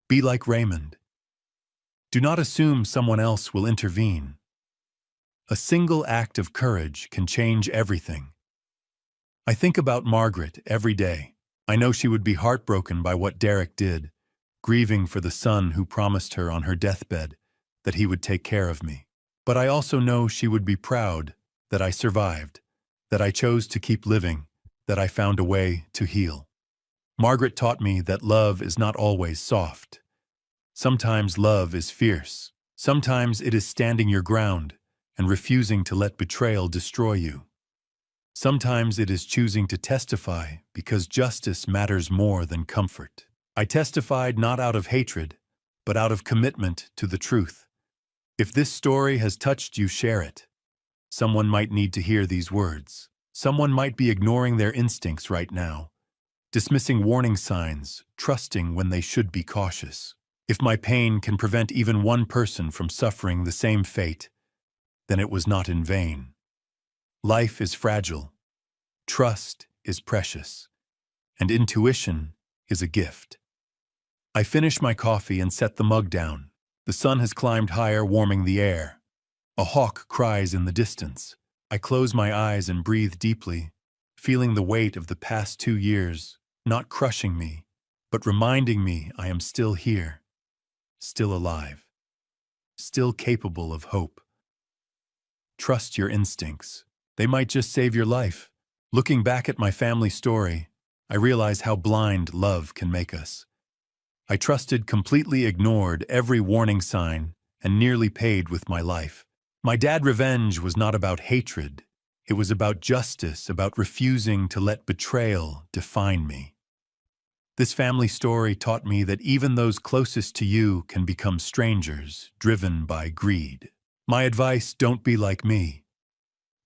Be like Raymond. Do not assume someone else will intervene. A single act of courage can change everything. I think about Margaret every day. I know she would be heartbroken by what Derek did, grieving for the son who promised her on her deathbed that he would take care of me. But I also know she would be proud that I survived, that I chose to keep living, that I found a way to heal. Margaret taught me that love is not always soft. Sometimes love is fierce. Sometimes it is standing your ground and refusing to let betrayal destroy you. Sometimes it is choosing to testify because justice matters more than comfort. I testified not out of hatred, but out of commitment to the truth. If this story has touched you, share it. Someone might need to hear these words. Someone might be ignoring their instincts right now, dismissing warning signs, trusting when they should be cautious. If my pain can prevent even one person from suffering the same fate, then it was not in vain. Life is fragile, trust is precious, and intuition is a gift. I finish my coffee and set the mug down. The sun has climbed higher, warming the air. A hawk cries in the distance. I close my eyes and breathe deeply, feeling the weight of the past 2 years, not crushing me, but reminding me I am still here, still alive, still capable of hope. Trust your instincts. They might just save your life. Looking back at my family story, I realize how blind love can make us. I trusted, completely ignored every warning sign, and nearly paid with my life. My dad's revenge was not about hatred. It was about justice, about refusing to let betrayal define me. This family story taught me that even those closest to you can become strangers, driven by greed. My advice: don't be like me.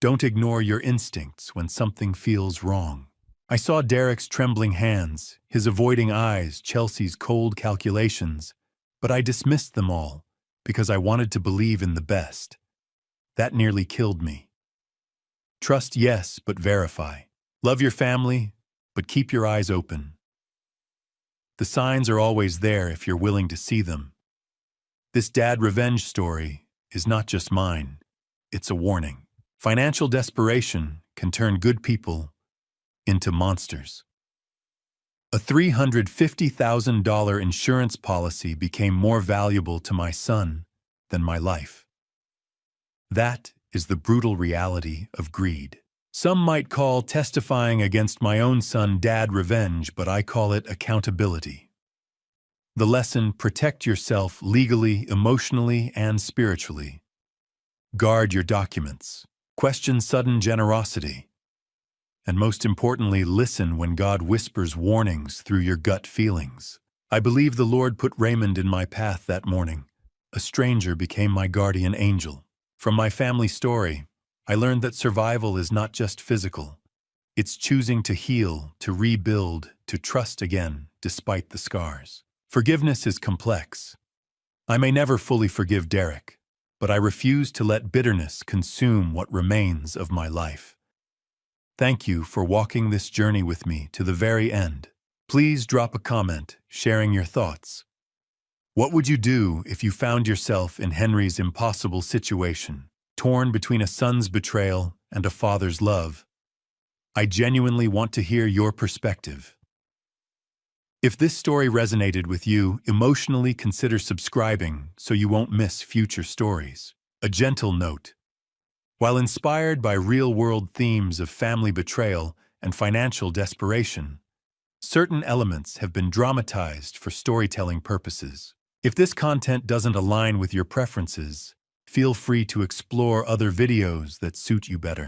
Don't ignore your instincts when something feels wrong. I saw Derek's trembling hands, his avoiding eyes, Chelsea's cold calculations, but I dismissed them all because I wanted to believe in the best. That nearly killed me. Trust, yes, but verify. Love your family, but keep your eyes open. The signs are always there if you're willing to see them. This dad revenge story is not just mine, it's a warning. Financial desperation can turn good people into monsters. A $350,000 insurance policy became more valuable to my son than my life. That is the brutal reality of greed. Some might call testifying against my own son dad revenge, but I call it accountability. The lesson: protect yourself legally, emotionally, and spiritually. Guard your documents. Question sudden generosity. And most importantly, listen when God whispers warnings through your gut feelings. I believe the Lord put Raymond in my path that morning. A stranger became my guardian angel. From my family story, I learned that survival is not just physical. It's choosing to heal, to rebuild, to trust again, despite the scars. Forgiveness is complex. I may never fully forgive Derek, but I refuse to let bitterness consume what remains of my life. Thank you for walking this journey with me to the very end. Please drop a comment sharing your thoughts. What would you do if you found yourself in Henry's impossible situation, torn between a son's betrayal and a father's love? I genuinely want to hear your perspective. If this story resonated with you, emotionally consider subscribing so you won't miss future stories. A gentle note: while inspired by real-world themes of family betrayal and financial desperation, certain elements have been dramatized for storytelling purposes. If this content doesn't align with your preferences, feel free to explore other videos that suit you better.